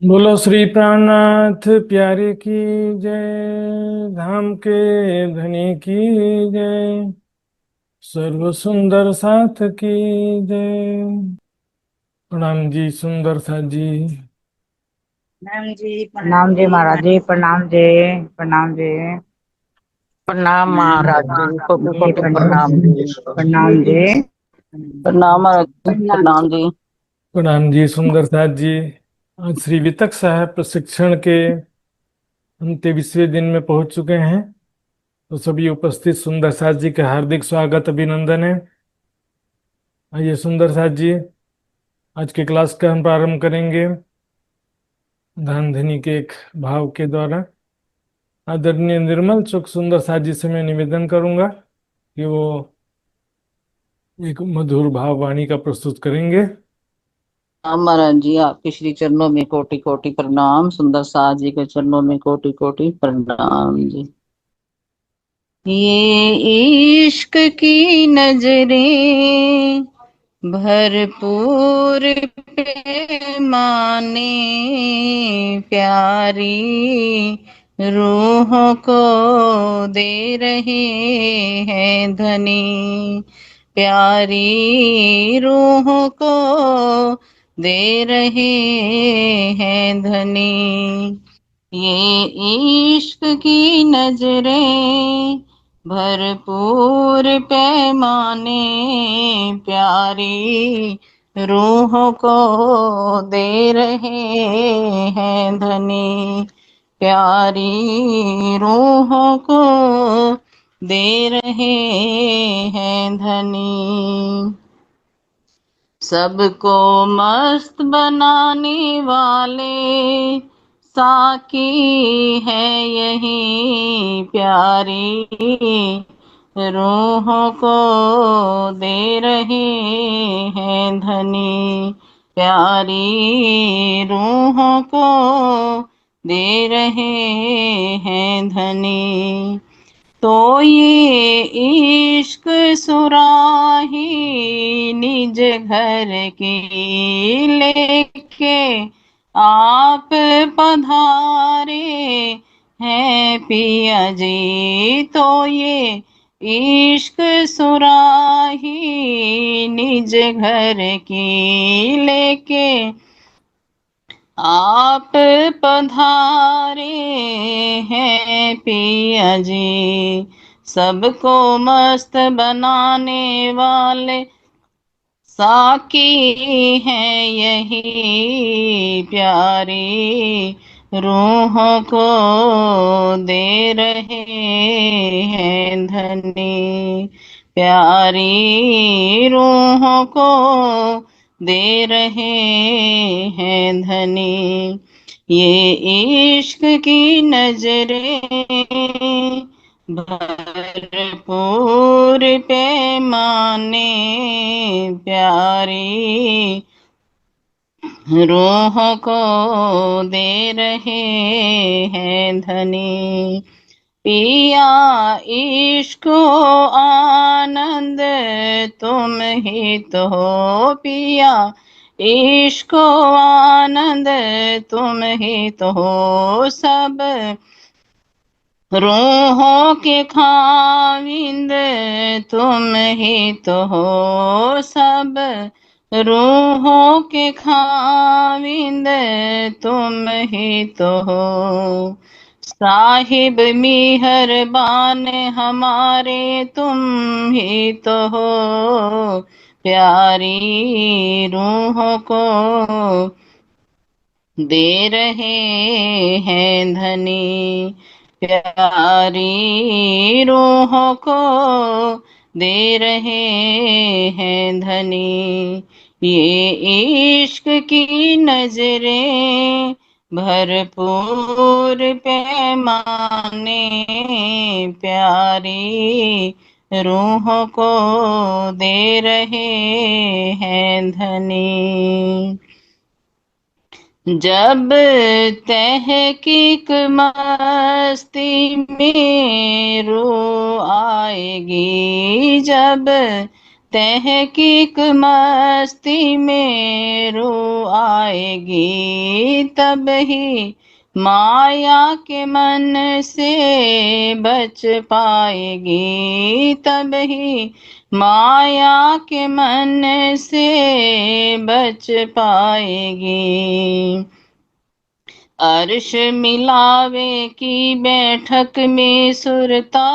बोलो श्री प्राणनाथ प्यारे की जय। धाम के धनी की जय। सर्व सुंदर साथ की जय। प्रणाम जी सुंदर साथ जी। प्रणाम जी महाराज जी। प्रणाम जी। प्रणाम जी। प्रणाम महाराज जी, कोटि जी कोटि प्रणाम जी। प्रणाम जी। प्रणाम महाराज जी, प्रणाम जी। प्रणाम जी सुंदर साथ जी। आज श्री वितक साहब प्रशिक्षण के 29वें दिन में पहुंच चुके हैं। तो सभी उपस्थित सुंदर साथ जी का हार्दिक स्वागत अभिनंदन है। आइए सुंदर साथ जी, आज के क्लास का हम प्रारंभ करेंगे धन धनी के एक भाव के द्वारा। आदरणीय निर्मल सुख सुंदर साथ जी से मैं निवेदन करूंगा कि वो एक मधुर भाव वाणी का प्रस्तुत करेंगे। हाँ महाराज जी, आपके श्री चरणों में कोटि कोटि प्रणाम। सुंदर साज जी के चरणों में कोटि कोटि प्रणाम जी। ये इश्क की नजरें भरपूर पैमाने प्यारी रूहों को दे रहे हैं धनी, प्यारी रूहों को दे रहे हैं धनी। ये इश्क की नजरें भरपूर पैमाने प्यारी रूहों को दे रहे हैं धनी, प्यारी रूहों को दे रहे हैं धनी। सबको मस्त बनाने वाले साकी है यही प्यारी रूहों को दे रहे हैं धनी, प्यारी रूहों को दे रहे हैं धनी। तो ये इश्क सुराही निज घर की लेके आप पधारे हैं पिया जी। तो ये इश्क सुराही निज घर की लेके आप पधारे हैं पिया जी। सबको मस्त बनाने वाले साकी हैं यही प्यारी रूहों को दे रहे हैं धनी, प्यारी रूहों को दे रहे हैं धनी। ये इश्क की नजरें भरपूर पैमाने प्यारी रूहों को दे रहे हैं धनी। पिया इश्क आनंद तुम ही तो हो, पिया इश्क आनंद तुम ही तो हो। सब रूहों के खाविंद तुम ही तो हो, सब रूहों के खाविंद तुम ही तो हो। साहिब मेहरबान हमारे तुम ही तो हो, प्यारी रूहों को दे रहे हैं धनी, प्यारी रूहों को दे रहे हैं धनी। ये इश्क की नजरें भरपूर पैमाने प्यारी रूहों को दे रहे हैं धनी। जब तहकीक मस्ती में रू आएगी, जब तहकीक मस्ती में रू आएगी, तब ही माया के मन से बच पाएगी, तब ही माया के मन से बच पाएगी। अर्श मिलावे की बैठक में सुरता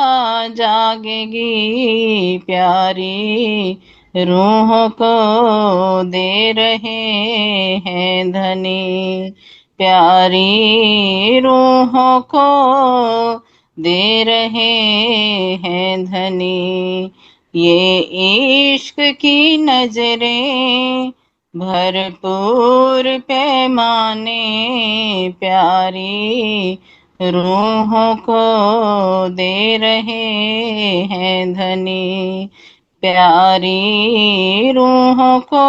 जागेगी, प्यारी रूह को दे रहे हैं धनी, प्यारी रूह को दे रहे हैं धनी। ये इश्क की नजरें भरपूर पैमाने, प्यारी रूहों को दे रहे हैं धनी, प्यारी रूहों को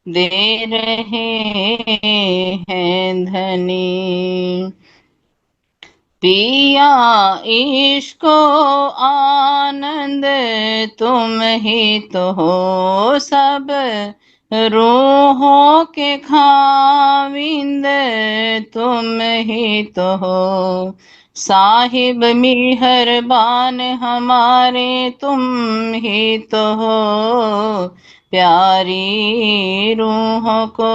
दे रहे हैं धनी। पिया इश्को आनंद तुम ही तो हो, सब रूहों के खाविंद तुम ही तो हो। साहिब मेहरबान हमारे तुम ही तो हो, प्यारी रूहों को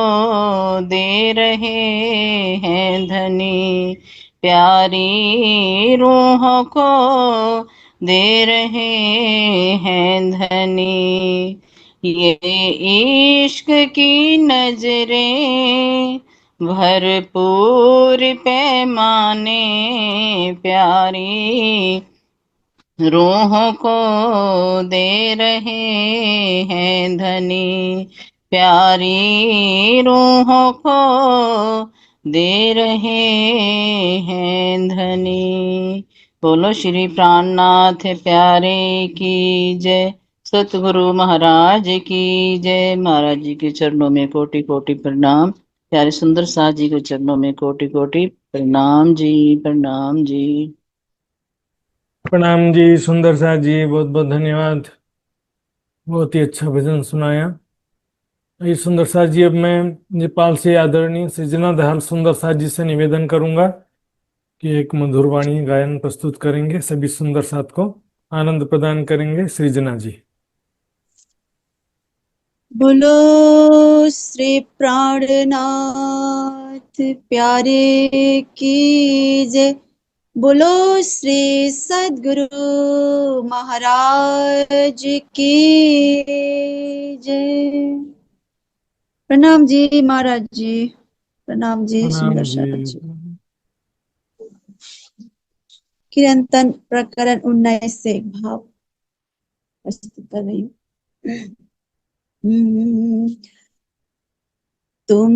दे रहे हैं धनी, प्यारी रूहों को दे रहे हैं धनी। ये इश्क की नजरें भरपूर पैमाने, प्यारी रूहों को दे रहे हैं धनी, प्यारी रूहों को दे रहे हैं धनी। बोलो श्री प्राणनाथ प्यारे की जय, सतगुरु महाराज की जय। महाराज जी के चरणों में कोटि कोटि प्रणाम, प्यारे सुंदर साथ जी के चरणों में कोटि कोटि प्रणाम जी, प्रणाम जी। प्रणाम जी सुंदर साथ जी, बहुत बहुत धन्यवाद, बहुत ही अच्छा भजन सुनाया। ये सुंदर साथ जी, अब मैं नेपाल से आदरणीय सृजना दयाल सुंदर साथ जी से निवेदन करूंगा कि एक मधुर वाणी गायन प्रस्तुत करेंगे, सभी सुंदर साथ को आनंद प्रदान करेंगे। सृजना जी। बोलो श्री प्राणनाथ प्यारे की जय, बोलो श्री सद्गुरु महाराज की जय। प्रणाम जी महाराज जी, प्रणाम जी प्रणाम सुंदर जी। साथ जी। कीर्तन प्रकरण 19 से एक भाव प्रस्तुत कर रही हूँ। तुम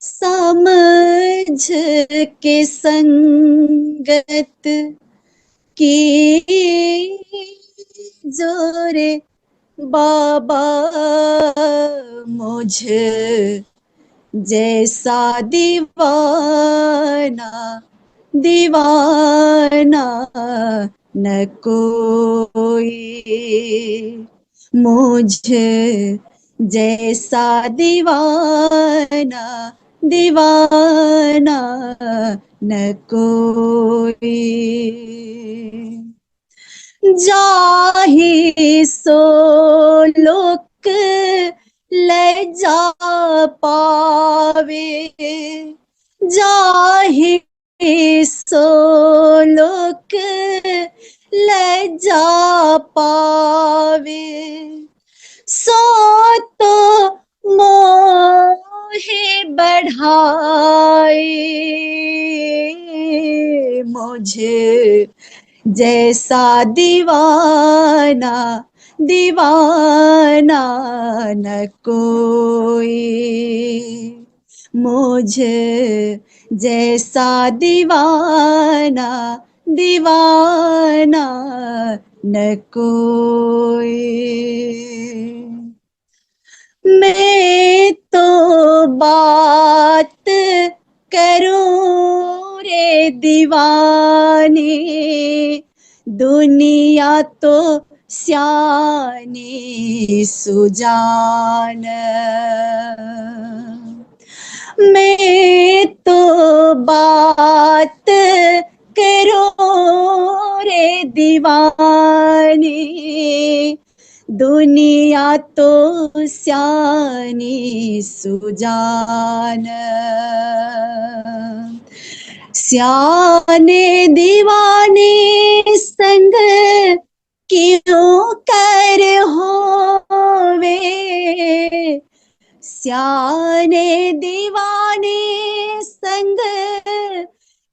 समझ के संगत की जोरे बाबा, मुझ जैसा दीवाना दीवाना न कोई, मुझ जैसा दीवाना दीवाना न कोई। जाहि सो लोक ले जा पावे, जाहि सो लोक ले जा पावे, सो तो मोहे बढ़ाए, मुझे जैसा दीवाना दीवाना न कोई, मुझे जैसा दीवाना दीवाना न कोई। मैं तो बात करूं रे दीवाने, दुनिया तो स्यानी सुजान। मैं तो बात करूं रे दीवाने, दुनिया तो स्यानी सुजान। स्याने दीवाने संग क्यों कर होवे, स्याने दीवाने संग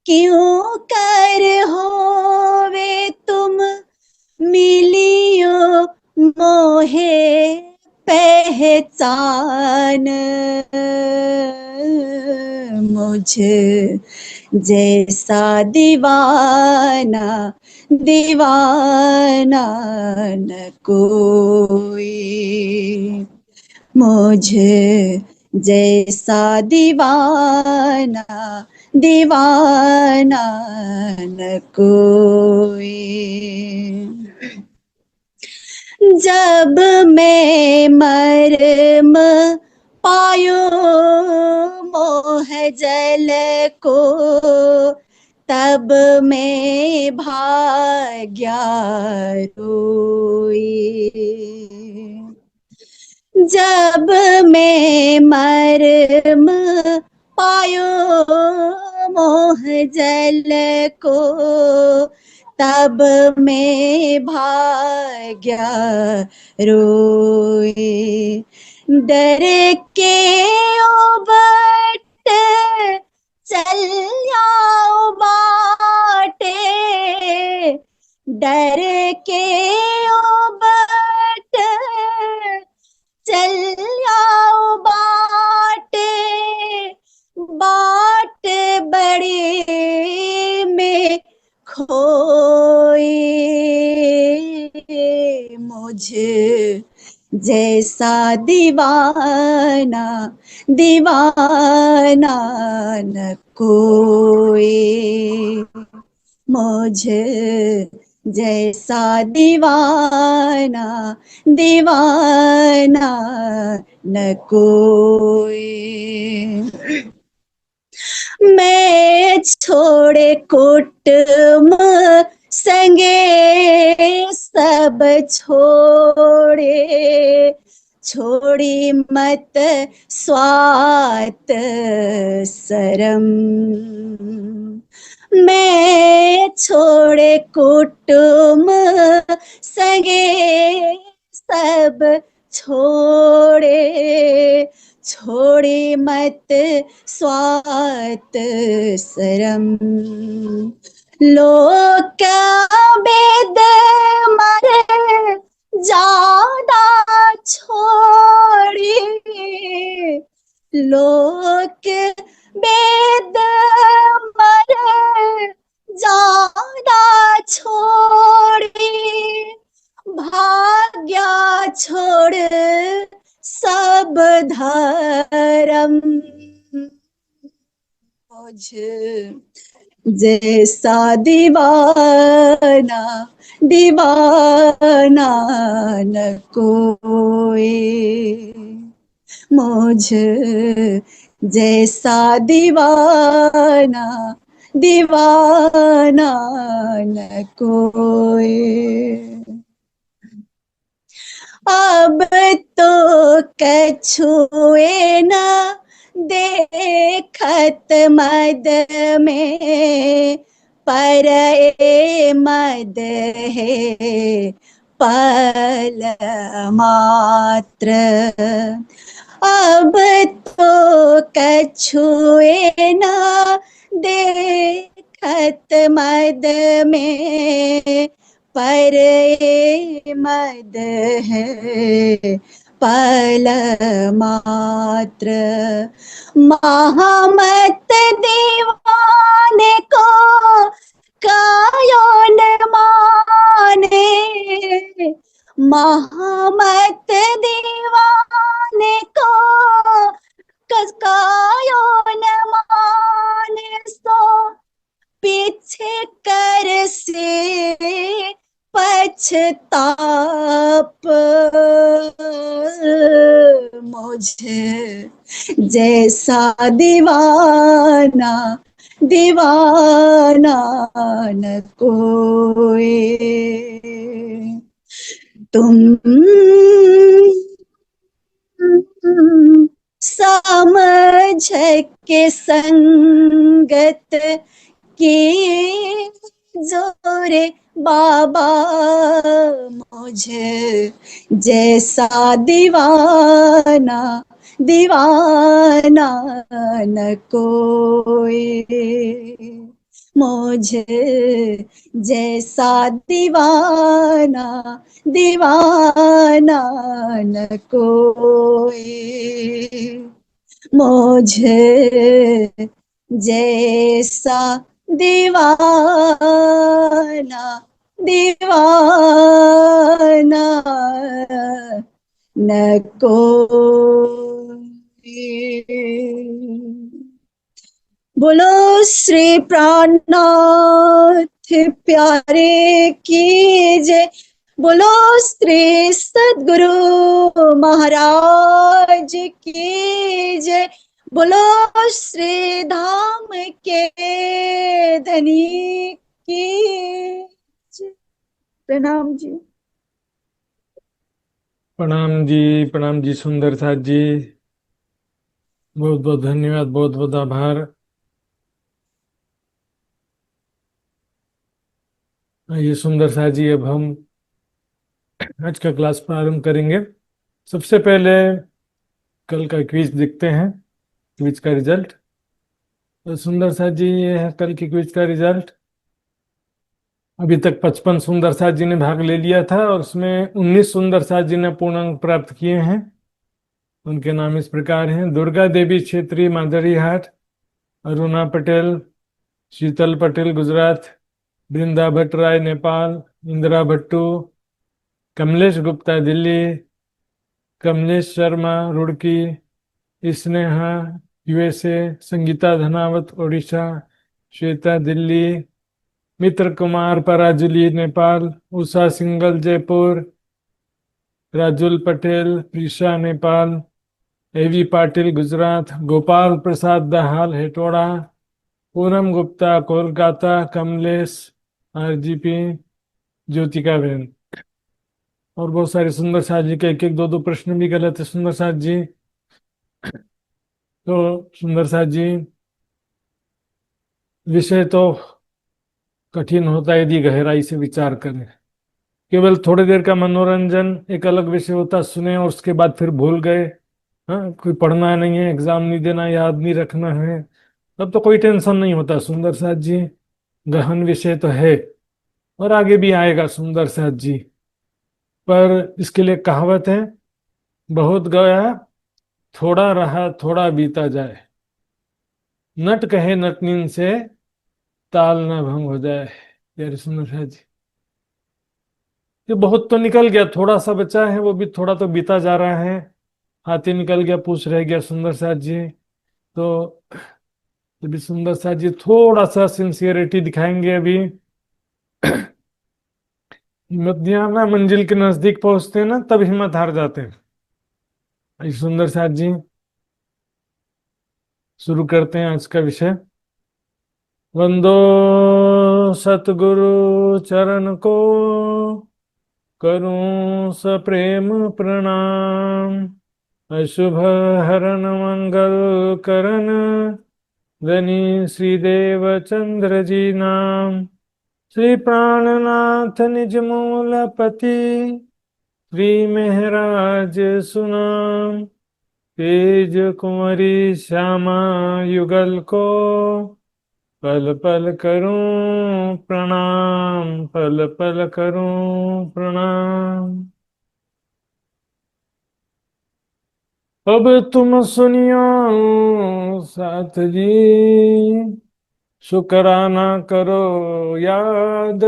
क्यों कर होवे, तुम मिलियो मोहे पहचान। मुझे जैसा दीवाना दीवाना न कोई, मुझे जैसा दीवाना दीवाना न कोई। जब मैं मरम पायो मोह जल को, तब मैं भाग्या रोई। जब मैं मरम पायो मोह जल को, तब मैं भाग्या रोए। डर के ओ बट चल जाओ बाटे, डर के ओ बट चल जाओ बाटे, बाट बड़े में खोए। मुझे जैसा दीवाना दीवाना न कोई, मुझे जैसा दीवाना दीवाना न कोई। मैं छोड़े कुटुम संगे सब छोड़े, छोड़ी मत स्वात शरम। मैं छोड़े कुटुम संगे सब छोड़े, छोड़े मत स्वात शरम। लोक वेद मर जादा छोड़ी, लोक वेद मर जादा छोड़ी, भाग्या छोड़ सब धर्म। मुझे जैसा दीवाना दीवाना न कोई, मुझे जैसा दीवाना दीवाना न कोई। अब तो कछुए न देखत मद में, पर ए मद है पल मात्र। अब तो कछुए न देखत मद में, पर ए मद है पल मात्र। महामत दीवाने को कायो न माने, महामत दीवाने पीछे कर से पछताप मुझे जैसा दीवाना दीवाना न कोई तुम समझ के संगत की जोरे बाबा मुझे जैसा दीवाना दीवाना न कोई मुझे जैसा दीवाना दीवाना न कोई मुझे जैसा दीवाना दीवाना न कोई। बोलो श्री प्राणनाथ प्यारे की जय। बोलो श्री सद्गुरु महाराज की जय। बोलो श्री धाम के धनी की जय। प्रणाम जी। प्रणाम जी सुंदर साथ जी, बहुत बहुत धन्यवाद, बहुत बहुत आभार। ये सुंदर साथ जी, अब हम आज का क्लास प्रारंभ करेंगे। सबसे पहले कल का क्विज देखते हैं, क्विज का रिजल्ट। तो सुंदर साथ जी, ये है कल की क्विज का रिजल्ट। अभी तक 55 सुंदर साथ जी ने भाग ले लिया था और उसमें 19 सुंदर साथ जी ने पूर्ण अंक प्राप्त किए हैं। उनके नाम इस प्रकार हैं: दुर्गा देवी छेत्री माधरी हाट, अरुणा पटेल, शीतल पटेल गुजरात, बृंदा भट्टराय नेपाल, इंदिरा भट्टू, कमलेश गुप्ता दिल्ली, कमलेश शर्मा रुड़की, स्नेहा यूएसए, संगीता धनावत ओडिशा, श्वेता दिल्ली, मित्र कुमार पराजुली नेपाल, उषा सिंगल जयपुर, राजुल पटेल प्रीशा नेपाल, एवी पाटिल गुजरात, गोपाल प्रसाद दाहाल हेटोड़ा, पूनम गुप्ता कोलकाता, कमलेश आरजीपी, ज्योतिका बेन। और बहुत सारे सुंदर साथ जी के एक एक दो दो प्रश्न भी गलत है सुंदर साथ जी। तो सुंदर साथ जी, विषय तो कठिन होता है यदि गहराई से विचार करें। केवल थोड़ी देर का मनोरंजन एक अलग विषय होता, सुने और उसके बाद फिर भूल गए, हाँ कोई पढ़ना नहीं है, एग्जाम नहीं देना, याद नहीं रखना है, तब तो कोई टेंशन नहीं होता सुंदर साथ जी। गहन विषय तो है और आगे भी आएगा सुंदर साथ जी। पर इसके लिए कहावत है, बहुत गया थोड़ा रहा थोड़ा बीता जाए, नट कहे नटनीन से ताल ना भंग हो जाए। प्यारे सुंदर साथ जी, ये बहुत तो निकल गया, थोड़ा सा बचा है, वो भी थोड़ा तो बीता जा रहा है। हाथी निकल गया पूछ रह गया सुंदर साथ जी। तो अभी सुंदर साथ जी थोड़ा सा सिंसियरिटी दिखाएंगे अभी। मध्याह्न मंजिल के नजदीक पहुंचते हैं ना, तब हिम्मत हार जाते हैं। अभी सुंदर साथ जी शुरू करते हैं आज का विषय। वंदो सतगुरु चरण को, करूं सप्रेम प्रणाम, अशुभ हरण मंगल करण, धनी श्रीदेव चंद्र जी नाम, श्री प्राणनाथ निज मूलपति, श्री महराज सुनाम, तेज कुंवरी श्यामा युगल को, पल पल करूं प्रणाम, पल पल करूं प्रणाम। अब तुम सुनियो साथ जी, शुक्राना करो याद,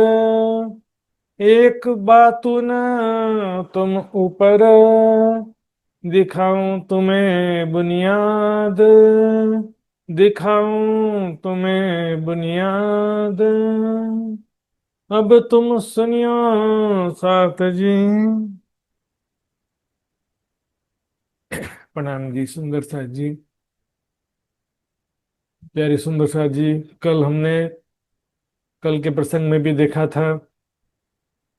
एक बातु न तुम ऊपर, दिखाऊं तुम्हें बुनियाद, दिखाऊं तुम्हें बुनियाद, अब तुम सुनियो साथ जी। प्रणाम जी सुंदर साथ जी। प्यारी सुंदर साथ जी, कल हमने कल के प्रसंग में भी देखा था,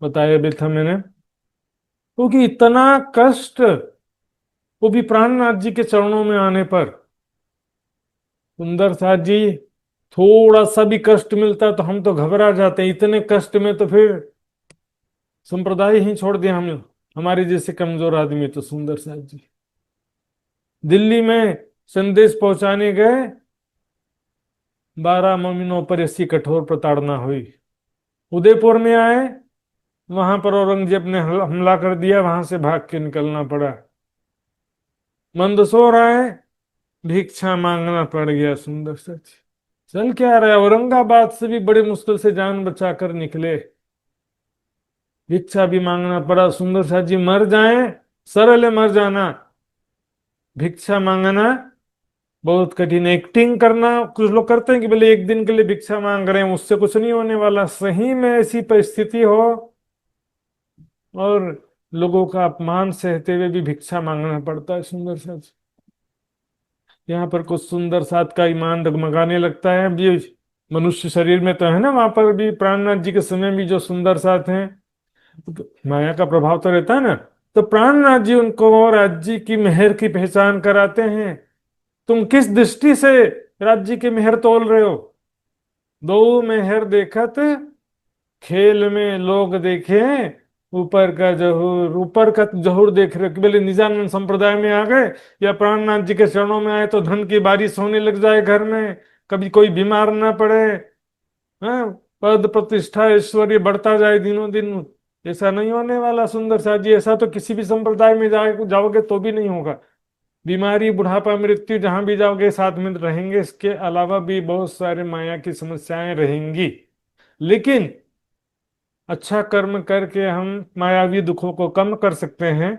बताया भी था मैंने, क्योंकि इतना कष्ट, वो भी प्राणनाथ जी के चरणों में आने पर। सुंदर साथ जी, थोड़ा सा भी कष्ट मिलता तो हम तो घबरा जाते हैं, इतने कष्ट में तो फिर संप्रदाय ही छोड़ दिया हम, हमारे जैसे कमजोर आदमी। तो सुंदर साथ जी दिल्ली में संदेश पहुंचाने गए, 12 महीनों पर ऐसी कठोर प्रताड़ना हुई। उदयपुर में आए, वहां पर औरंगजेब ने हमला कर दिया, वहां से भाग के निकलना पड़ा। मंदसौर आए, भिक्षा मांगना पड़ गया। सुंदर सच, चल क्या रहा है, औरंगाबाद से भी बड़ी मुश्किल से जान बचाकर निकले, भिक्षा भी मांगना पड़ा। सुंदर साथ जी, मर जाए सरल है, मर जाना, भिक्षा मांगना बहुत कठिन। एक्टिंग करना कुछ लोग करते हैं कि बोले एक दिन के लिए भिक्षा मांग रहे हैं, उससे कुछ नहीं होने वाला। सही में ऐसी परिस्थिति हो और लोगों का अपमान सहते हुए भी भिक्षा मांगना पड़ता है। सुंदर साथ, यहाँ पर कुछ सुंदर साथ का ईमान डगमगाने लगता है। अब ये मनुष्य शरीर में तो है ना, वहां पर भी प्राणनाथ जी के समय भी जो सुंदर साथ हैं, तो माया का प्रभाव तो रहता है ना। तो प्राणनाथ जी उनको राज्य की मेहर की पहचान कराते हैं। तुम किस दृष्टि से राज्य की मेहर तोल रहे हो? दो मेहर देखत खेल में लोग देखे, ऊपर का जहूर, ऊपर का जहूर देख रहे हो कि बोले निजानंद संप्रदाय में आ गए या प्राणनाथ जी के चरणों में आए तो धन की बारिश होने लग जाए घर में, कभी कोई बीमार ना पड़े, हाँ, पद प्रतिष्ठा ऐश्वर्य बढ़ता जाए दिनों दिन। ऐसा नहीं होने वाला सुंदर साथ जी, ऐसा तो किसी भी संप्रदाय में जाओगे तो भी नहीं होगा। बीमारी, बुढ़ापा, मृत्यु जहां भी जाओगे साथ में रहेंगे, इसके अलावा भी बहुत सारे माया की समस्याएं रहेंगी। लेकिन अच्छा कर्म करके हम मायावी दुखों को कम कर सकते हैं।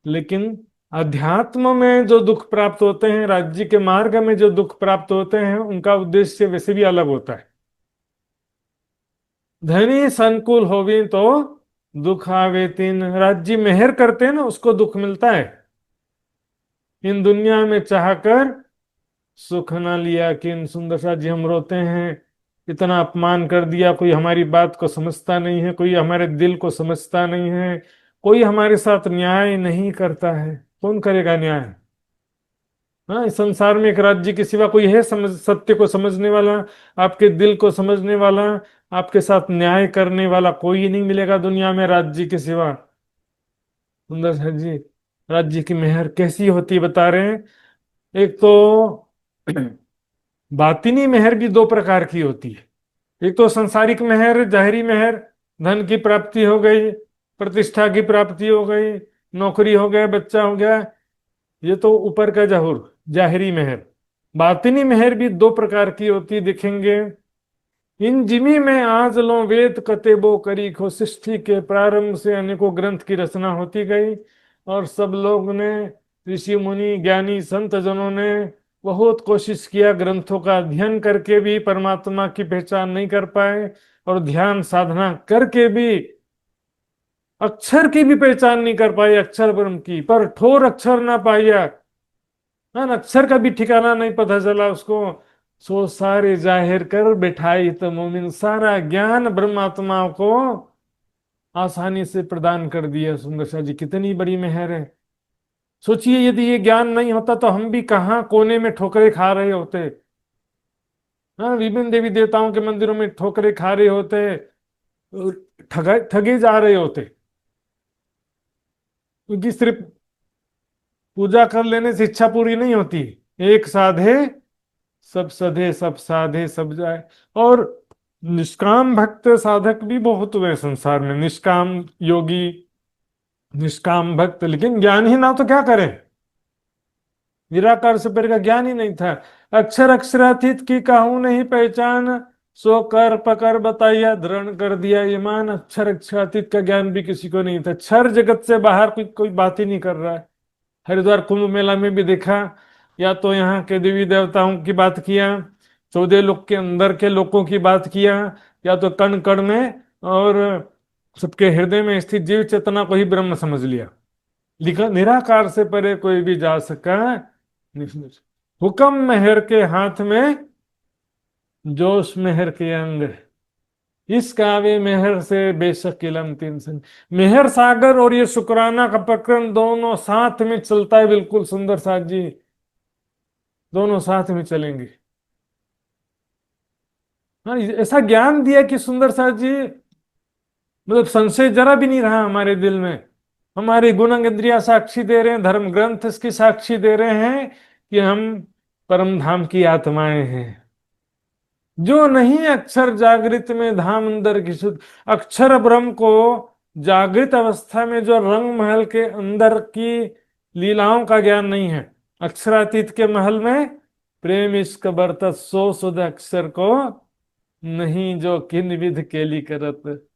लेकिन अध्यात्म में जो दुख प्राप्त होते हैं, राज्य के मार्ग में जो दुख प्राप्त होते हैं, उनका उद्देश्य वैसे भी अलग होता है। धनी संकुल होवे तो दुख आवे तीन, राज्य मेहर करते हैं ना, उसको दुख मिलता है। इन दुनिया में चाहकर सुख ना लिया किन, सुंदर सा जी हम रोते हैं, इतना अपमान कर दिया, कोई हमारी बात को समझता नहीं है, कोई हमारे दिल को समझता नहीं है, कोई हमारे साथ न्याय नहीं करता है। कौन करेगा न्याय? हाँ, इस संसार में एक राज्य के सिवा कोई है समझ, सत्य को समझने वाला, आपके दिल को समझने वाला, आपके साथ न्याय करने वाला कोई नहीं मिलेगा दुनिया में राज्य के सिवा। सुंदर सा जी, राज्य की मेहर कैसी होती है बता रहे हैं। एक तो बातिनी मेहर भी दो प्रकार की होती है। एक तो सांसारिक मेहर, जाहिरी मेहर, धन की प्राप्ति हो गई, प्रतिष्ठा की प्राप्ति हो गई, नौकरी हो गया, बच्चा हो गया, ये तो ऊपर का जहूर, जाहिरी मेहर। बातिनी मेहर भी दो प्रकार की होती दिखेंगे। इन जिमी में आज लो वेद कतेबो करी खो, सृष्टि के प्रारंभ से अनेकों ग्रंथ की रचना होती गई और सब लोग ने, ऋषि मुनि ज्ञानी संत जनों ने बहुत कोशिश किया, ग्रंथों का अध्ययन करके भी परमात्मा की पहचान नहीं कर पाए, और ध्यान साधना करके भी अक्षर की भी पहचान नहीं कर पाए, अक्षर ब्रह्म की, पर ठोर अक्षर ना पाया। हाँ, अक्षर का भी ठिकाना नहीं पता चला उसको। सो सारे जाहिर कर बैठाई तो मोमिन, सारा ज्ञान ब्रह्मात्मा को आसानी से प्रदान कर दिया। सुंदर शाह जी, कितनी बड़ी मेहर है। सोचिए यदि ये ज्ञान नहीं होता तो हम भी कहाँ कोने में ठोकरे खा रहे होते। हाँ, विभिन्न देवी देवताओं के मंदिरों में ठोकरे खा रहे होते, ठगे ठगे जा रहे होते, क्योंकि सिर्फ पूजा कर लेने से इच्छा पूरी नहीं होती। एक साधे सब सधे, सब साधे सब जाए। और निष्काम भक्त साधक भी बहुत हुए संसार में, निष्काम योगी, निष्काम भक्त, लेकिन ज्ञान ही ना तो क्या करें। निराकार से परे का ज्ञान ही नहीं था। अक्षर अक्षरातीत की काहू नहीं पहचान, सो कर पकर बताइया दृढ़ कर दिया ईमान। अक्षर अक्षरातीत का ज्ञान भी किसी को नहीं था। क्षर जगत से बाहर कोई कोई बात ही नहीं कर रहा है। हरिद्वार कुंभ मेला में भी देखा, या तो यहाँ के देवी देवताओं की बात किया, 14 लोक के अंदर के लोगों की बात किया, या तो कण कण में और सबके हृदय में स्थित जीव चेतना को ही ब्रह्म समझ लिया। लिखा निराकार से परे कोई भी जा सका नहीं। हुक्म मेहर के हाथ में, जोश मेहर के अंग, इस काव्य मेहर से बेशक इलम तीन संग। मेहर सागर और ये शुक्राना का प्रकरण दोनों साथ में चलता है, बिल्कुल सुंदर साथ जी, दोनों साथ में चलेंगे। हाँ, ऐसा ज्ञान दिया कि सुंदर साथ जी, मतलब संशय जरा भी नहीं रहा हमारे दिल में। हमारी गुण इंद्रिया साक्षी दे रहे हैं, धर्म ग्रंथ इसकी साक्षी दे रहे हैं कि हम परम धाम की आत्माएं हैं। जो नहीं अक्षर जागृत में धाम अंदर की शुद्ध, अक्षर ब्रह्म को जागृत अवस्था में जो रंग महल के अंदर की लीलाओं का ज्ञान नहीं है, अक्षरातीत के महल में प्रेम इश्क बरतत सो सुध अक्षर को नहीं जो किन विध केली करत।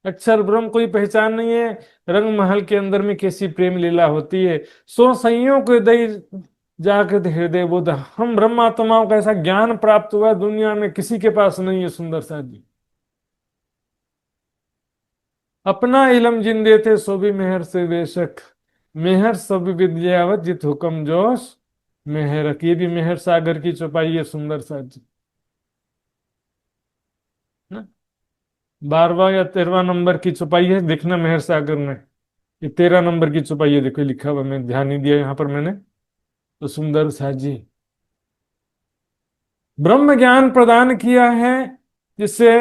अक्षर ब्रह्म कोई पहचान नहीं है, रंग महल के अंदर में कैसी प्रेम लीला होती है। सो सइयों को दई जागृत हृदय बुध, हम ब्रह्मात्माओं का ऐसा ज्ञान प्राप्त हुआ है, दुनिया में किसी के पास नहीं है। सुंदर साथ जी, अपना इलम जिन देते सो भी मेहर से बेशक, मेहर सब विद्यावत जित हुक्म जोश मेहर। ये भी मेहर सागर की चौपाई है सुंदर साथ जी ना। 12वां या 13वां नंबर की चौपाई है, देखना मेहर सागर में। ये 13 नंबर की चौपाई है, देखो लिखा हुआ, मैं ध्यान नहीं दिया यहाँ पर मैंने। तो सुंदर साथ जी, ब्रह्म ज्ञान प्रदान किया है जिससे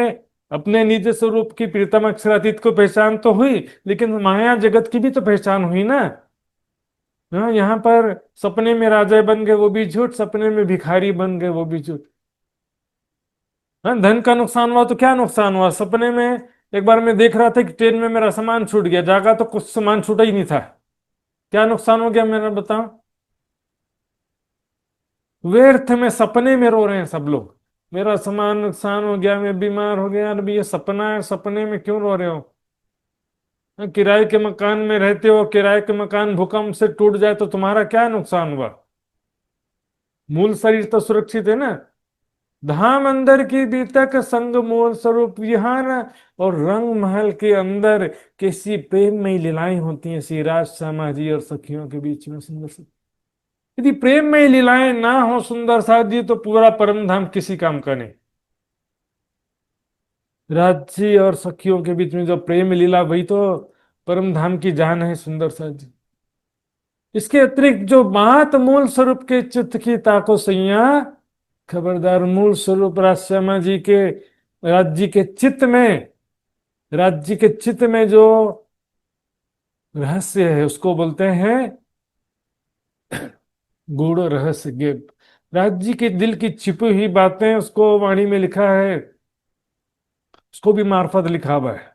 अपने निज स्वरूप की प्रीतम अक्षरातीत को पहचान तो हुई, लेकिन माया जगत की भी तो पहचान हुई ना। हाँ, यहाँ पर सपने में राजा बन गए वो भी झूठ, सपने में भिखारी बन गए वो भी झूठ। हाँ, धन का नुकसान हुआ तो क्या नुकसान हुआ? सपने में एक बार मैं देख रहा था कि ट्रेन में मेरा सामान छूट गया, जागा तो कुछ सामान छूटा ही नहीं था। क्या नुकसान हो गया मेरा, बताओ? व्यर्थ में सपने में रो रहे हैं सब लोग, मेरा सामान नुकसान हो गया, मैं बीमार हो गया। अरे ये सपना है, सपने में क्यों रो रहे हो? हाँ, किराए के मकान में रहते हो, किराए के मकान भूकंप से टूट जाए तो तुम्हारा क्या नुकसान हुआ? मूल शरीर तो सुरक्षित है ना। धाम अंदर की बीतक संग मूल स्वरूप विहार, और रंग महल के अंदर कैसी प्रेममयी लीलाएं होती हैं श्री राज श्यामा जी और सखियों के बीच में। सुंदर सा, यदि प्रेममयी लीलाएं ना हो सुंदर साथ जी, तो पूरा परम धाम किसी काम का नहीं। राजी और सखियों के बीच में जो प्रेम लीला, वही तो परम धाम की जान है सुंदर साथ जी। इसके अतिरिक्त जो बात मूल स्वरूप के चित्त की ताको सैया, खबरदार मूल स्वरूप राजश्यामा जी के राज्य के चित्त में, राज्य के चित्त में जो रहस्य है उसको बोलते हैं गूढ़ रहस्य गेप। राज्य के दिल की छिपी हुई बातें, उसको वाणी में लिखा है, उसको भी मार्फत लिखा हुआ है।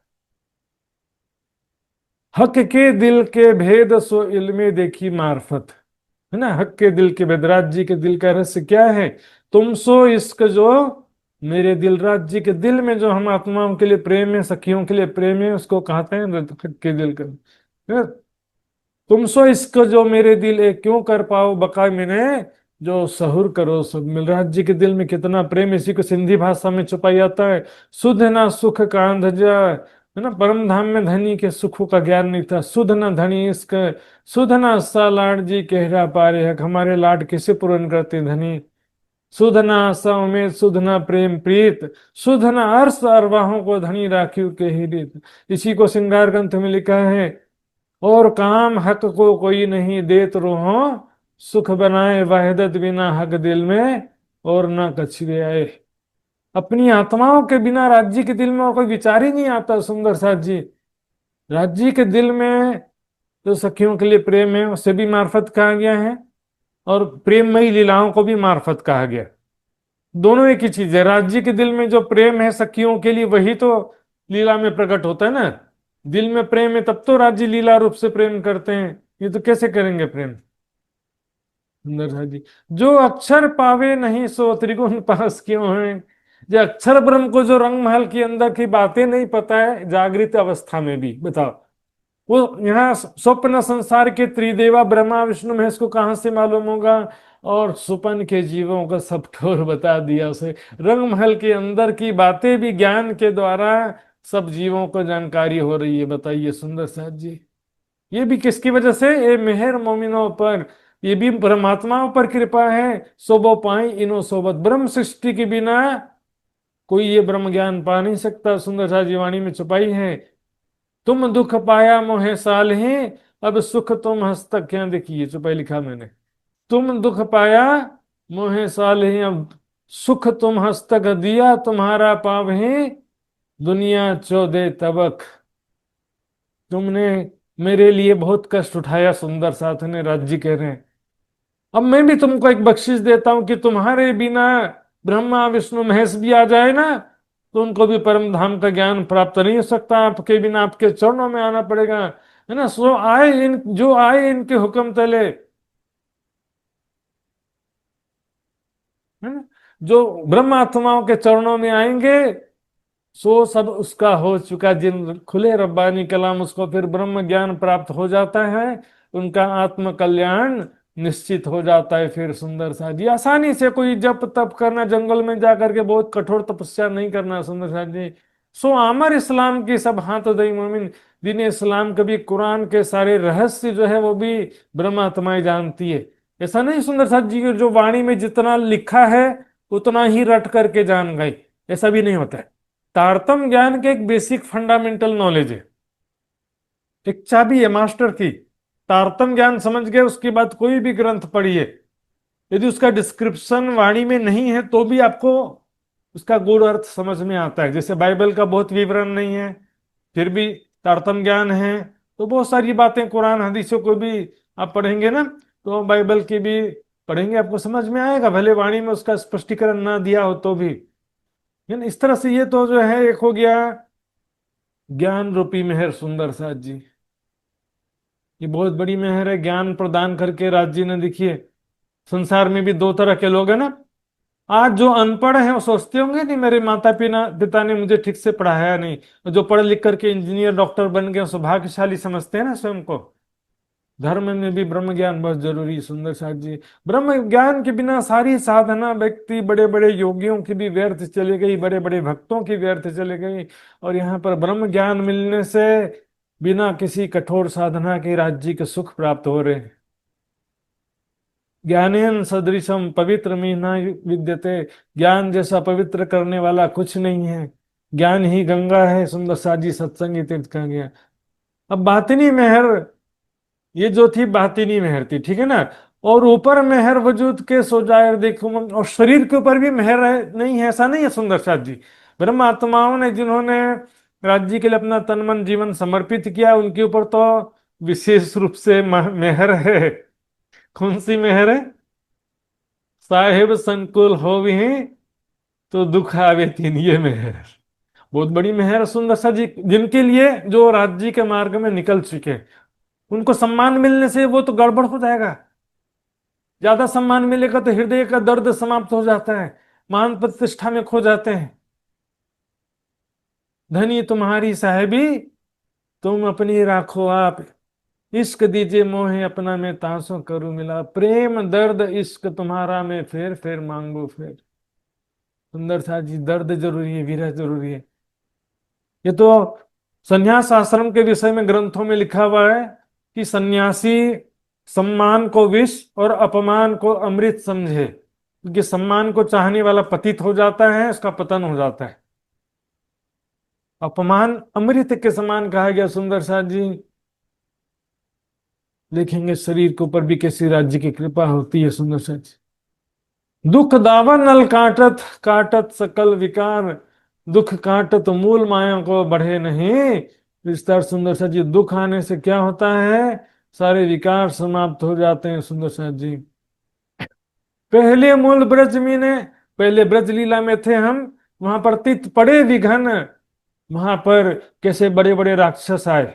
हक के दिल के भेद सो इल्मे देखी मार्फत, है ना। हक के दिल के भेद, राज्य के दिल का रहस्य क्या है? तुम सो इश्क जो मेरे दिल, राज्य के दिल में जो हम आत्माओं के लिए प्रेम है, सखियों के लिए प्रेम है, उसको कहते हैं हक के दिल का। तुम सो इश्क जो मेरे दिल है, क्यों कर पाओ बका मैंने जो सहुर करो सब मिल। राज्य के दिल में कितना प्रेम, इसी को सिंधी भाषा में छुपाई जाता है, सुध ना सुख कांध जा, है ना। परम धाम में धनी के सुखों का ज्ञान नहीं था। सुध ना धनी इश्क, सुध ना सा लाड जी कहरा पारे हक, हमारे लाड कैसे पूर्ण करते धनी। सुध ना आशा उम्मीद, सुध ना प्रेम प्रीत, सुध ना अर्श अरवाहों को धनी राखियो के ही रीत। इसी को श्रृंगार ग्रंथ में लिखा है, और काम हक को कोई नहीं देत रोहो, सुख बनाए वाहिदत बिना हक दिल में, और ना कछुए आए। अपनी आत्माओं के बिना राज्य के दिल में और कोई विचार ही नहीं आता सुंदर साथ जी। राज्य के दिल में जो सखियों के लिए प्रेम है उसे भी मार्फत कहा गया है, और प्रेममयी लीलाओं को भी मार्फत कहा गया। दोनों एक ही चीज है। राज्य के दिल में जो प्रेम है सखियों के लिए, वही तो लीला में प्रकट होता है ना। दिल में प्रेम है तब तो राज्य लीला रूप से प्रेम करते हैं, ये तो कैसे करेंगे प्रेम? सुंदर साथ जी, जो अक्षर पावे नहीं सो त्रिगुण पास क्यों है। जो अक्षर ब्रह्म को, जो रंग महल के अंदर की बातें नहीं पता है जागृत अवस्था में भी, बताओ वो यहाँ स्वप्न संसार के त्रिदेवा ब्रह्मा विष्णु महेश को कहाँ से मालूम होगा? और सुपन के जीवों का सब ठोर बता दिया उसे। रंग महल के अंदर की बातें भी ज्ञान के द्वारा सब जीवों को जानकारी हो रही है। बताइए सुंदर साथ जी, ये भी किसकी वजह से? ये मेहर मोमिनों पर, ये भी परमात्माओं पर कृपा है। सोबो पाई इनो सोबत, ब्रह्म सृष्टि के बिना कोई ये ब्रह्म ज्ञान पा नहीं सकता। सुंदर सा जी वाणी में छुपाई है। तुम दुख पाया मोहे साल ही, अब सुख तुम हस्तक। क्या देखिए छुपाई लिखा मैंने, तुम दुख पाया मोहे साल ही, अब सुख तुम हस्तक दिया तुम्हारा पाव ही, दुनिया चौदह तबक। तुमने मेरे लिए बहुत कष्ट उठाया। सुंदर साथ ने राज जी कह रहे हैं, अब मैं भी तुमको एक बख्शिश देता हूं कि तुम्हारे बिना ब्रह्मा विष्णु महेश भी आ जाए ना, तो उनको भी परम धाम का ज्ञान प्राप्त नहीं हो सकता। आपके बिना आपके चरणों में आना पड़ेगा, है ना। सो आए इन, जो आए इनके हुक्म तले, है ना। जो ब्रह्म आत्माओं के चरणों में आएंगे, सो सब उसका हो चुका। जिन खुले रब्बानी कलाम, उसको फिर ब्रह्म ज्ञान प्राप्त हो जाता है, उनका आत्म कल्याण निश्चित हो जाता है। फिर सुंदर सा जी, आसानी से कोई जप तप करना, जंगल में जाकर के बहुत कठोर तपस्या नहीं करना। सुंदर सा जी, सो आमर इस्लाम की सब हाथ दई मोमिन, दीन इस्लाम कभी कुरान के सारे रहस्य जो है वो भी ब्रह्म आत्माएं जानती है। ऐसा नहीं सुंदर सा जी की जो वाणी में जितना लिखा है उतना ही रट करके जान गए, ऐसा भी नहीं होता है। तारतम ज्ञान के एक बेसिक फंडामेंटल नॉलेज है, एक चाबी है मास्टर की। तारतम ज्ञान समझ गए, उसके बाद कोई भी ग्रंथ पढ़िए, यदि उसका डिस्क्रिप्शन वाणी में नहीं है तो भी आपको उसका गूढ़ अर्थ समझ में आता है। जैसे बाइबल का बहुत विवरण नहीं है, फिर भी तारतम ज्ञान है, तो बहुत सारी बातें कुरान हदीसों को भी आप पढ़ेंगे ना, तो बाइबल की भी पढ़ेंगे, आपको समझ में आएगा, भले वाणी में उसका स्पष्टीकरण ना दिया हो तो भी। यानी इस तरह से ये तो जो है एक हो गया ज्ञान रूपी मेहर। सुंदर साथ जी, ये बहुत बड़ी मेहर है, ज्ञान प्रदान करके। राज जी ने देखिए, संसार में भी दो तरह के लोग हैं ना। आज जो अनपढ़ हैं वो सोचते होंगे नहीं, मेरे माता पिता पिता ने मुझे ठीक से पढ़ाया नहीं। और जो पढ़ लिख करके इंजीनियर डॉक्टर बन गए सौभाग्यशाली समझते हैं ना स्वयं को। धर्म में भी ब्रह्म ज्ञान बहुत जरूरी है। सुंदर साथ जी, ब्रह्म ज्ञान के बिना सारी साधना व्यक्ति, बड़े बड़े योगियों की भी व्यर्थ चली गई, बड़े बड़े भक्तों की व्यर्थ चली गई। और यहाँ पर ब्रह्म ज्ञान मिलने से बिना किसी कठोर साधना के राज्य के सुख प्राप्त हो रहे हैं। ज्ञानेन सदृशम पवित्र मीना विद्यते, ज्ञान जैसा पवित्र करने वाला कुछ नहीं है। ज्ञान ही गंगा है। सुंदर साजी सत्संगी तीर्थ कहा गया। अब बातिनी मेहर, ये जो थी बातिनी मेहर थी, ठीक है ना। और ऊपर मेहर वजूद के सो जाए देखो, और शरीर के ऊपर भी मेहर है, नहीं है ऐसा नहीं है। सुंदर साथ जी, ब्रह्म आत्माओं ने जिन्होंने राज्य के लिए अपना तन मन जीवन समर्पित किया, उनके ऊपर तो विशेष रूप से मेहर है। कौन सी मेहर है? साहेब संकुल हो भी तो दुख आवे तीन, ये मेहर बहुत बड़ी मेहर। सुंदर सा जी, जिनके लिए जो राज्य के मार्ग में निकल चुके, उनको सम्मान मिलने से वो तो गड़बड़ हो जाएगा। ज्यादा सम्मान मिलेगा तो हृदय का दर्द समाप्त हो जाता है, मान प्रतिष्ठा में खो जाते हैं। धनी तुम्हारी साहेबी, तुम अपनी राखो आप, इश्क दीजिए मोहे अपना मैं तासों करूं मिला, प्रेम दर्द इश्क तुम्हारा मैं फेर फेर मांगू फेर। सुंदर सा जी, दर्द जरूरी है, विरह जरूरी है। ये तो संन्यास आश्रम के विषय में ग्रंथों में लिखा हुआ है कि सन्यासी सम्मान को विष और अपमान को अमृत समझे, क्योंकि सम्मान को चाहने वाला पतित हो जाता है, उसका पतन हो जाता है। अपमान अमृत के समान कहा गया। सुंदर साथ जी, देखेंगे शरीर के ऊपर भी कैसी राज्य की कृपा होती है। सुंदर साथ जी, दुख दावा नल काटत, काटत सकल विकार, दुख काटत मूल माया को बढ़े नहीं विस्तार। सुंदर साथ जी, दुख आने से क्या होता है? सारे विकार समाप्त हो जाते हैं। सुंदर साथ जी, पहले मूल ब्रज में ने, पहले ब्रज लीला में थे हम, वहां पर तित पड़े विघन, वहां पर कैसे बड़े बड़े राक्षस आए।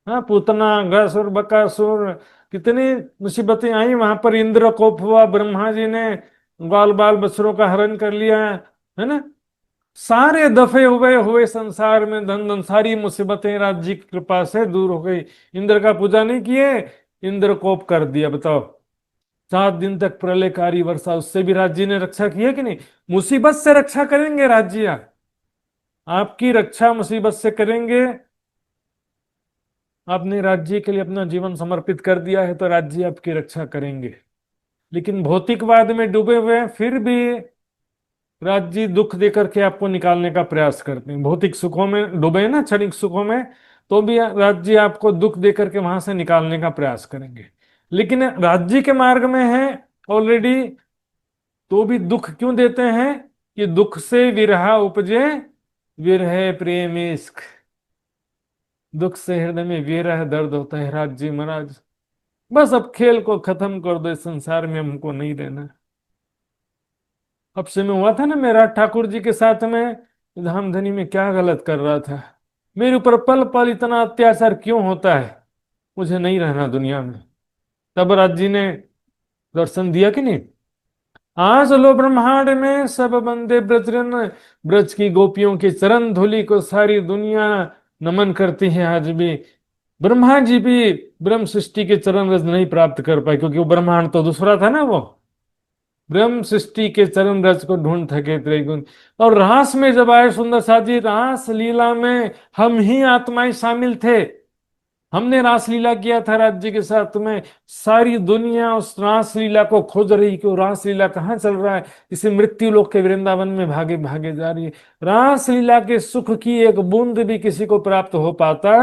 हाँ, पूतना घासुर बकासुर, कितनी मुसीबतें आई। वहां पर इंद्र कोप हुआ, ब्रह्मा जी ने ग्वाल बाल बछड़ों का हरण कर लिया, है ना। सारे दफे हुए हुए संसार में धन धन सारी मुसीबतें राज्य की कृपा से दूर हो गई। इंद्र का पूजा नहीं किए, इंद्र कोप कर दिया, बताओ। 7 दिन तक प्रलयकारी वर्षा, उससे भी राज्य ने रक्षा की है कि नहीं? मुसीबत से रक्षा करेंगे राज्य, आपकी रक्षा मुसीबत से करेंगे। आपने राज्य के लिए अपना जीवन समर्पित कर दिया है तो राज्य आपकी रक्षा करेंगे। लेकिन भौतिकवाद में डूबे हुए हैं, फिर भी राज्य दुख देकर के आपको निकालने का प्रयास करते हैं। भौतिक सुखों में डूबे हैं ना, क्षणिक सुखों में, तो भी राज्य आपको दुख देकर के वहां से निकालने का प्रयास करेंगे। लेकिन राज्य के मार्ग में है ऑलरेडी, तो भी दुख क्यों देते हैं? कि दुख से विरह उपजे, विरह प्रेम इश्क। दुख से हृदय में विरह दर्द होता है राज्य महाराज। बस अब खेल को खत्म कर दो, इस संसार में हमको नहीं रहना। अब से में हुआ था ना मेरा ठाकुर जी के साथ में, धामधनी में क्या गलत कर रहा था? मेरे ऊपर पल पल इतना अत्याचार क्यों होता है? मुझे नहीं रहना दुनिया में। तब राज जी ने दर्शन दिया कि नहीं? आज लो ब्रह्मांड में सब बंदे ब्रजरन, ब्रज की गोपियों की चरण धूलि को सारी दुनिया नमन करती है आज भी। ब्रह्मा जी भी ब्रह्म सृष्टि के चरण रज नहीं प्राप्त कर पाए, क्योंकि वो ब्रह्मांड तो दूसरा था ना। वो ब्रह्म सृष्टि के चरण रज को ढूंढ थके त्रैगुण। और रास में जब आए सुंदर साजी, रास लीला में हम ही आत्माएं शामिल थे। हमने रासलीला किया था राज्य के साथ में। सारी दुनिया उस रासलीला को खोज रही कि वो रासलीला कहाँ चल रहा है। इसे मृत्यु लोक के वृंदावन में भागे भागे जा रही है। रासलीला के सुख की एक बूंद भी किसी को प्राप्त हो पाता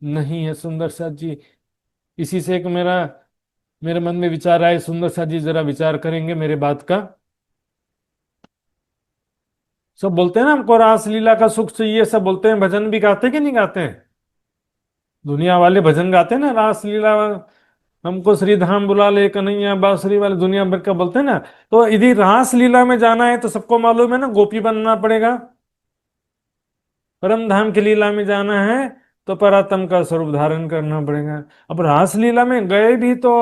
नहीं है सुंदर सा जी। इसी से एक मेरे मन में विचार आए, सुंदर सा जी जरा विचार करेंगे मेरे बात का। सब बोलते हैं ना हमको रासलीला का सुख चाहिए, सब बोलते हैं, भजन भी गाते कि नहीं गाते हैं? दुनिया वाले भजन गाते हैं ना, रासलीला हमको श्री धाम बुला ले कन्हैया, बांसुरी वाले दुनिया भर का बोलते हैं ना। तो यदि रासलीला में जाना है तो सबको मालूम है ना, गोपी बनना पड़ेगा। परम धाम की लीला में जाना है तो परात्म का स्वरूप धारण करना पड़ेगा। अब रासलीला में गए भी तो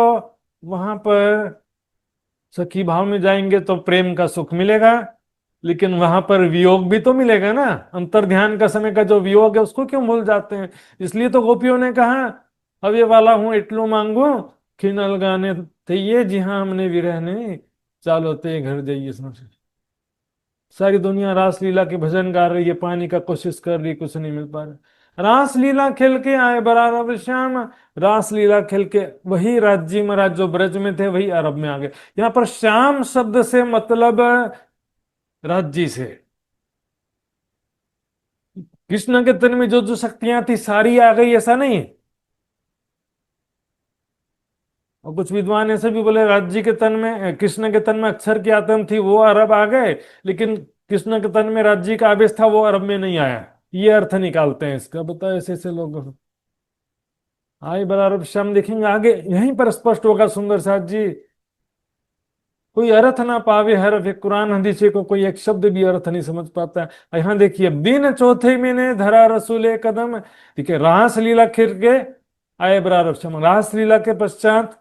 वहां पर सखी भाव में जाएंगे तो प्रेम का सुख मिलेगा, लेकिन वहां पर वियोग भी तो मिलेगा ना। अंतर ध्यान का समय का जो वियोग है उसको क्यों भूल जाते हैं? इसलिए तो गोपियों ने कहा, अब ये वाला हूं इटलू मांगू, खिनल गाने थे ये जी हाँ हमने विरह नहीं, चालो ते घर जाइए। समझ, सारी दुनिया रासलीला के भजन गा रही है, पानी का कोशिश कर रही, कुछ नहीं मिल पा रहा। रासलीला खेल के आए बराबर श्याम, रासलीला खेल के वही राज्य महाराज जो ब्रज में थे वही अरब में आ गए। यहाँ पर श्याम शब्द से मतलब राज्य से। कृष्ण के तन में जो जो शक्तियां थी सारी आ गई, ऐसा नहीं है। और कुछ विद्वान ऐसे भी बोले राज्य के तन में, कृष्ण के तन में अक्षर की आत्मा थी, वो अरब आ गए, लेकिन कृष्ण के तन में राज्य का आवेश था, वो अरब में नहीं आया। ये अर्थ निकालते हैं इसका। बताओ ऐसे ऐसे लोग आए बराबर श्याम। देखेंगे आगे यहीं पर स्पष्ट होगा सुंदर साथ जी। कोई अर्थ ना पावे हर वे, कुरान हदीसे को कोई एक शब्द भी अर्थ नहीं समझ पाता है। यहाँ देखिए, दिन चौथे महीने धरा रसूले कदम। देखिए रास लीला खेल के आए बराबर श्याम। रास लीला के पश्चात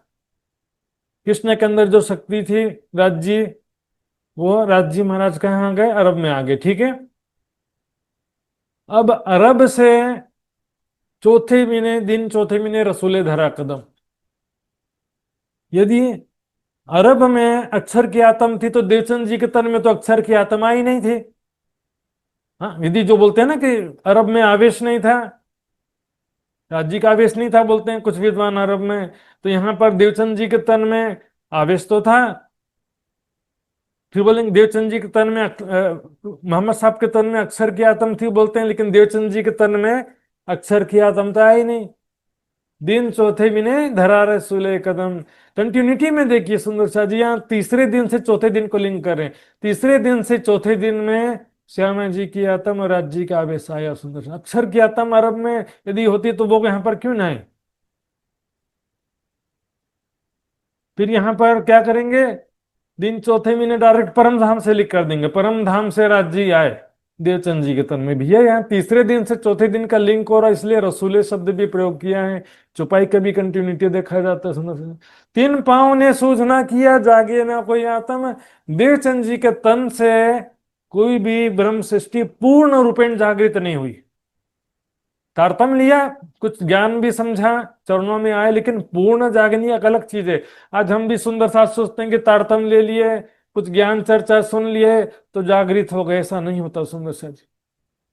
कृष्ण के अंदर जो शक्ति थी राज्य, वो राज्य महाराज कहाँ गए? अरब में आ गए। ठीक है। अब अरब से चौथे महीने, दिन चौथे महीने रसूले धरा कदम। यदि अरब में अक्षर की आत्म थी तो देवचंद जी के तन में तो अक्षर की आत्मा ही नहीं थी। हाँ, यदि जो बोलते हैं ना कि अरब में आवेश नहीं था, राज्य का आवेश नहीं था बोलते हैं कुछ विद्वान अरब में, तो यहाँ पर देवचंद जी के तन में आवेश तो था। फिर बोलेंगे देवचंद जी के तन में मोहम्मद साहब के तन में अक्षर की आत्म थी बोलते हैं, लेकिन देवचंद जी के तन में अक्षर की आत्म तो आई नहीं। दिन चौथे महीने धरा रसूले कदम। कंटिन्यूटी में देखिए सुंदर शाह जी, यहाँ तीसरे दिन से चौथे दिन को लिंक कर रहे हैं। तीसरे दिन से चौथे दिन में श्यामा जी की आत्म और राज जी का आवेश आया। सुंदर शाह, अक्षर की आत्म अरब में यदि होती तो वो यहाँ पर क्यों ना आए? फिर यहाँ पर क्या करेंगे? दिन चौथे महीने डायरेक्ट परम धाम से लिख कर देंगे, परम धाम से राज जी आए देवचंद जी के तन में। भैया यहाँ तीसरे दिन से चौथे दिन का लिंक हो रहा है, इसलिए रसूले शब्द भी प्रयोग किया है। चौपाई का भी कंटिन्यूटी देखा जाता है। सुनो, 3 पाँव ने सूझ ना किया, जागे ना कोई आत्म। देवचंद जी के तन से कोई भी ब्रह्म सृष्टि पूर्ण रूपेण जागृत नहीं हुई। तारतम्य लिया, कुछ ज्ञान भी समझा, चरणों में आए, लेकिन पूर्ण जागनी एक अलग चीज है। आज हम भी सुंदर साथ सोचते हैं कि तारतम्य ले लिए, कुछ ज्ञान चर्चा सुन लिए तो जागृत हो गए। ऐसा नहीं होता सुंदर साथ जी।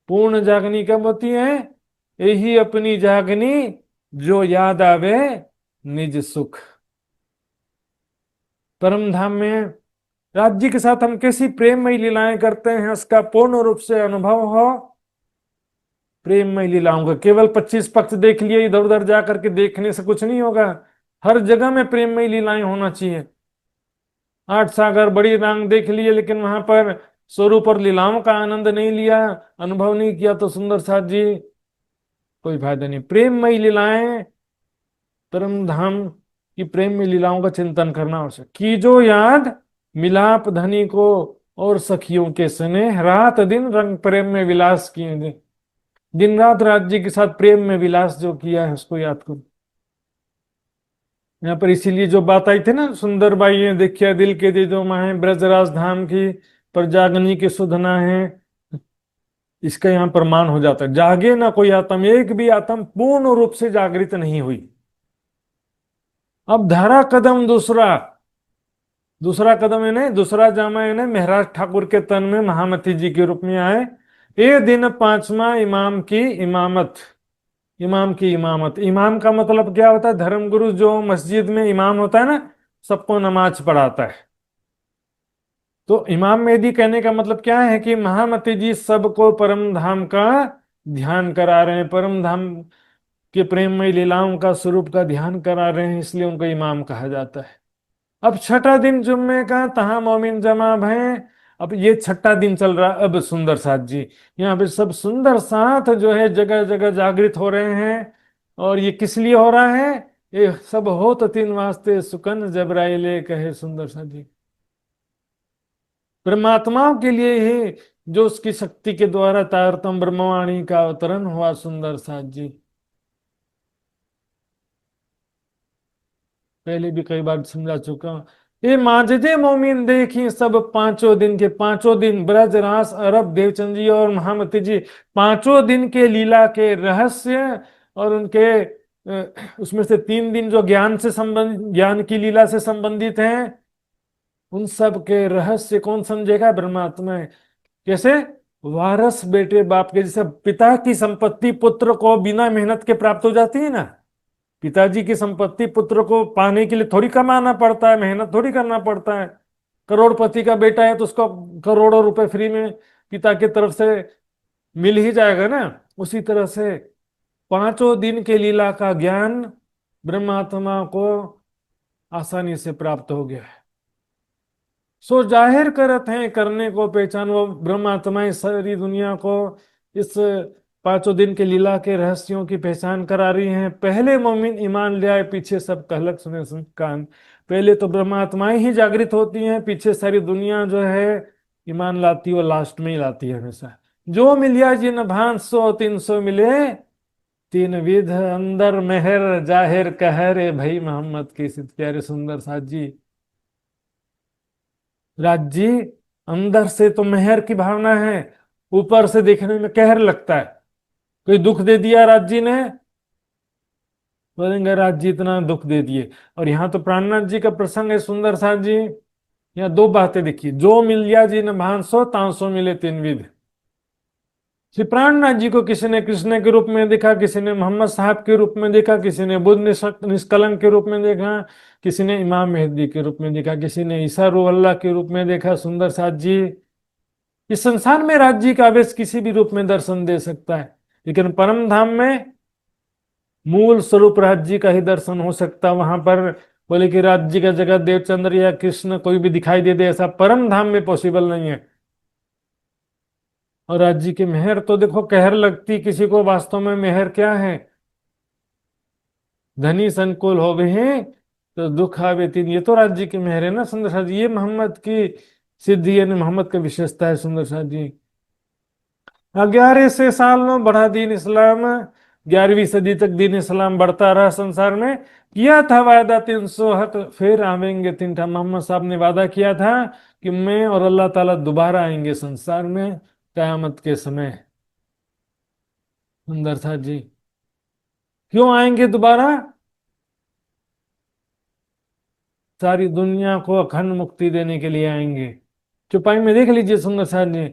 पूर्ण जागनी कब होती है? यही अपनी जागनी जो याद आवे निज सुख। परम धाम में राज्य के साथ हम कैसी प्रेममयी लीलाएं करते हैं, उसका पूर्ण रूप से अनुभव हो। प्रेममयी लीलाओं का केवल 25 पक्ष देख लिए, इधर उधर जा करके देखने से कुछ नहीं होगा। हर जगह में प्रेममयी लीलाएं होना चाहिए। आठ सागर बड़ी रांग देख लिए, लेकिन वहां पर स्वरूप और लीलाओं का आनंद नहीं लिया, अनुभव नहीं किया, तो सुंदर साथ जी कोई फायदा नहीं। प्रेममयी लीलाएं, परम धाम की प्रेममयी लीलाओं का चिंतन करना आवश्यक। की जो याद मिलाप धनी को और सखियों के स्नेह, रात दिन रंग प्रेम में विलास किए। दिन रात राज्य के साथ प्रेम में विलास जो किया है उसको याद करो। यहाँ पर इसीलिए जो बात आई थी ना, सुंदर बाई है देखिया दिल के दे जो माहे, ब्रजराज धाम की पर जागनी के सुधना है। इसका यहाँ प्रमाण हो जाता है, जागे ना कोई आत्म, एक भी आत्म पूर्ण रूप से जागृत नहीं हुई। अब धारा कदम दूसरा, दूसरा कदम है, दूसरा जामा है, महाराज ठाकुर के तन में महामती जी के रूप में आए। ये दिन पांचवा इमाम की इमामत। इमाम की इमामत, इमाम का मतलब क्या होता है? धर्मगुरु जो मस्जिद में इमाम होता है ना, सबको नमाज पढ़ाता है। तो इमाम मेहदी कहने का मतलब क्या है कि महामती जी सबको परम धाम का ध्यान करा रहे हैं, परम धाम के प्रेममय लीलाओं का स्वरूप का ध्यान करा रहे हैं, इसलिए उनको इमाम कहा जाता है। अब छठा दिन जुम्मे का, तहा मोमिन जमा भय। अब ये छठा दिन चल रहा है। अब सुंदर साथ जी यहाँ पे सब सुंदर साथ जो है जगह जगह जागृत हो रहे हैं। और ये किस लिए हो रहा है? ये सब हो तो तीन वास्ते सुकन जबराइले कहे सुंदर साथ जी। परमात्माओं के लिए ही, जो उसकी शक्ति के द्वारा तारतम ब्रह्मवाणी का अवतरण हुआ सुंदर साथ जी। पहले भी कई बार समझा चुका हूं। ये माजदे मोमिन देखी सब पांचों दिन के पांचों दिन, ब्रज रास अरब देवचंद जी और महामती जी पांचों दिन के लीला के रहस्य और उनके उसमें से 3 दिन जो ज्ञान से संबंध, ज्ञान की लीला से संबंधित हैं, उन सब के रहस्य कौन समझेगा? परमात्मा है। कैसे? वारस बेटे बाप के, जैसे पिता की संपत्ति पुत्र को बिना मेहनत के प्राप्त हो जाती है ना। पिताजी की संपत्ति पुत्र को पाने के लिए थोड़ी कमाना पड़ता है, मेहनत थोड़ी करना पड़ता है। करोड़पति का बेटा है तो उसको करोड़ों रुपए फ्री में पिता की तरफ से मिल ही जाएगा ना। उसी तरह से पांचों दिन के लीला का ज्ञान ब्रह्मात्मा को आसानी से प्राप्त हो गया है। सो जाहिर करत हैं करने को पहचान, वो ब्रह्मात्मा इस सारी दुनिया को इस पांचों दिन के लीला के रहस्यों की पहचान करा रही हैं। पहले मोमिन ईमान ले आए, पीछे सब कहलक सुने सुन कान। पहले तो ब्रह्मात्माएं ही जागृत होती हैं, पीछे सारी दुनिया जो है ईमान लाती है, और लास्ट में ही लाती है हमेशा। जो मिलिया जिन भांत 100-300 मिले, तीन विध अंदर मेहर जाहिर कहरे भाई मोहम्मद की सिद्ध प्यारे सुंदर साथ जी। राज जी अंदर से तो मेहर की भावना है, ऊपर से देखने में कहर लगता है। कोई दुख दे दिया राज जी ने, बोलेंगे राज जी इतना दुख दे दिए। और यहाँ तो प्राणनाथ जी का प्रसंग है सुंदर साथ जी। यहाँ दो बातें देखिए, जो मिल गया जी न भांसो तांसो मिले 3 विध। श्री प्राणनाथ जी को किसी ने कृष्ण के रूप में देखा, किसी ने मोहम्मद साहब के रूप में देखा, किसी ने बुद्ध निष्कलंक के रूप में देखा, किसी ने इमाम मेहदी के रूप में देखा, किसी ने ईसा रूह अल्लाह के रूप में देखा। सुंदर साथ जी इस संसार में राज्य का आवेश किसी भी रूप में दर्शन दे सकता है, लेकिन परम धाम में मूल स्वरूप राज्य का ही दर्शन हो सकता। वहां पर बोले कि राज्य का जगह देवचंद्र या कृष्ण कोई भी दिखाई दे दे, ऐसा परम धाम में पॉसिबल नहीं है। और राज्य की मेहर तो देखो कहर लगती किसी को, वास्तव में मेहर क्या है? धनी संकुल हो गए तो दुख आवे तीन, ये तो राज्य की मेहर है ना सुंदर साथ जी। ये मोहम्मद की सिद्धि यानी मोहम्मद का विशेषता है सुंदर साथ जी। 11 से साल नो बढ़ा दीन इस्लाम, 11वीं सदी तक दीन इस्लाम बढ़ता रहा संसार में। किया था वादा 300 फिर आवेंगे तिनठा। मोहम्मद साहब ने वादा किया था कि मैं और अल्लाह ताला दोबारा आएंगे संसार में कयामत के समय। सुंदर साथ जी क्यों आएंगे दोबारा? सारी दुनिया को अखंड मुक्ति देने के लिए आएंगे। चुपाई में देख लीजिए सुंदर साथ जी।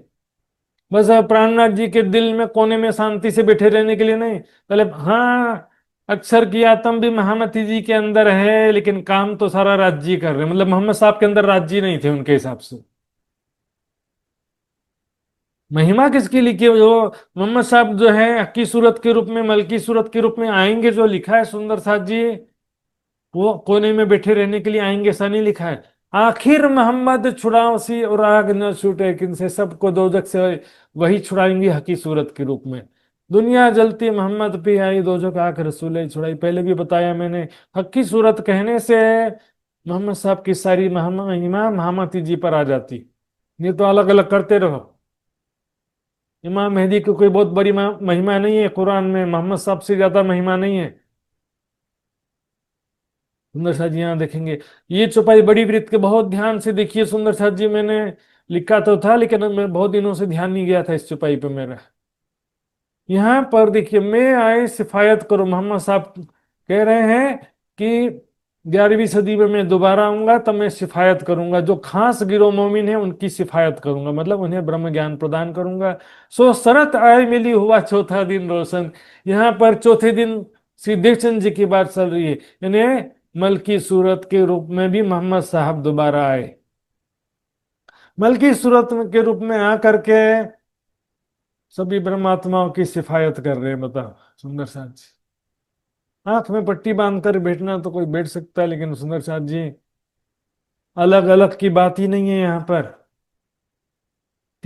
बस अब प्राणनाथ जी के दिल में कोने में शांति से बैठे रहने के लिए नहीं। पहले हाँ, अक्षर की आत्म भी महामती जी के अंदर है, लेकिन काम तो सारा राज जी कर रहे हैं। मतलब मोहम्मद साहब के अंदर राज जी नहीं थे उनके हिसाब से। महिमा किसकी लिखी है? जो मोहम्मद साहब जो है हक्की सूरत के रूप में, मलकी सूरत के रूप में आएंगे, जो लिखा है सुंदर साथ जी, वो कोने में बैठे रहने के लिए आएंगे ऐसा नहीं लिखा है। आखिर मोहम्मद छुड़ाओ सी और आग न छूटे किनसे, सबको दोजख से वही छुड़ाएंगे हकी सूरत के रूप में। दुनिया जलती मोहम्मद पे आई, दोजख आख रसूल छुड़ाई। पहले भी बताया मैंने, हकी सूरत कहने से मोहम्मद साहब की सारी महिमा महामती जी पर आ जाती। ये तो अलग अलग करते रहो। इमाम मेहदी की कोई बहुत बड़ी महिमा नहीं है कुरान में, मोहम्मद साहब से ज्यादा महिमा नहीं है। सुंदर साथ जी यहाँ देखेंगे, ये चौपाई बड़ी वृत्त के बहुत ध्यान से देखिए सुंदर साथ जी। मैंने लिखा तो था लेकिन मैं बहुत दिनों से ध्यान नहीं गया था इस चौपाई पे मेरा। यहाँ पर देखिए, मैं आए सिफायत करो। मोहम्मद साहब कह रहे हैं कि 11वीं सदी में मैं दोबारा आऊंगा तब मैं सिफायत करूंगा। जो खास गिरो मोमिन है उनकी सिफायत करूंगा, मतलब उन्हें ब्रह्म ज्ञान प्रदान करूंगा। सो शरत आए मिली हुआ चौथा दिन रोशन। यहाँ पर चौथे दिन श्री देखचंद जी की बात चल रही है, यानी मलकी सूरत के रूप में भी मोहम्मद साहब दोबारा आए। मलकी सूरत के रूप में आकर के सभी ब्रह्मात्माओं की सिफायत कर रहे हैं। बताओ सुंदर साथ जी, आंख में पट्टी बांधकर बैठना तो कोई बैठ सकता है, लेकिन सुंदर साथ जी अलग अलग की बात ही नहीं है यहाँ पर।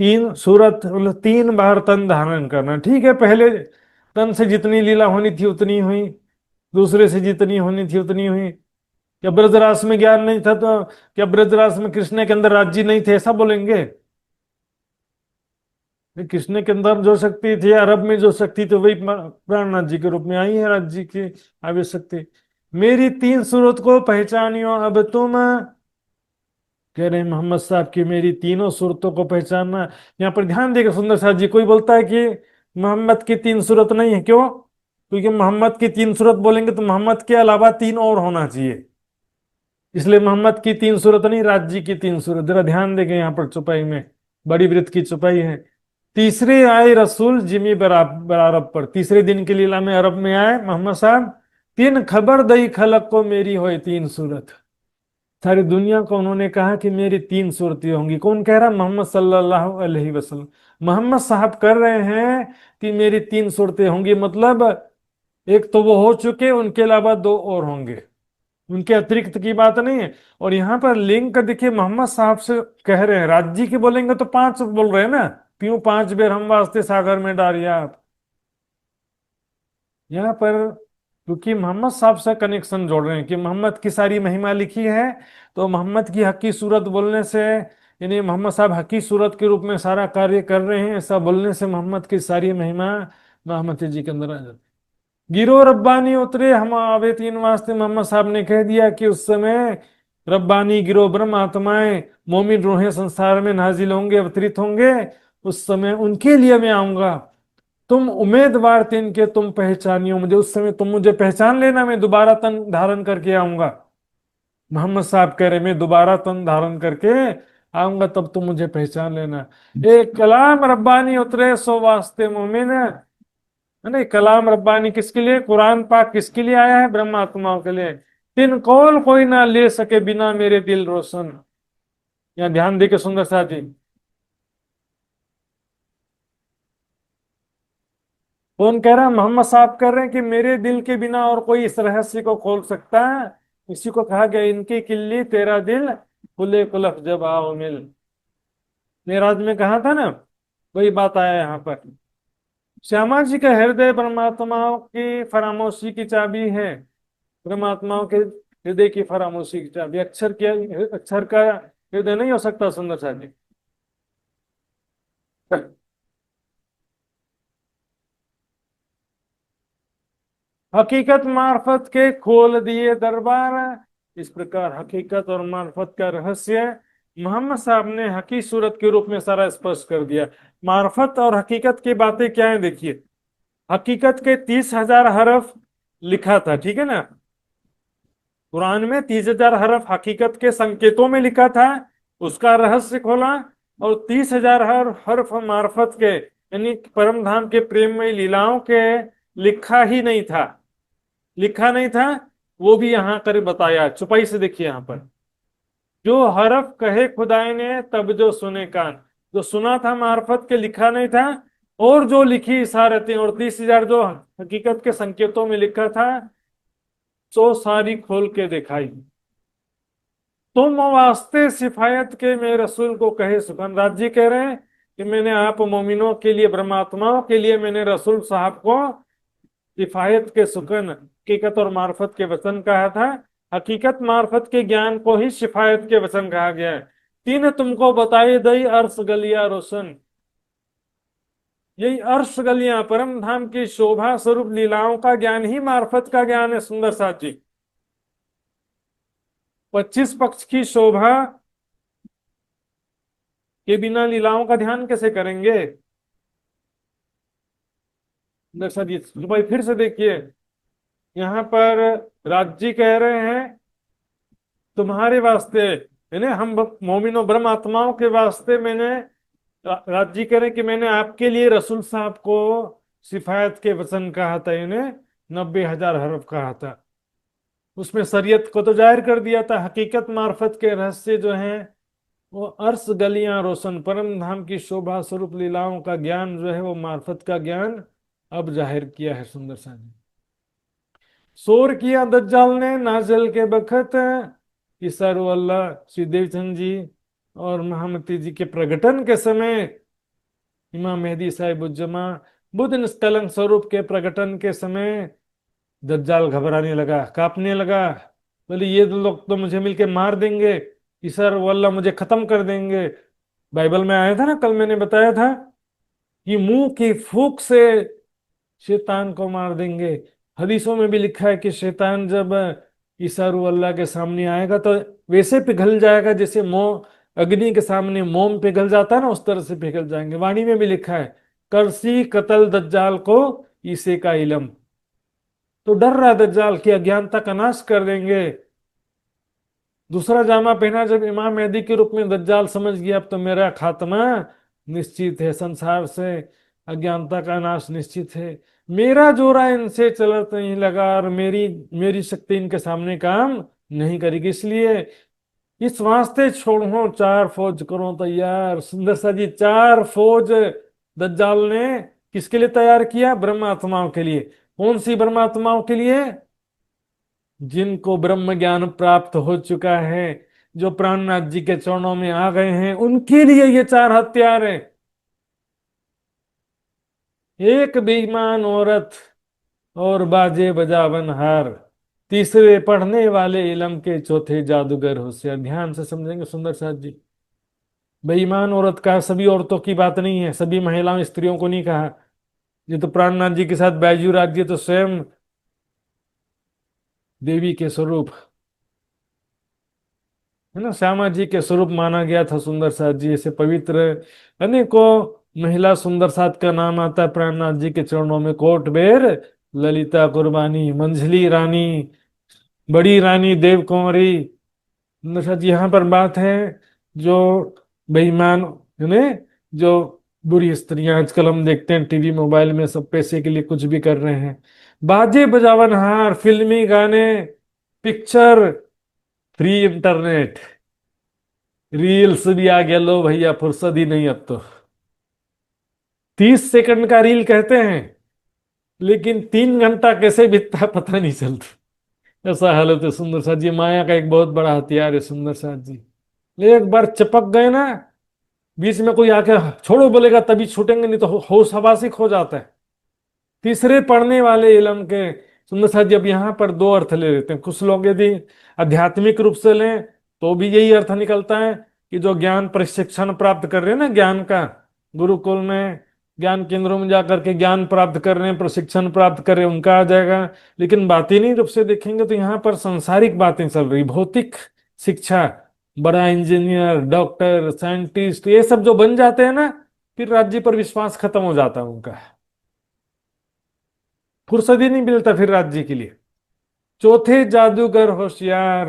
तीन सूरत मतलब 3 बार तन धारण करना, ठीक है। पहले तन से जितनी लीला होनी थी उतनी हुई, दूसरे से जितनी होनी थी उतनी हुई। क्या ब्रजरास में ज्ञान नहीं था तो क्या ब्रजरास में कृष्ण के अंदर राज्य नहीं थे, ऐसा बोलेंगे? कृष्ण के अंदर जो शक्ति थी, अरब में जो शक्ति थी, वही प्राणनाथ जी के रूप में आई है राज्य की आवेश शक्ति। मेरी 3 सूरत को पहचानियो अब तुम, कह रहे हैं मोहम्मद साहब की मेरी तीनों सूरतों को पहचानना। यहाँ पर ध्यान देगा सुंदर साहब जी, कोई बोलता है कि मोहम्मद की 3 सूरत नहीं है, क्यों? क्योंकि मोहम्मद की 3 सूरत बोलेंगे तो मोहम्मद के अलावा 3 और होना चाहिए, इसलिए मोहम्मद की 3 सूरत नहीं, राज्य की 3 सूरत। जरा ध्यान देंगे यहाँ पर चौपाई में, बड़ी वृत्त की चौपाई है। तीसरे आए रसूल जिमी अरब पर, तीसरे दिन की लीला में अरब में आए मोहम्मद साहब। तीन खबर दई खलक को मेरी होए 3 सूरत। सारी दुनिया को उन्होंने कहा कि मेरी 3 सूरतें होंगी। कौन कह रहा? मोहम्मद सल्लल्लाहु अलैहि वसल्लम। मोहम्मद साहब कर रहे हैं कि मेरी 3 सूरतें होंगी, मतलब एक तो वो हो चुके, उनके अलावा 2 और होंगे, उनके अतिरिक्त की बात नहीं है। और यहाँ पर लिंक देखिए, मोहम्मद साहब से कह रहे हैं, राज्य की बोलेंगे तो 5 बोल रहे हैं ना, क्यों 5 बेर हम वास्ते सागर में डारिया आप। यहाँ पर क्योंकि मोहम्मद साहब से कनेक्शन जोड़ रहे हैं कि मोहम्मद की सारी महिमा लिखी है, तो मोहम्मद की हकी सूरत बोलने से, यानी मोहम्मद साहब हकी सूरत के रूप में सारा कार्य कर रहे हैं, ऐसा बोलने से मोहम्मद की सारी महिमा मोहम्मद जी के अंदर आ जाती। गिरो रब्बानी उतरे हम आवे 3 वास्ते। मोहम्मद साहब ने कह दिया कि उस समय रब्बानी गिरो ब्रह्म आत्माएं मोमिन रूहें संसार में नाजिल होंगे, अवतरित होंगे। उस समय उनके लिए मैं आऊंगा। तुम उम्मीदवार तिनके तुम पहचानियो मुझे, उस समय तुम मुझे पहचान लेना, मैं दोबारा तन धारण करके आऊंगा। मोहम्मद साहब कह रहे मैं दोबारा तन धारण करके आऊंगा, तब तुम मुझे पहचान लेना। एक कलाम रब्बानी उतरे सो वास्ते मोमिन, है ना। कलाम रब्बानी किसके लिए? कुरान पाक किसके लिए आया है? ब्रह्म आत्माओं के लिए। तिन कौल कोई ना ले सके बिना मेरे दिल रोशन। यहाँ ध्यान दे के सुंदर साथी, कौन कह रहा है? मोहम्मद साहब कह रहे हैं कि मेरे दिल के बिना और कोई इस रहस्य को खोल सकता है? इसी को कहा गया, इनकी किल्ली तेरा दिल खुले कुलफ जब आओ मिल। मेराज में कहा था ना, वही बात आया यहाँ पर। श्यामा जी का हृदय परमात्माओं की फरामोशी की चाबी है। परमात्माओं के हृदय की फरामोशी की चाबी, अक्षर क्या, अक्षर का हृदय नहीं हो सकता सुंदर साथी। हकीकत मार्फत के खोल दिए दरबार। इस प्रकार हकीकत और मार्फत का रहस्य मोहम्मद साहब ने हकी सूरत के रूप में सारा स्पष्ट कर दिया। मार्फत और हकीकत की बातें क्या है देखिए। हकीकत के 30,000 हरफ लिखा था, ठीक है ना। कुरान में 30,000 हरफ हकीकत के संकेतों में लिखा था, उसका रहस्य खोला। और 30,000 हरफ मार्फत के यानी परम धाम के प्रेम में लीलाओं के लिखा ही नहीं था, लिखा नहीं था, वो भी यहाँ कर बताया। चुपाई से देखिए यहाँ पर, जो हरफ कहे खुदाई ने तब जो सुने कान। जो सुना था मार्फत के, लिखा नहीं था। और जो लिखी इशारतें और 30,000 जो हकीकत के संकेतों में लिखा था, सो सारी खोल के दिखाई। तुम वास्ते सिफायत के मैं रसूल को कहे सुखन। राज जी कह रहे हैं कि मैंने आप मोमिनों के लिए, ब्रह्मात्माओं के लिए मैंने रसूल साहब को सिफायत के सुकन, हकीकत और मार्फत के वचन कहा था। हकीकत मार्फत के ज्ञान को ही शिफायत के वचन कहा गया है। तीन तुमको बताए दई अर्श गलिया रोशन। यही अर्श गलियां परम धाम की शोभा स्वरूप लीलाओं का ज्ञान ही मार्फत का ज्ञान है। सुंदर साथ जी, 25 पक्ष की शोभा के बिना लीलाओं का ध्यान कैसे करेंगे। सुंदर साथ जी, भाई फिर से देखिए यहाँ पर राज जी कह रहे हैं तुम्हारे वास्ते, यानी हम मोमिनो ब्रह्म आत्माओं के वास्ते मैंने, राज जी कह रहे हैं कि मैंने आपके लिए रसूल साहब को सिफायत के वचन कहा था, इन्हें 90,000 हरफ कहा था। उसमें शरीयत को तो जाहिर कर दिया था। हकीकत मार्फत के रहस्य जो हैं वो अर्श गलियां रोशन, परम धाम की शोभा स्वरूप लीलाओं का ज्ञान जो है वो मार्फत का ज्ञान अब जाहिर किया है। सुंदर सा जी, शोर किया दज्जाल ने नाजल के बखत। ईसारुअल्लाह श्री देवचंद जी और महामती जी के प्रकटन के समय, इमाम मेहदी साहिबुज्जमा बुद्ध निष्कलंक स्वरूप के प्रकटन के समय दज्जाल घबराने लगा, कांपने लगा। बोले ये लोग तो मुझे मिलके मार देंगे, ईसारुअल्लाह मुझे खत्म कर देंगे। बाइबल में आया था ना, कल मैंने बताया था कि मुंह की फूंक से शैतान को मार देंगे। हदीसों में भी लिखा है कि शैतान जब ईसा रूह अल्लाह के सामने आएगा तो वैसे पिघल जाएगा जैसे मोम, अग्नि के सामने मोम पिघल जाता है ना, उस तरह से पिघल जाएंगे। वाणी में भी लिखा है करसी कतल दज्जाल को ईसे का इलम। तो डर रहा दज्जाल की अज्ञानता का नाश कर देंगे। दूसरा जामा पहना जब इमाम मेहदी के रूप में, दज्जाल समझ गया अब तो मेरा खात्मा निश्चित है, संसार से अज्ञानता का नाश निश्चित है। मेरा जोरा इनसे चलत नहीं लगा और मेरी मेरी शक्ति इनके सामने काम नहीं करेगी। इसलिए इस वास्ते छोड़ो 4 फौज करो तैयार। सुंदर सा जी, 4 फौज दज्जाल ने किसके लिए तैयार किया? ब्रह्मात्माओं के लिए। कौन सी ब्रह्मात्माओं के लिए? जिनको ब्रह्म ज्ञान प्राप्त हो चुका है, जो प्राणनाथ जी के चरणों में आ गए हैं, उनके लिए ये 4 हथियार हैं। एक बेईमान औरत और बाजे बजावन हार, तीसरे पढ़ने वाले इलम के, चौथे जादूगर होशियार। ध्यान से समझेंगे सुंदर साथ जी। बेईमान औरत का सभी औरतों की बात नहीं है, सभी महिलाओं स्त्रियों को नहीं कहा। ये तो प्राणनाथ जी के साथ बैजू राज्य तो स्वयं देवी के स्वरूप है ना, श्यामा जी के स्वरूप माना गया था। सुंदर साथ जी ऐसे पवित्र अनेकों महिला सुंदर साथ का नाम आता है प्राणनाथ जी के चरणों में। कोट बेर, ललिता कुर्बानी, मंझली रानी, बड़ी रानी, देव कुंवरी। सुंदर साथ जी, यहाँ पर बात है जो बेईमान है, जो बुरी स्त्रियां आजकल हम देखते हैं टीवी मोबाइल में, सब पैसे के लिए कुछ भी कर रहे हैं। बाजे बजावन हार, फिल्मी गाने, पिक्चर, फ्री इंटरनेट, रील्स भी आ गया। लो भैया फुर्सत ही नहीं अब तो। 30 सेकंड का रील कहते हैं, लेकिन 3 घंटा कैसे बीतता है पता नहीं चलता। ऐसा हालत है सुंदर साथ जी। माया का एक बहुत बड़ा हथियार है सुंदर साथ जी। एक बार चिपक गए ना, बीच में कोई आके छोड़ो बोलेगा तभी छूटेंगे, नहीं तो होश हवासी खो जाता है। तीसरे पढ़ने वाले इलम के। सुंदर साथ जी अब यहाँ पर 2 अर्थ ले लेते हैं। कुछ लोग यदि आध्यात्मिक रूप से लें तो भी यही अर्थ निकलता है कि जो ज्ञान प्रशिक्षण प्राप्त कर रहे हैं ना, ज्ञान का, गुरुकुल में ज्ञान केंद्रों में जाकर के ज्ञान प्राप्त कर रहे हैं, प्रशिक्षण प्राप्त कर रहे हैं, उनका आ जाएगा। लेकिन बातें रूप से देखेंगे तो यहाँ पर सांसारिक बातें चल रही, भौतिक शिक्षा, बड़ा इंजीनियर, डॉक्टर, साइंटिस्ट, ये सब जो बन जाते हैं ना, फिर राज्य पर विश्वास खत्म हो जाता है उनका, फुर्सत ही नहीं मिलता फिर राज्य के लिए। चौथे, जादूगर होशियार।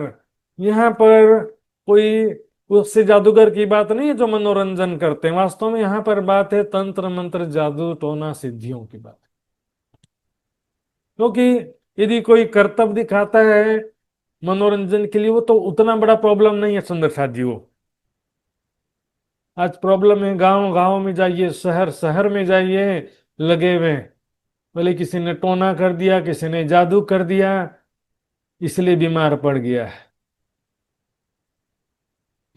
यहाँ पर कोई उससे जादूगर की बात नहीं है जो मनोरंजन करते हैं, वास्तव में यहाँ पर बात है तंत्र मंत्र जादू टोना सिद्धियों की बात। क्योंकि यदि कोई करतब दिखाता है मनोरंजन के लिए, वो तो उतना बड़ा प्रॉब्लम नहीं है सुंदर साथ जी। वो आज प्रॉब्लम है, गांव गांव में जाइए, शहर शहर में जाइए, लगे हुए हैं। बोले किसी ने टोना कर दिया, किसी ने जादू कर दिया, इसलिए बीमार पड़ गया है,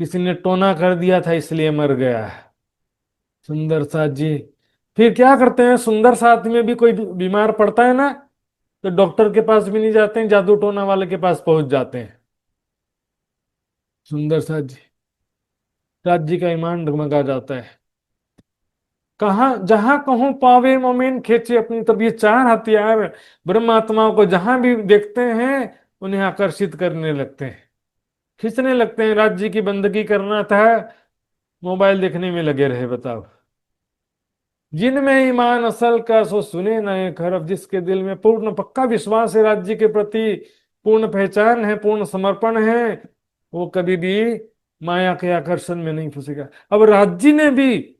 किसी ने टोना कर दिया था इसलिए मर गया है। सुंदर साथ जी फिर क्या करते हैं, सुंदर साथ में भी कोई बीमार पड़ता है ना, तो डॉक्टर के पास भी नहीं जाते हैं, जादू टोना वाले के पास पहुंच जाते हैं। सुंदर साथ जी, राज्य का ईमान डगमगा जाता है। कहा जहां कहूं पावे मोमेन खींचे अपनी तरफ, ये चार हथियार ब्रह्मात्माओं को जहां भी देखते हैं उन्हें आकर्षित करने लगते हैं, खींचने लगते हैं। राज्य की बंदगी करना था, मोबाइल देखने में लगे रहे। बताओ, जिनमें ईमान असल का सो सुने नए खरब, जिसके दिल में पूर्ण पक्का विश्वास है राज्य के प्रति, पूर्ण पहचान है, पूर्ण समर्पण है, वो कभी भी माया के आकर्षण में नहीं फंसेगा। अब राज्य ने भी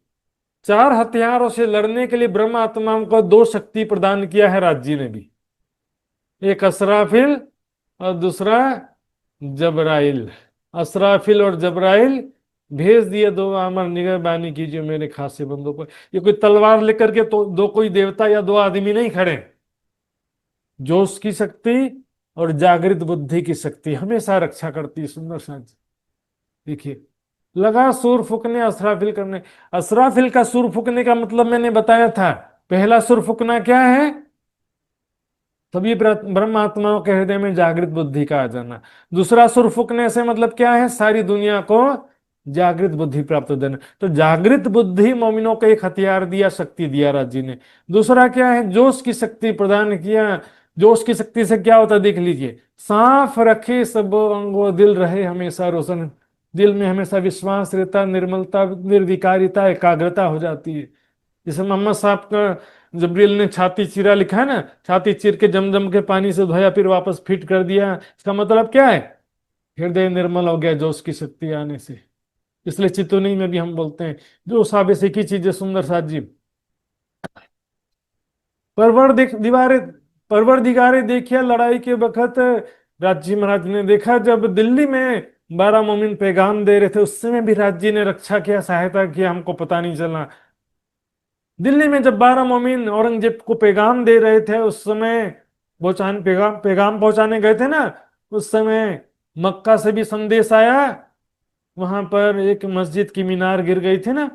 चार हथियारों से लड़ने के लिए ब्रह्म आत्माओं को दो शक्ति प्रदान किया है राज्य ने भी, एक असराफिल और दूसरा जबराइल। असराफिल और जबराइल भेज दिए, दो अमर निगहबानी कीजिए मेरे खासे बंदों पर। ये कोई तलवार लेकर के तो दो कोई देवता या दो आदमी नहीं खड़े, जोश की शक्ति और जागृत बुद्धि की शक्ति हमेशा रक्षा करती है। सुंदर साथ देखिए, लगा सुर फूकने असराफिल करने। असराफिल का सुर फूकने का मतलब मैंने बताया था, पहला सुर फूकना क्या है, सभी ब्रह्म आत्माओं के हृदय में जागृत बुद्धि का आ जाना। दूसरा सुर फूकने से मतलब क्या है, सारी दुनिया को जागृत बुद्धि प्राप्त हो देना। तो जागृत बुद्धि मोमिनों को एक हथियार दिया, शक्ति दिया राज्य ने। दूसरा क्या है, जोश की शक्ति प्रदान किया। जोश की शक्ति से क्या होता है देख लीजिए, साफ रखे सब अंगो, दिल रहे हमेशा रोशन, दिल में हमेशा विश्वास रहता, निर्मलता, निर्विकारिता, एकाग्रता हो जाती है। जैसे मोहम्मद साहब का जबरील ने छाती चीरा लिखा है ना, छाती चीर के जमजम के पानी से धोया फिर वापस फिट कर दिया, इसका मतलब क्या है, हृदय निर्मल हो गया जोश की शक्ति आने से। इसलिए चितौनी में भी हम बोलते हैं जो साबे से की चीजें सुंदर साथ जी। दीवारे परवर दिगारे देखिए लड़ाई के वक्त, राजी महाराज ने देखा जब दिल्ली में 12 मोमिन पैगाम दे रहे थे, उस समय भी राज्य ने रक्षा किया, सहायता किया, हमको पता नहीं चला। दिल्ली में जब 12 मोमिन औरंगजेब को पैगाम दे रहे थे, उस समय पहुंचाने पैगाम पैगाम पहुंचाने गए थे ना, उस समय मक्का से भी संदेश आया। वहां पर एक मस्जिद की मीनार गिर गई थी ना,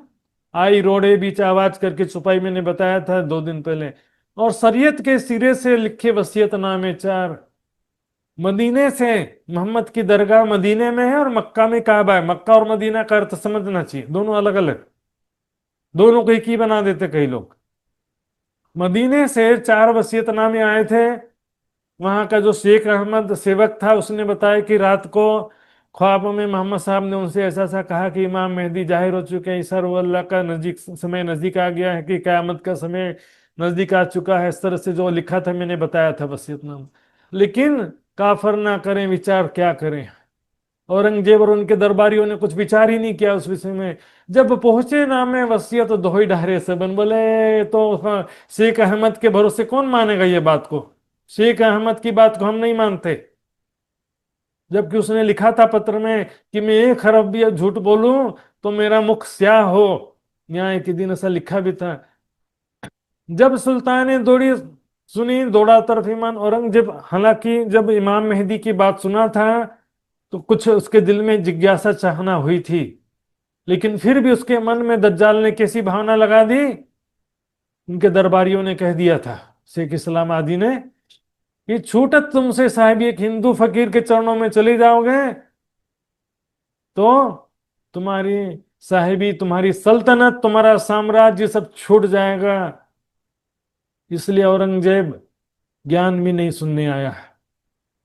आई रोड़े बीच आवाज करके छुपाई, मैंने बताया था 2 दिन पहले। और शरीयत के सिरे से लिखे वसीयतनामे 4, मदीने से, मोहम्मद की दरगाह मदीने में है और मक्का में काबा है। मक्का और मदीना का अर्थ समझना चाहिए, दोनों अलग अलग, दोनों को एक ही बना देते कई लोग। मदीने से 4 वसीयतनामे आए थे। वहां का जो शेख अहमद सेवक था उसने बताया कि रात को ख्वाब में मोहम्मद साहब ने उनसे ऐसा ऐसा कहा कि इमाम मेहदी जाहिर हो चुके हैं, ईसा अल्लाह का नजदीक समय नजदीक आ गया है, कि कयामत का समय नजदीक आ चुका है। इस तरह से जो लिखा था मैंने बताया था वसीयतनामा। लेकिन काफर ना करें विचार, क्या करें, औरंगजेब और उनके दरबारियों ने कुछ विचार ही नहीं किया उस विषय में। जब पहुंचे नामे वसीयत दोही डहरे से बन, बोले तो हाँ, शेख अहमद के भरोसे कौन मानेगा ये बात को, शेख अहमद की बात को हम नहीं मानते। जबकि उसने लिखा था पत्र में कि मैं 1 अरब भी झूठ बोलूं तो मेरा मुख स्याह हो, न्याय के दिन ऐसा लिखा भी था। जब सुल्तान ने दौड़ी सुनी, दौड़ा तरफ ईमान औरंगजेब। हालांकि जब इमाम मेहदी की बात सुना था तो कुछ उसके दिल में जिज्ञासा चाहना हुई थी, लेकिन फिर भी उसके मन में दज्जाल ने कैसी भावना लगा दी, उनके दरबारियों ने कह दिया था, शेख इस्लाम आदि ने, कि छूटत तुमसे साहिब एक हिंदू फकीर के चरणों में चले जाओगे तो तुम्हारी साहिबी, तुम्हारी सल्तनत, तुम्हारा साम्राज्य सब छूट जाएगा। इसलिए औरंगजेब ज्ञान भी नहीं सुनने आया,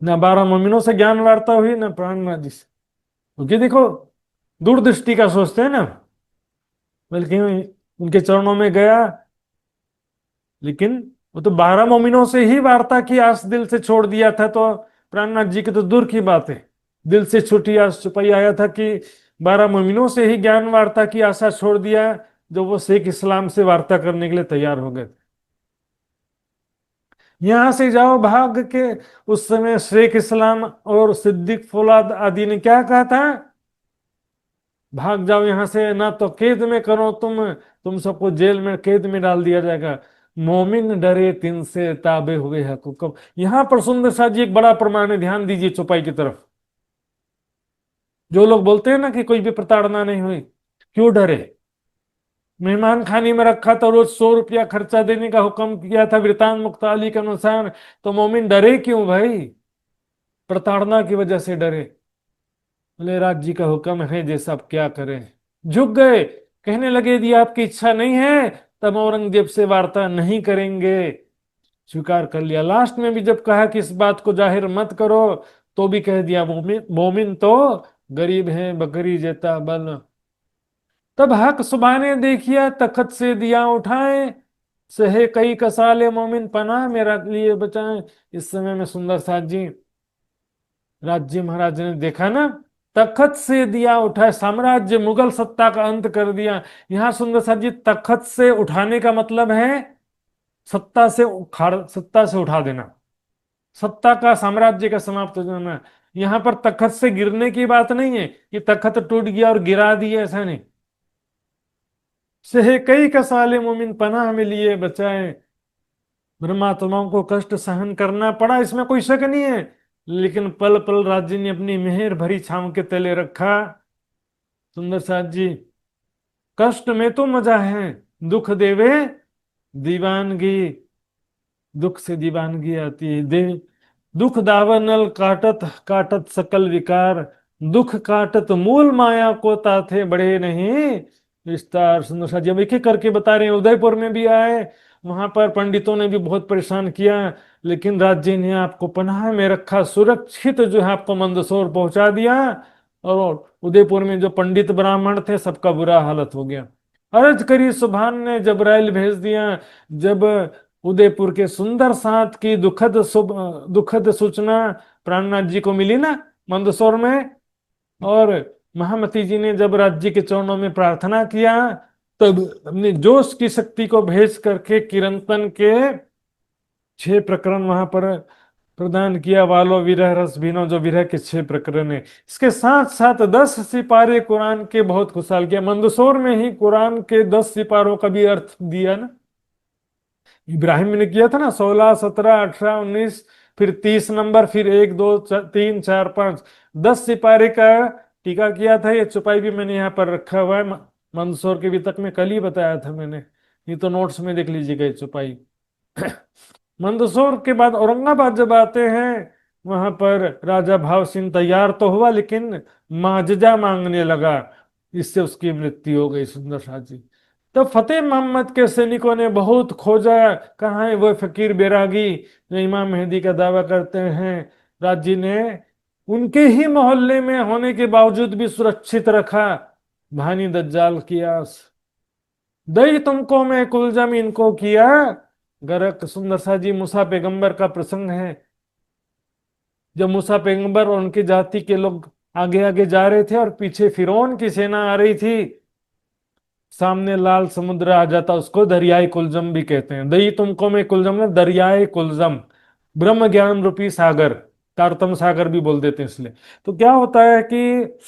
ना 12 मोमिनों से ज्ञान वार्ता हुई, ना प्राणनाथ जी से। क्योंकि देखो, दूरदृष्टि का सोचते हैं ना, बल्कि उनके चरणों में गया, लेकिन वो तो 12 मोमिनों से ही वार्ता की आस दिल से छोड़ दिया था। तो प्राणनाथ जी की तो दूर की बात है, दिल से छुट्टी आस छुपाई आया था कि 12 मोमिनों से ही ज्ञान वार्ता की आशा छोड़ दिया, जो वो शेख इस्लाम से वार्ता करने के लिए तैयार हो गए। यहां से जाओ भाग के। उस समय शेख इस्लाम और सिद्दीक फौलाद आदि ने क्या कहा था, भाग जाओ यहां से, ना तो कैद में करो, तुम सबको जेल में कैद में डाल दिया जाएगा। मोमिन डरे तिन से ताबे हुए हकूकम। यहां पर सुंदर सा जी एक बड़ा प्रमाण है, ध्यान दीजिए चौपाई की तरफ। जो लोग बोलते हैं ना कि कोई भी प्रताड़ना नहीं हुई, क्यों डरे? मेहमान खाने में रखा तो रोज 100 रुपया खर्चा देने का हुक्म किया था वृतान मुक्ताली के अनुसार, तो मोमिन डरे क्यों भाई? प्रताड़ना की वजह से डरे। बोले राज जी का हुक्म है, जैसा आप क्या करें। झुक गए, कहने लगे यदि आपकी इच्छा नहीं है तब औरंगजेब से वार्ता नहीं करेंगे। स्वीकार कर लिया। लास्ट में भी जब कहा कि इस बात को जाहिर मत करो, तो भी कह दिया मोमिन मोमिन तो गरीब है, बकरी जेता बल। तब हक सुबाने देखिया, तखत से दिया उठाए, सहे कई कसाले मोमिन पनाह मेरा लिए बचाए। इस समय में सुंदर साथ जी राज्य महाराज ने देखा ना, तखत से दिया उठाए, साम्राज्य मुगल सत्ता का अंत कर दिया। यहां सुंदर साथ जी तखत से उठाने का मतलब है सत्ता से उठा देना, सत्ता का, साम्राज्य का समाप्त हो जाना। यहां पर तखत से गिरने की बात नहीं है कि तखत टूट गया और गिरा दिया, ऐसा नहीं। सहे कई कसाले मोमिन पनाह में लिए बचाए। ब्रह्मात्माओं को कष्ट सहन करना पड़ा, इसमें कोई शक नहीं है, लेकिन पल पल राज्य ने अपनी मेहर भरी छांव के तले रखा। सुंदर साथ जी, कष्ट में तो मजा है, दुख देवे दीवानगी, दुख से दीवानगी आती है। दुख दावनल काटत काटत सकल विकार, दुख काटत मूल माया को ताथे बड़े नहीं विस्तार। सुंदर सा जी हम एक एक करके बता रहे हैं। उदयपुर में भी आए, वहां पर पंडितों ने भी बहुत परेशान किया, लेकिन राज्य ने आपको पनाह में रखा, सुरक्षित जो है आपको मंदसौर पहुंचा दिया। और उदयपुर में जो पंडित ब्राह्मण थे सबका बुरा हालत हो गया। अर्ज करी सुभान ने जबराइल भेज दिया। जब उदयपुर के सुंदर साथ की दुखद सूचना प्राणनाथ जी को मिली ना मंदसौर में, और महामती जी ने जब राज्य के चरणों में प्रार्थना किया, तब अपने जोश की शक्ति को भेज करके किरंतन के 6 प्रकरण वहां पर प्रदान किया। वालो विरह रस भीनो, जो विरह के 6 प्रकरण है। इसके साथ साथ 10 सिपारे कुरान के बहुत खुशहाल किया। मंदसौर में ही कुरान के 10 सिपारों का भी अर्थ दिया ना, इब्राहिम ने किया था ना, 16 17 18 19, फिर 30 नंबर, फिर 1 2 3 4 5, 10 सिपारे का टीका किया था। ये चौपाई भी मैंने यहाँ पर रखा हुआ है, मंदसौर के वितक में कल ही बताया था मैंने, ये तो नोट्स में देख लीजिएगा ये चौपाई। मंदसौर के बाद औरंगाबाद जब आते हैं, वहां पर राजा भाव सिंह तैयार तो हुआ, लेकिन माजजा मांगने लगा, इससे उसकी मृत्यु हो गई। सुंदर शाह जी, तब फतेह मोहम्मद के सैनिकों ने बहुत खोजा, कहाँ है वो फकीर बैरागी जो इमाम मेहदी का दावा करते हैं। राज्य ने उनके ही मोहल्ले में होने के बावजूद भी सुरक्षित रखा। भानी दज्जाल की आस, दई तुमको मैं कुलजम इनको किया गरक। सुंदर सा जी मूसा पैगंबर का प्रसंग है। जब मूसा पैगंबर और उनकी जाति के लोग आगे आगे जा रहे थे और पीछे फिरौन की सेना आ रही थी, सामने लाल समुद्र आ जाता, उसको दरियाई कुलजम भी कहते हैं। दई तुमको में कुलजम ना, दरियाई कुलजम, ब्रह्म ज्ञान रूपी सागर, तारतम सागर भी बोल देते हैं इसलिए। तो क्या होता है कि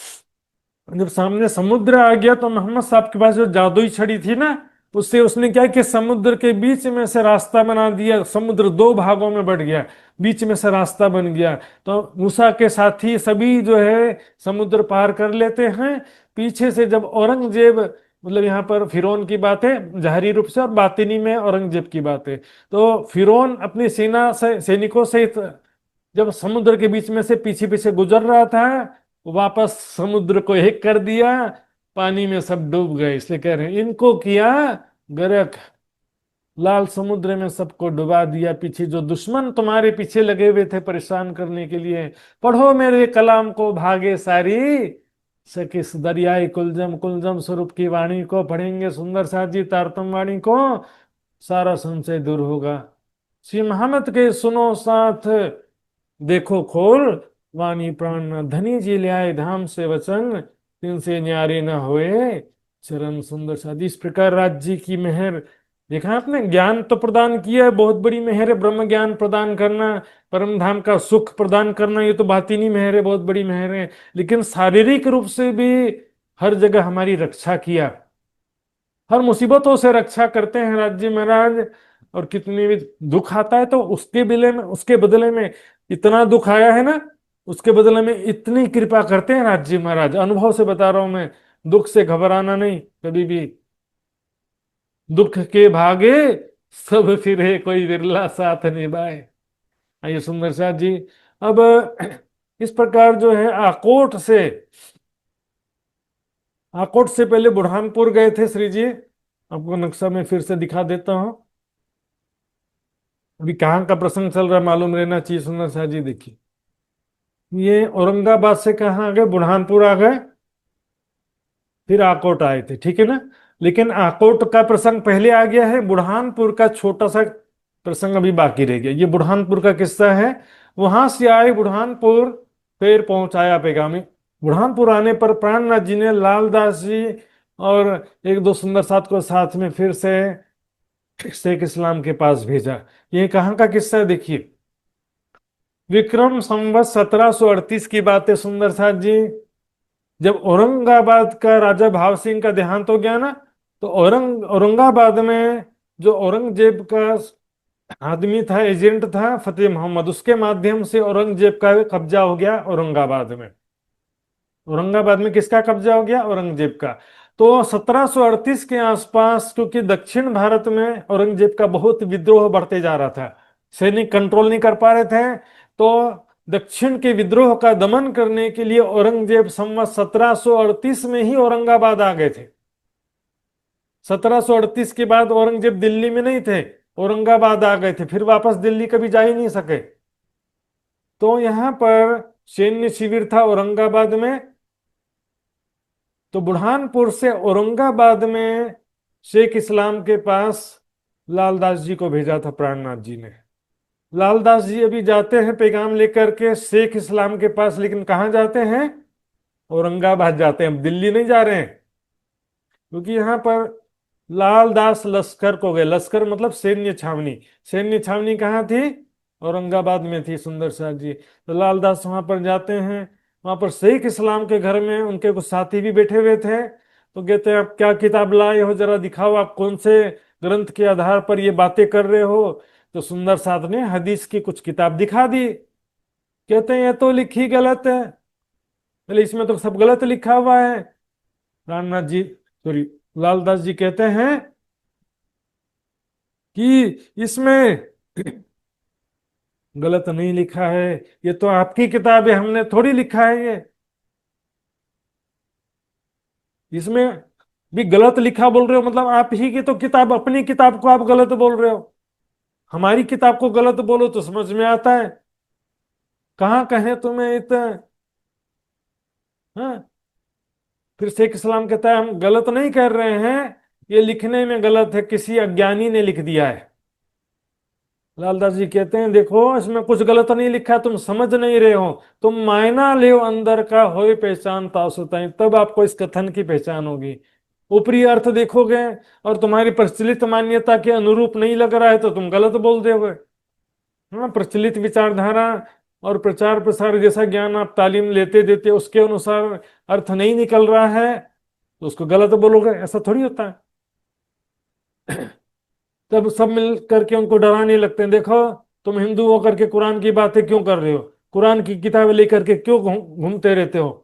जब सामने समुद्र आ गया, तो मोहम्मद साहब के पास जो जादुई छड़ी थी ना, उससे उसने क्या कि समुद्र के बीच में से रास्ता बना दिया। समुद्र 2 भागों में बढ़ गया, बीच में से रास्ता बन गया। तो मूसा के साथी सभी जो है समुद्र पार कर लेते हैं। पीछे से जब औरंगजेब, मतलब यहाँ पर फिरौन की बात है जाहिरी रूप से, और बातिनी में औरंगजेब की बात है। तो फिरौन अपनी सेना से, सैनिकों से जब समुद्र के बीच में से पीछे पीछे गुजर रहा था, वापस समुद्र को एक कर दिया पानी में सब डूब गए, इसलिए कह रहे हैं इनको किया गर्क, लाल समुद्र में सबको डुबा दिया। पीछे जो दुश्मन तुम्हारे पीछे लगे हुए थे परेशान करने के लिए, पढ़ो मेरे कलाम को भागे सारी, सकिस दरियाई कुलजम कुलजम स्वरूप की वाणी को पढ़ेंगे सुंदर साथ जी तारतम वाणी को, सारा संशय दूर होगा। श्री महामत के सुनो साथ देखो खोल, वाणी प्राण न धनी जी ले आए धाम से वचन, तिनसे न्यारे न होए चरण सुंदर साथ। इस प्रकार राज्य की मेहर देखा आपने, ज्ञान तो प्रदान किया है, बहुत बड़ी मेहर है ब्रह्म ज्ञान प्रदान करना, परम धाम का सुख प्रदान करना, ये तो बात ही नहीं मेहर है, बहुत बड़ी मेहर है। लेकिन शारीरिक रूप से भी हर जगह हमारी रक्षा किया, हर मुसीबतों से रक्षा करते हैं राज्य महाराज। और कितनी भी दुख आता है तो उसके बदले में इतना दुख आया है ना, उसके बदले में इतनी कृपा करते हैं राज्य महाराज। अनुभव से बता रहा हूं मैं, दुख से घबराना नहीं कभी भी। दुख के भागे सब फिरे, कोई विरला साथ निभाए। आइए सुंदर साथ जी, अब इस प्रकार जो है आकोट से पहले बुरहानपुर गए थे श्री जी। आपको नक्शा में फिर से दिखा देता हूं, अभी कहाँ का प्रसंग चल रहा है मालूम रहना चाहिए सुंदर साथ जी। देखिए ये औरंगाबाद से कहाँ आ गए, बुरहानपुर आ गए, फिर आकोट आए थे, ठीक है ना। लेकिन आकोट का प्रसंग पहले आ गया है, बुरहानपुर का छोटा सा प्रसंग अभी बाकी रह गया। ये बुरहानपुर का किस्सा है। वहां से आए बुरहानपुर, फिर पहुंचाया पेगामी। बुरहानपुर आने पर प्राणनाथ जी ने लालदास जी और एक दो सुंदर साथ को साथ में फिर से शेख इस्लाम के पास भेजा। ये कहाँ का किस्सा है देखिए, विक्रम संवत 1738 की बात है सुंदर साथ जी। जब औरंगाबाद का राजा भाव सिंह का देहांत हो गया ना, तो औरंगाबाद में जो औरंगजेब का आदमी था, एजेंट था फतेह मोहम्मद, उसके माध्यम से औरंगजेब का कब्जा हो गया औरंगाबाद में। औरंगाबाद में किसका कब्जा हो गया, औरंगजेब का। तो 1738 के आसपास, क्योंकि दक्षिण भारत में औरंगजेब का बहुत विद्रोह बढ़ते जा रहा था, सैनिक कंट्रोल नहीं कर पा रहे थे, तो दक्षिण के विद्रोह का दमन करने के लिए औरंगजेब संवत 1738 में ही औरंगाबाद आ गए थे। 1738 के बाद औरंगजेब दिल्ली में नहीं थे, औरंगाबाद आ गए थे, फिर वापस दिल्ली कभी जा ही नहीं सके। तो यहां पर सैन्य शिविर था औरंगाबाद में, तो बुरहानपुर से औरंगाबाद में शेख इस्लाम के पास लालदास जी को भेजा था प्राणनाथ जी ने। लालदास जी अभी जाते हैं पैगाम लेकर के शेख इस्लाम के पास, लेकिन कहाँ जाते हैं, औरंगाबाद जाते हैं, दिल्ली नहीं जा रहे हैं। क्योंकि यहाँ पर लालदास लश्कर को गए, लश्कर मतलब सैन्य छावनी, सैन्य छावनी कहाँ थी, औरंगाबाद में थी सुंदर साथ जी। तो लालदास वहां पर जाते हैं, वहां पर शेख इस्लाम के घर में उनके कुछ साथी भी बैठे हुए थे। तो कहते हैं आप क्या किताब लाए हो, जरा दिखाओ, आप कौन से ग्रंथ के आधार पर ये बातें कर रहे हो। तो सुंदर साथ ने हदीस की कुछ किताब दिखा दी। कहते हैं ये तो लिखी गलत है, बोले इसमें तो सब गलत लिखा हुआ है। रामनाथ जी सॉरी लालदास जी कहते हैं कि इसमें गलत नहीं लिखा है, ये तो आपकी किताब है, हमने थोड़ी लिखा है ये, इसमें भी गलत लिखा बोल रहे हो, मतलब आप ही की तो किताब, अपनी किताब को आप गलत बोल रहे हो, हमारी किताब को गलत बोलो तो समझ में आता है, कहाँ कहे तुम्हें इतना। हाँ, फिर शेख इस्लाम कहता है हम गलत नहीं कर रहे हैं, ये लिखने में गलत है, किसी अज्ञानी ने लिख दिया है। लालदास जी कहते हैं देखो इसमें कुछ गलत नहीं लिखा, तुम समझ नहीं रहे हो, तुम मायना ले अंदर का होए पहचान तासुताई, तब आपको इस कथन की पहचान होगी। ऊपरी अर्थ देखोगे और तुम्हारी प्रचलित मान्यता के अनुरूप नहीं लग रहा है तो तुम गलत बोल दोगे। हाँ, प्रचलित विचारधारा और प्रचार प्रसार जैसा ज्ञान आप तालीम लेते देते उसके अनुसार अर्थ नहीं निकल रहा है तो उसको गलत बोलोगे, ऐसा थोड़ी होता है। तब सब मिल करके उनको डराने लगते हैं, देखो तुम हिंदू होकर के कुरान की बातें क्यों कर रहे हो, कुरान की किताबें लेकर के क्यों घूमते रहते हो।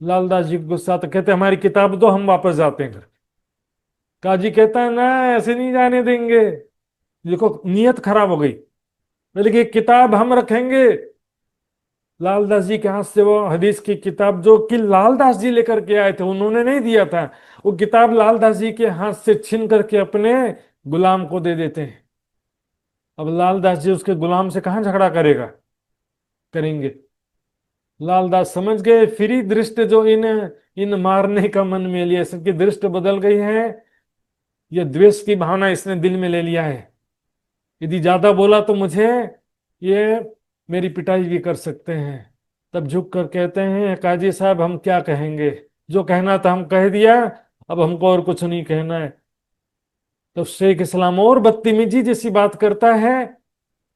लालदास जी गुस्सा तो कहते हमारी किताब दो, हम वापस जाते हैं घर। काजी कहता है ना ऐसे नहीं जाने देंगे, देखो नियत खराब हो गई, बोले कि किताब हम रखेंगे, लालदास जी के हाथ से वो हदीस की किताब जो कि लालदास जी लेकर के आए थे, उन्होंने नहीं दिया था, वो किताब लालदास जी के हाथ से छीन करके अपने गुलाम को दे देते हैं। अब लालदास जी उसके गुलाम से कहाँ झगड़ा करेंगे। लालदास समझ गए, फिर ही दृष्टि जो इन इन मारने का मन में लिया, सबकी दृष्टि बदल गई है। ये द्वेष की भावना इसने दिल में ले लिया है। यदि ज्यादा बोला तो मुझे ये मेरी पिटाई भी कर सकते हैं। तब झुक कर कहते हैं, काजी साहब हम क्या कहेंगे, जो कहना था हम कह दिया, अब हमको और कुछ नहीं कहना है। तो शेख इस्लाम और बदतमीजी जैसी बात करता है,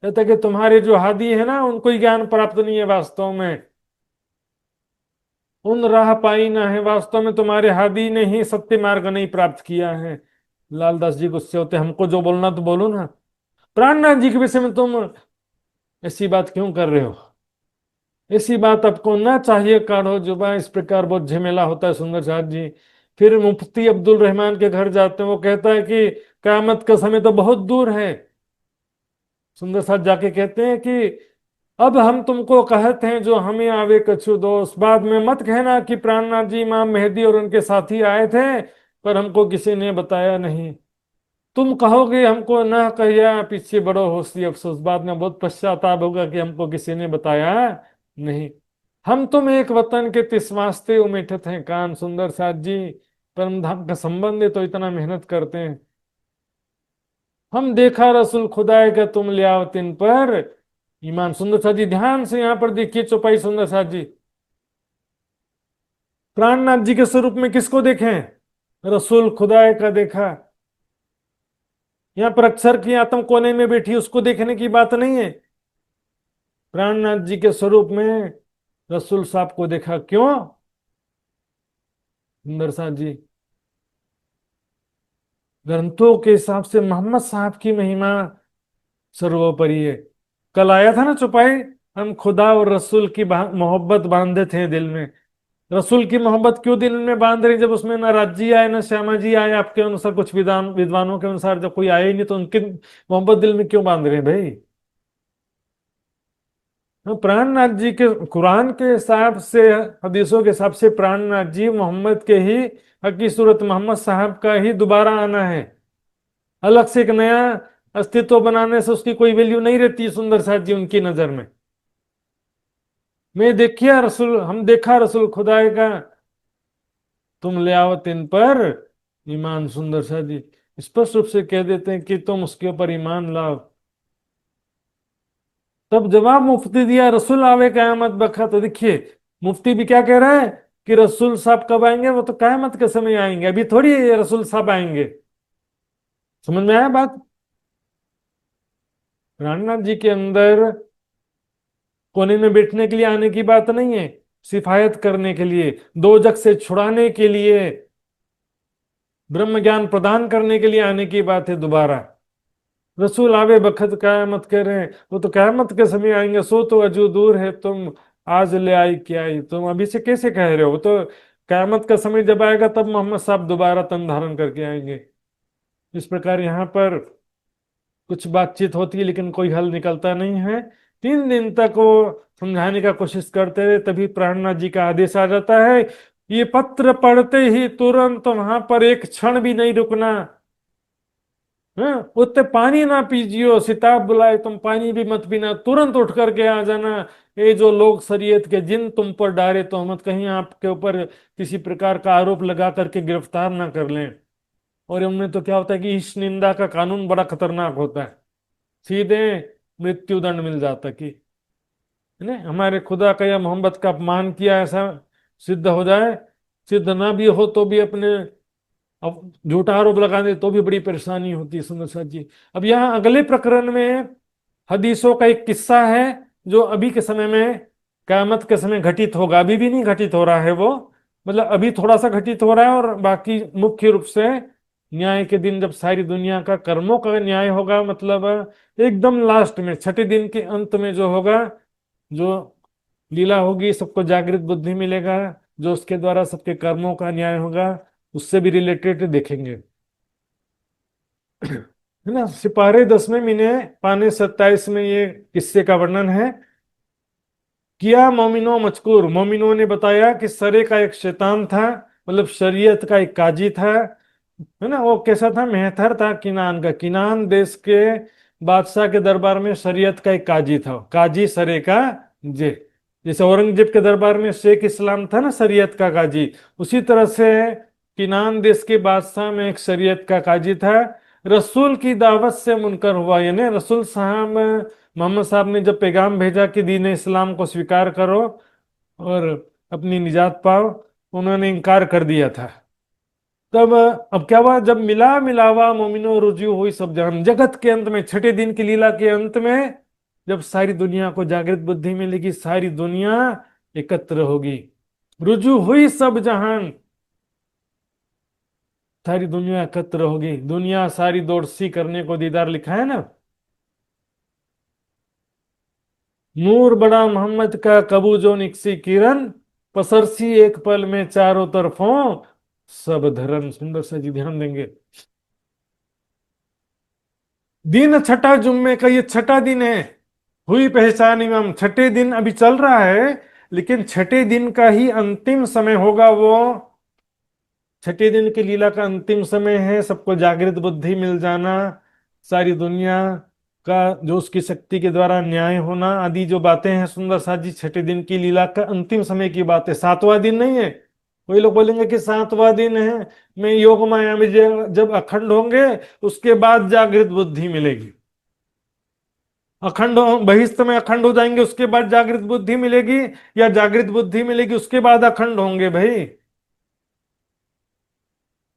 कहता है कि तुम्हारे जो हादी है ना, उनको ही ज्ञान प्राप्त नहीं है वास्तव में, उन राह पाई ना है, वास्तव में तुम्हारे हादी ने ही सत्य मार्ग नहीं प्राप्त किया है। लालदास जी गुस्से होते, हमको जो बोलना तो बोलो ना, प्राणनाथ जी के विषय में तुम ऐसी बात क्यों कर रहे हो, ऐसी बात आपको ना चाहिए, काढ़ो जुबान। इस प्रकार बहुत झमेला होता है सुंदर साहब जी। फिर मुफ्ती अब्दुल रहमान के घर जाते हैं, वो कहता है कि कयामत का समय तो बहुत दूर है। सुंदर साहब जाके कहते हैं कि अब हम तुमको कहते हैं जो हमें आवे कछु दोष, बाद में मत कहना कि प्राणनाथ जी इमाम मेहदी और उनके साथी आए थे पर हमको किसी ने बताया नहीं। तुम कहोगे हमको ना कहिया, पीछे बड़ो होशी अफसोस, बाद में बहुत पश्चाताप होगा कि हमको किसी ने बताया नहीं। हम तुम एक वतन के तिस वास्ते उमेठत हैं कान। सुंदर साथ जी, परम धाम का संबंध है तो इतना मेहनत करते हैं। हम देखा रसूल खुदाए का तुम ले आओ तिन पर ईमान। सुंदर साथ जी ध्यान से यहाँ पर देखिए चौपाई। सुंदर साथ जी प्राणनाथ जी के स्वरूप में किसको देखें, रसूल खुदाए का देखा। यहाँ पर अक्षर की आत्म कोने में बैठी उसको देखने की बात नहीं है, प्राणनाथ जी के स्वरूप में रसूल साहब को देखा। क्यों सुंदर साथ जी, ग्रंथों के हिसाब से मोहम्मद साहब की महिमा सर्वोपरि है। कल आया था ना चौपाई, हम खुदा और रसूल की मोहब्बत बांधे थे दिल में। रसूल की मोहब्बत क्यों दिल में बांध रही, जब उसमें ना राजी आए ना श्यामा जी आए, आपके अनुसार कुछ विद्वानों के अनुसार जब कोई आए ही नहीं तो उनकी मोहब्बत दिल में क्यों बांध रहे हैं भाई। हाँ, प्राणनाथ जी के कुरान के हिसाब से, हदीसों के हिसाब से प्राणनाथ जी मोहम्मद के ही हकी सूरत मोहम्मद साहब का ही दोबारा आना है। अलग से एक नया अस्तित्व बनाने से उसकी कोई वैल्यू नहीं रहती सुंदर साथ जी उनकी नजर में। मैं देखिए रसूल, हम देखा रसूल खुदाए का तुम ले आओ तिन पर ईमान। सुंदर साथ जी स्पष्ट रूप से कह देते हैं कि तुम उसके ऊपर ईमान लाओ। तब जवाब मुफ्ती दिया, रसूल आवे कयामत बखत। तो देखिए मुफ्ती भी क्या कह रहा है कि रसूल साहब कब आएंगे, वो तो कयामत के समय आएंगे, अभी थोड़ी ये रसूल साहब आएंगे। समझ में आया बात। रामनाथ जी के अंदर कोने में बैठने के लिए आने की बात नहीं है, सिफायत करने के लिए, दो जग से छुड़ाने के लिए, ब्रह्म ज्ञान प्रदान करने के लिए आने की बात है दोबारा। रसूल आवे बखत कयामत कह रहे हैं, वो तो कयामत के समय आएंगे, सो तो अजू दूर है तुम आज ले आई क्या आई। तुम अभी से कैसे कह रहे हो, वो तो कयामत का समय जब आएगा तब मोहम्मद साहब दोबारा तन धारण करके आएंगे। इस प्रकार यहाँ पर कुछ बातचीत होती है लेकिन कोई हल निकलता नहीं है। 3 दिन तक वो समझाने का कोशिश करते रहे, तभी प्राणनाथ जी का आदेश आ जाता है, ये पत्र पढ़ते ही तुरंत वहां पर एक क्षण भी नहीं रुकना। हाँ, उत्ते पानी ना पीजियो, सिताब बुलाए तुम पानी भी मत पीना, तुरंत उठ करके आ जाना। ये जो लोग शरीयत के जिन तुम पर डारे तोहमत, कहीं आपके ऊपर किसी प्रकार का आरोप लगा करके गिरफ्तार ना कर लें। और उनमें तो क्या होता है कि इस निंदा का कानून बड़ा खतरनाक होता है, सीधे मृत्युदंड मिल जाता कि है ना, हमारे खुदा का या मोहम्मद का अपमान किया ऐसा सिद्ध हो जाए, सिद्ध ना भी हो तो भी अपने अब झूठा आरोप लगा दे तो भी बड़ी परेशानी होती है सुंदर साथ जी। अब यहाँ अगले प्रकरण में हदीसों का एक किस्सा है जो अभी के समय में कयामत के समय घटित होगा, अभी भी नहीं घटित हो रहा है वो, मतलब अभी थोड़ा सा घटित हो रहा है, और बाकी मुख्य रूप से न्याय के दिन जब सारी दुनिया का कर्मों का न्याय होगा, मतलब एकदम लास्ट में छठे दिन के अंत में जो होगा, जो लीला होगी, सबको जागृत बुद्धि मिलेगा, जो उसके द्वारा सबके कर्मों का न्याय होगा, उससे भी रिलेटेड देखेंगे। है ना, सिपारे 10वें महीने पाने 27 में ये किस्से का वर्णन है किया मोमिनो मजकूर, मोमिनो ने बताया कि सरे का एक शैतान था, मतलब शरीयत का एक काजी था, है ना। वो कैसा था? मेहतर था किनान का, किनान देश के बादशाह के दरबार में शरीयत का एक काजी था, काजी सरे का जे। जैसे औरंगजेब के दरबार में शेख इस्लाम था ना शरीयत का काजी, उसी तरह से किनान देश के बादशाह में एक शरीयत का काजी था। रसूल की दावत से मुनकर हुआ, यानी रसूल साहब मोहम्मद साहब ने जब पैगाम भेजा कि दीन इस्लाम को स्वीकार करो और अपनी निजात पाओ, उन्होंने इनकार कर दिया था। तब अब क्या हुआ? जब मिला मिलावा मोमिनो रुजू हुई सब जान, जगत के अंत में, छठे दिन की लीला के अंत में, जब सारी दुनिया को जागृत बुद्धि मिलेगी, सारी दुनिया एकत्र होगी, रुजू हुई सब जहान, सारी दुनिया एकत्र होगी, दुनिया सारी दौड़ सी करने को दीदार लिखा है ना। नूर बड़ा मोहम्मद का कबू जो निकसी किरण, पसरसी एक पल में चारों तरफों सब धर्म। सुंदर सा जी, ध्यान देंगे। दिन छठा, जुम्मे का ये छठा दिन है। हुई पहचान इमाम, छठे दिन अभी चल रहा है, लेकिन छठे दिन का ही अंतिम समय होगा वो। छठे दिन की लीला का अंतिम समय है, सबको जागृत बुद्धि मिल जाना, सारी दुनिया का जो उसकी शक्ति के द्वारा न्याय होना आदि जो बातें हैं सुंदर साथ जी, छठे दिन की लीला का अंतिम समय की बात है, सातवां दिन नहीं है। कोई लोग बोलेंगे कि सातवां दिन है, मैं योग माया में जब अखंड होंगे उसके बाद जागृत बुद्धि मिलेगी। अखंड बहिस्थ में अखंड हो जाएंगे उसके बाद जागृत बुद्धि मिलेगी, या जागृत बुद्धि मिलेगी उसके बाद अखंड होंगे? भाई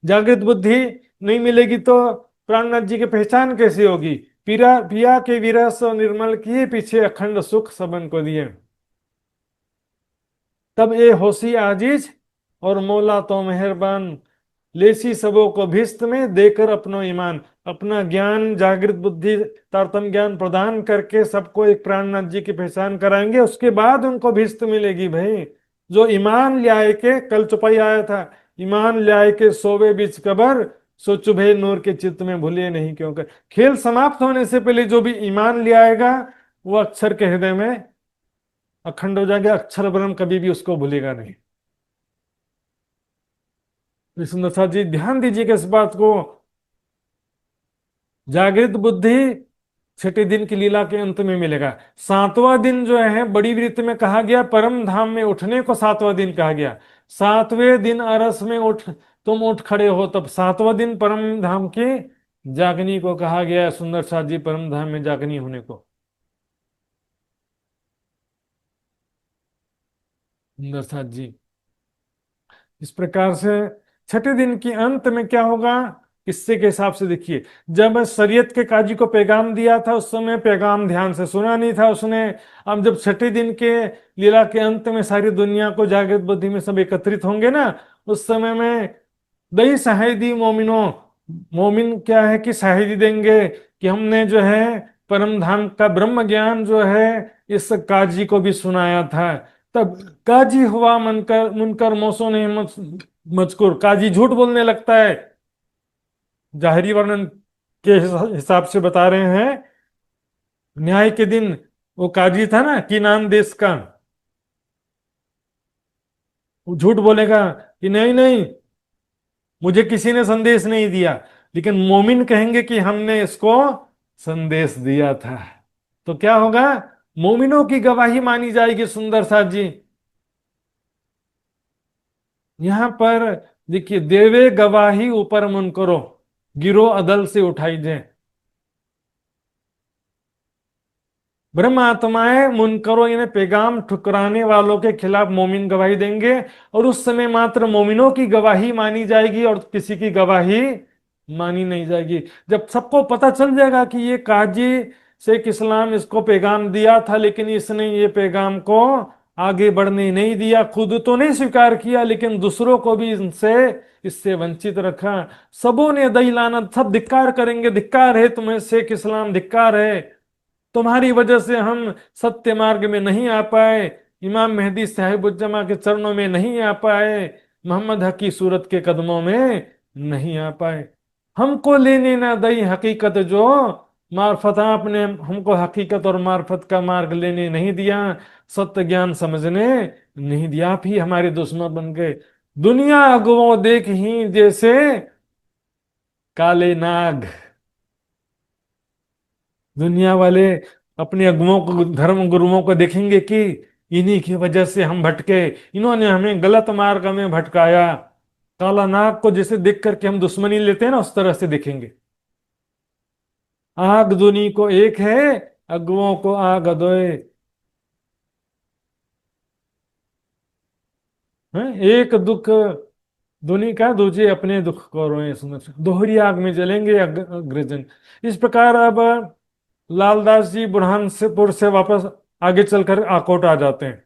जागृत बुद्धि नहीं मिलेगी तो प्राणनाथ जी की पहचान कैसी होगी? पीरा पिया के विरह निर्मल किए, पीछे अखंड सुख सबन को दिए। तब ए होशी आजीज और मौला तो मेहरबान, लेसी सबों को भिस्त में देकर अपनो ईमान। अपना ज्ञान, जागृत बुद्धि, तारतम ज्ञान प्रदान करके सबको एक प्राणनाथ जी की पहचान कराएंगे, उसके बाद उनको भिस्त मिलेगी। भाई जो ईमान ले आए के, कल चुपाई आया था, ईमान ले आए के सोवे बीच कबर, सो चुभे नूर के चित्त में भूले नहीं क्यों कर। खेल समाप्त होने से पहले जो भी ईमान ले आएगा वो अक्षर के हृदय में अखंड हो जाएगा, अक्षर ब्रह्म कभी भी उसको भूलेगा नहीं। विष्णु जी ध्यान दीजिएगा इस बात को। जागृत बुद्धि छठे दिन की लीला के अंत में मिलेगा। सातवां दिन जो है बड़ी वृत्ति में कहा गया, परम धाम में उठने को सातवां दिन कहा गया। सातवें दिन अरस में उठ, तुम उठ खड़े हो, तब सातवां दिन परम धाम की जागनी को कहा गया। सुंदर साथ जी, परम धाम में जागनी होने को। सुंदर साथ जी, इस प्रकार से छठे दिन के अंत में क्या होगा, किस्से के हिसाब से देखिए। जब शरीयत के काजी को पैगाम दिया था उस समय पैगाम ध्यान से सुना नहीं था उसने। अब जब छठे दिन के लीला के अंत में सारी दुनिया को जागृत बुद्धि में सब एकत्रित होंगे ना, उस समय में दई शाहिदी मोमिनो, मोमिन क्या है कि शाहिदी देंगे कि हमने जो है परम धाम का ब्रह्म ज्ञान जो है इस काजी को भी सुनाया था। तब काजी हुआ मनकर मुनकर मौसो ने मजकूर, काजी झूठ बोलने लगता है। जाहिरी वर्णन के हिसाब से बता रहे हैं, न्याय के दिन वो काजी था ना किनान देश का, वो झूठ बोलेगा कि नहीं नहीं, मुझे किसी ने संदेश नहीं दिया। लेकिन मोमिन कहेंगे कि हमने इसको संदेश दिया था। तो क्या होगा? मोमिनों की गवाही मानी जाएगी। सुंदर साथ जी, यहां पर देखिए, देवे गवाही ऊपर मुन करो, गिरो अदल से उठाई जाए। ब्रह्म आत्माएं मुनकरों यानी पैगाम ठुकराने वालों के खिलाफ मोमिन गवाही देंगे, और उस समय मात्र मोमिनों की गवाही मानी जाएगी और किसी की गवाही मानी नहीं जाएगी। जब सबको पता चल जाएगा कि ये काजी शेख इस्लाम इसको पैगाम दिया था, लेकिन इसने ये पैगाम को आगे बढ़ने नहीं दिया, खुद तो नहीं स्वीकार किया लेकिन दूसरों को भी इससे वंचित रखा, सबों ने दई लानत, सब धिक्कार करेंगे, धिक्कार है तुम्हें शेख इस्लाम, धिक्कार है, तुम्हारी वजह से हम सत्य मार्ग में नहीं आ पाए, इमाम मेहदी साहिबुज्जमा के चरणों में नहीं आ पाए, मोहम्मद हकी सूरत के कदमों में नहीं आ पाए। हमको लेने ना दई हकीकत जो मार्फत आपने हमको हकीकत और मार्फत का मार्ग लेने नहीं दिया, सत्य ज्ञान समझने नहीं दिया, आप ही हमारे दुश्मन बन गए। दुनिया अगुओं देख ही जैसे काले नाग। दुनिया वाले अपने अगुओं को, धर्म गुरुओं को देखेंगे कि इन्हीं की वजह से हम भटके, इन्होंने हमें गलत मार्ग में भटकाया। काला नाग को जैसे देख करके हम दुश्मनी लेते हैं ना, उस तरह से देखेंगे। आग दुनी को एक है, अगुओं को आग अदोए। हैं? एक दुख दुनी का, दूजे अपने दुख को रोए। सुनो, दोहरी आग में जलेंगे अग्रजन। इस प्रकार अब लालदास जी बुरहानपुर से वापस आगे चलकर आकोट आ जाते हैं।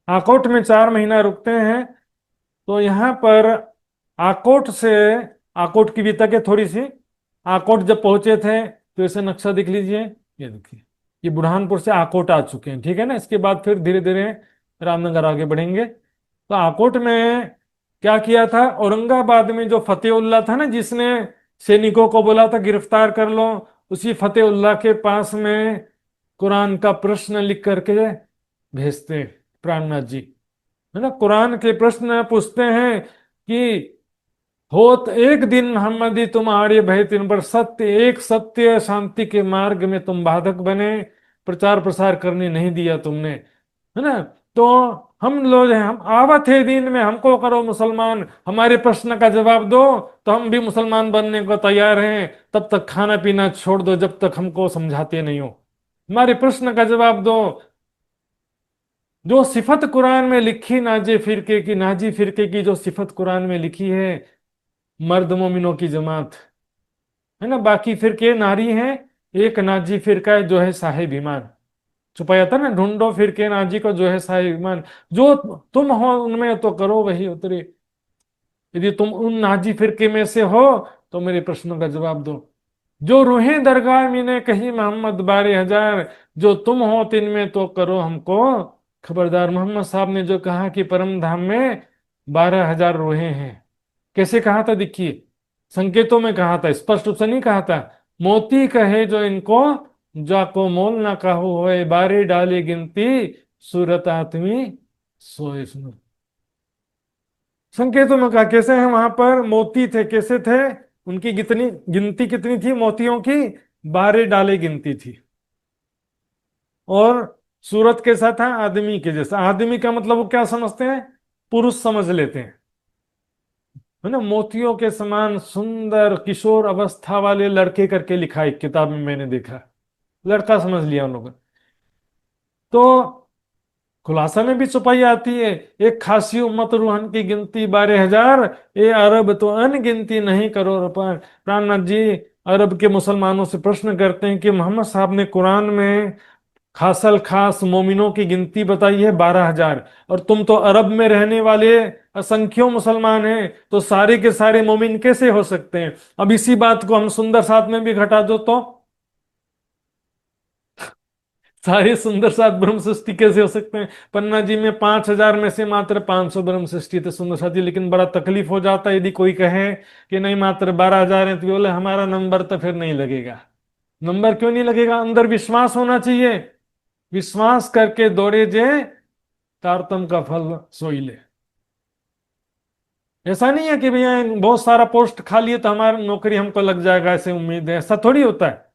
आकोट में 4 महीना रुकते हैं। तो यहाँ पर आकोट से, आकोट की भी तक है थोड़ी सी। आकोट जब पहुंचे थे तो ऐसे नक्शा देख लीजिए, ये देखिए, ये बुरहानपुर से आकोट आ चुके हैं, ठीक है ना। इसके बाद फिर धीरे धीरे रामनगर आगे बढ़ेंगे। तो आकोट में क्या किया था, औरंगाबाद में जो फतेहुल्ला था ना, जिसने सैनिकों को बोला था गिरफ्तार कर लो, उसी फतेहुल्ला के पास में कुरान का प्रश्न लिख करके भेजते प्राणनाथ जी, है ना। कुरान के प्रश्न पूछते हैं कि होत एक दिन मोहम्मदी तुम्हारे भय तीन पर, सत्य एक सत्य शांति के मार्ग में तुम बाधक बने, प्रचार प्रसार करने नहीं दिया तुमने, है ना। तो हम लोग हैं, हम आवत है दिन में हमको करो मुसलमान, हमारे प्रश्न का जवाब दो तो हम भी मुसलमान बनने को तैयार हैं, तब तक खाना पीना छोड़ दो जब तक हमको समझाते नहीं हो, हमारे प्रश्न का जवाब दो। जो सिफत कुरान में लिखी नाजी फिरके की, नाजी फिरके की जो सिफत कुरान में लिखी है, मर्द मोमिनों की जमात, है ना, बाकी फिरके नारी हैं, एक नाजी फिरका है जो है साहिब ईमान। छुपाया था ना, ढूंढो फिरके नाजी को जो है साहिब ईमान, जो तुम हो उनमें तो करो वही उतरे। यदि तुम उन नाजी फिरके में से हो तो मेरे प्रश्नों का जवाब दो। जो रूहें दरगाह मैंने कही मोहम्मद 12,000, जो तुम हो तिन में तो करो हमको खबरदार। मोहम्मद साहब ने जो कहा कि परम धाम में 12,000 रूहें हैं, कैसे कहा था देखिए, संकेतों में कहा था, स्पष्ट रूप से नहीं कहा था। मोती कहे जो इनको, जाको मोल ना कहो होए, बारे डाले गिनती सूरत आत्मी सोए। सुनो, संकेतों में कहा, कैसे हैं वहां पर मोती थे, कैसे थे, उनकी कितनी गिनती कितनी थी मोतियों की, 12 डाले गिनती थी। और सूरत कैसा था, आदमी के जैसा। आदमी का मतलब वो क्या समझते हैं, पुरुष समझ लेते हैं, है ना। मोतियों के समान सुंदर किशोर अवस्था वाले लड़के करके लिखा है एक किताब में, मैंने देखा, लड़का समझ लिया उन लोगों ने। तो खुलासा में भी छुपाई आती है, एक खासी उम्मत रूहन की गिनती 12,000, ये अरब तो अनगिनती नहीं करो रुपए। प्राणनाथ जी अरब के मुसलमानों से प्रश्न करते हैं कि मोहम्मद साहब ने कुरान में खासल खास मोमिनों की गिनती बताई है 12,000, और तुम तो अरब में रहने वाले असंख्यों मुसलमान हैं, तो सारे के सारे मोमिन कैसे हो सकते हैं। अब इसी बात को हम सुंदर साथ में भी घटा दो तो सारे सुंदर साथ ब्रह्म सृष्टि कैसे हो सकते हैं। पन्ना जी में 5,000 में से मात्र 500 ब्रह्म सृष्टि थे सुंदर साथ जी, लेकिन बड़ा तकलीफ हो जाता है यदि कोई कहे कि नहीं मात्र 12,000 है, तो बोले हमारा नंबर तो फिर नहीं लगेगा। नंबर क्यों नहीं लगेगा, अंदर विश्वास होना चाहिए। विश्वास करके दौड़े जे तारतम का फल सोई ले। ऐसा नहीं है कि भैया बहुत सारा पोस्ट खाली है तो हमारी नौकरी हमको लग जाएगा, ऐसे उम्मीद है, ऐसा थोड़ी होता है।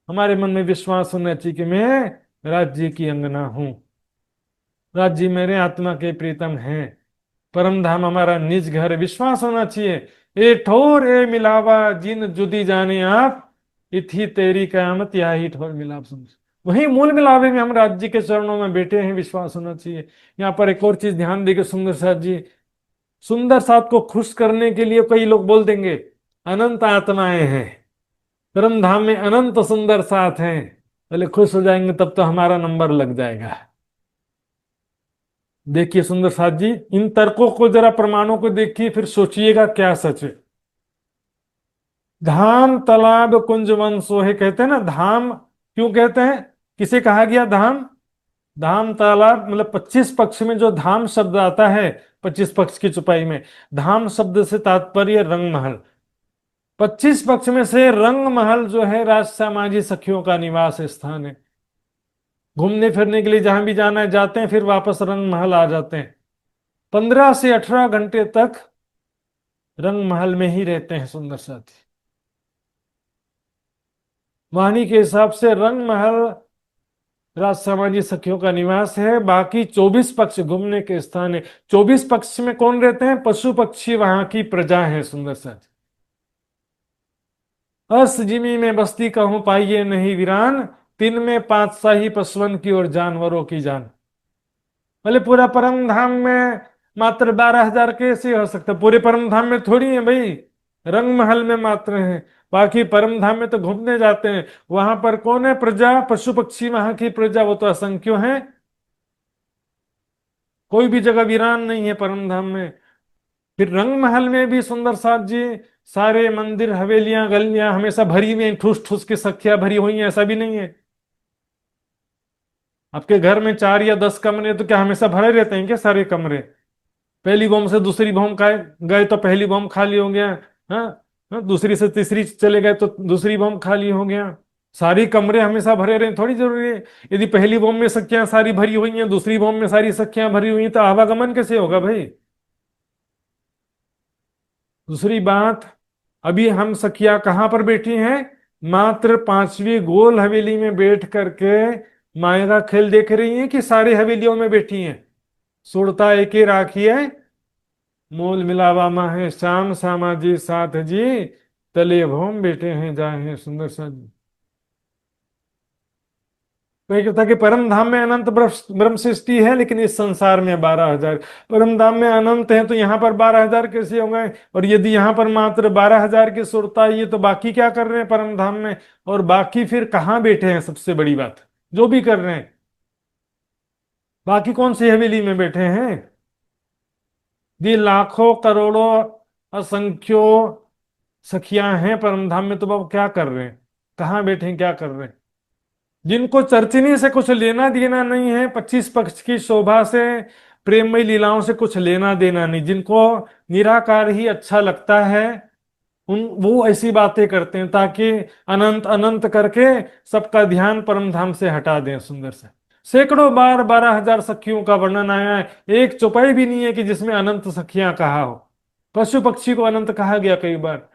हमारे मन में विश्वास होना चाहिए कि मैं राज्य की अंगना हूं, राज्य मेरे आत्मा के प्रीतम हैं, परम धाम हमारा निज घर है। विश्वास होना चाहिए। ए ठोर ए मिलावा जिन जुदी जाने आप, इथी तेरी कयामत या ही ठोर मिलाप समझ। वही मूल मिलावे में हम राज्य के चरणों में बैठे हैं, विश्वास होना चाहिए। यहाँ पर एक और चीज ध्यान देके सुंदर साथ जी, सुंदर साथ को खुश करने के लिए कई लोग बोल देंगे अनंत आत्माएं हैं परम धाम में, अनंत सुंदर साथ हैं, पहले खुश हो जाएंगे तब तो हमारा नंबर लग जाएगा। देखिए सुंदर साथ जी, इन तर्कों को जरा प्रमाणों को देखिए, फिर सोचिएगा क्या सच है। धाम तालाब कुंज वन सोहे, कहते हैं ना धाम, क्यों कहते हैं, किसे कहा गया धाम। धाम तालाब मतलब 25 पक्ष में जो धाम शब्द आता है, 25 पक्ष की चुपाई में धाम शब्द से तात्पर्य रंग महल। 25 पक्ष में से रंग महल जो है राजसामाजी सखियों का निवास स्थान है। घूमने फिरने के लिए जहां भी जाना है जाते हैं, फिर वापस रंग महल आ जाते हैं। 15 से 18 घंटे तक रंग महल में ही रहते हैं सुंदर साथी। वाणी के हिसाब से रंग महल राजसामाजी सखियों का निवास है। बाकी 24 पक्ष घूमने के स्थान है। 24 पक्ष में कौन रहते हैं? पशु पक्षी वहां की प्रजा है सुंदर साथी। अस जिमी में बस्ती कहूं पाइये नहीं वीरान, तीन में पांच शाही पशुवन की और जानवरों की जान। बोले पूरा परम धाम में मात्र 12,000 कैसे हो सकता? पूरे परम धाम में थोड़ी है भाई, रंग महल में मात्र है। बाकी परम धाम में तो घूमने जाते हैं। वहां पर कौन है प्रजा? पशु पक्षी वहां की प्रजा, वो तो असंख्य है। कोई भी जगह वीरान नहीं है परम धाम में। फिर रंग महल में भी सुंदर साथ जी सारे मंदिर हवेलियां गलियां हमेशा भरी हुई हैं, ठूस ठूस की सखियां भरी हुई हैं, ऐसा भी नहीं है। आपके घर में 4 या 10 कमरे तो क्या हमेशा भरे रहते हैं क्या सारे कमरे? पहली बॉम्ब से दूसरी बॉम्ब खाए गए तो पहली बॉम्ब खाली हो गया। हाँ, हाँ, दूसरी से तीसरी चले गए तो दूसरी बॉम्ब खाली हो गया। सारी कमरे हमेशा भरे रहे थोड़ी जरूरी है। यदि पहली बॉम्ब में सखियां सारी भरी हुई हैं, दूसरी बॉम्ब में सारी सखियां भरी हुई हैं, तो आवागमन कैसे होगा भाई? दूसरी बात, अभी हम सखिया कहां पर बैठी हैं? मात्र 5वीं गोल हवेली में बैठ करके माया का खेल देख रही हैं कि सारी हवेलियों में बैठी हैं? सुरता एके राखिए मोल मिलावा मा है श्याम श्यामा जी साथ जी, तले भोम बैठे हैं जाए हैं सुंदर सा जी। तो ये कहता कि परम धाम में अनंत ब्रह्म सृष्टि है, लेकिन इस संसार में 12,000। परम धाम में अनंत है तो यहाँ पर 12,000 कैसे हो गए? और यदि यहाँ पर मात्र 12,000 की सुरता है, तो बाकी क्या कर रहे हैं परम धाम में? और बाकी फिर कहाँ बैठे हैं? सबसे बड़ी बात, जो भी कर रहे हैं बाकी कौन सी हवेली में बैठे हैं? ये लाखों करोड़ों असंख्यों सखियां हैं परम धाम में, तो वो क्या कर रहे हैं? कहाँ बैठे हैं, क्या कर रहे हैं? जिनको चर्चिनी से कुछ लेना देना नहीं है, 25 पक्ष की शोभा से, प्रेममयी लीलाओं से कुछ लेना देना नहीं, जिनको निराकार ही अच्छा लगता है, उन वो ऐसी बातें करते हैं ताकि अनंत अनंत करके सबका ध्यान परम धाम से हटा दें। सुंदर से सैकड़ों बार 12,000 सखियों का वर्णन आया है, एक चौपाई भी नहीं है कि जिसमें अनंत सखियां कहा हो। पशु पक्षी को अनंत कहा गया कई बार।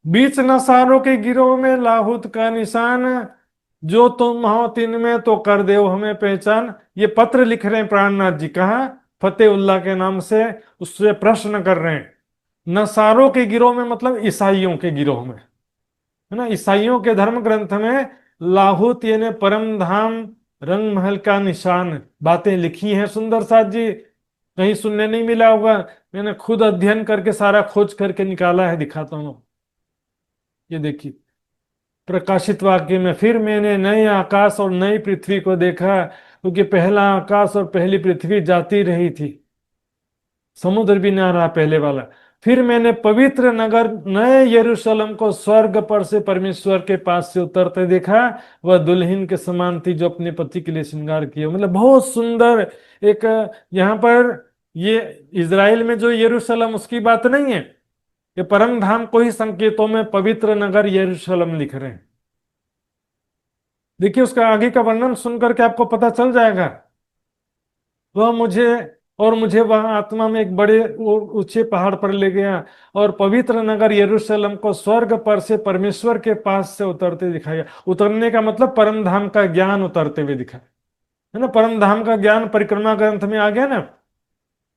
बीच नसारों के गिरोह में लाहुत का निशान, जो तुम हो तिन में तो कर दो हमें पहचान। ये पत्र लिख रहे हैं प्राणनाथ जी, कहा? फतेहुल्लाह के नाम से उससे प्रश्न कर रहे हैं। नसारों के गिरोह में मतलब ईसाइयों के गिरोह में, है ना? ईसाइयों के धर्म ग्रंथ में लाहौत यानी परम धाम रंग महल का निशान बातें लिखी हैं सुंदर साथ जी। कहीं सुनने नहीं मिला होगा, मैंने खुद अध्ययन करके सारा खोज करके निकाला है, दिखाता हूँ। ये देखिए प्रकाशित वाक्य में, फिर मैंने नए आकाश और नई पृथ्वी को देखा, क्योंकि पहला आकाश और पहली पृथ्वी जाती रही थी, समुद्र भी ना रहा पहले वाला। फिर मैंने पवित्र नगर नए यरूशलेम को स्वर्ग पर से परमेश्वर के पास से उतरते देखा। वह दुल्हन के समान थी जो अपने पति के लिए श्रृंगार किया। मतलब बहुत सुंदर एक, यहाँ पर ये इज़राइल में जो यरूशलेम उसकी बात नहीं है, ये परम धाम को ही संकेतों में पवित्र नगर यरूशलेम लिख रहे हैं। देखिए उसका आगे का वर्णन सुनकर के आपको पता चल जाएगा। वह मुझे वह आत्मा में एक बड़े ऊंचे पहाड़ पर ले गया और पवित्र नगर यरूशलेम को स्वर्ग पर से परमेश्वर के पास से उतरते दिखाया। उतरने का मतलब परम धाम का ज्ञान उतरते हुए दिखाया, है ना? परम धाम का ज्ञान परिक्रमा ग्रंथ में आ गया ना।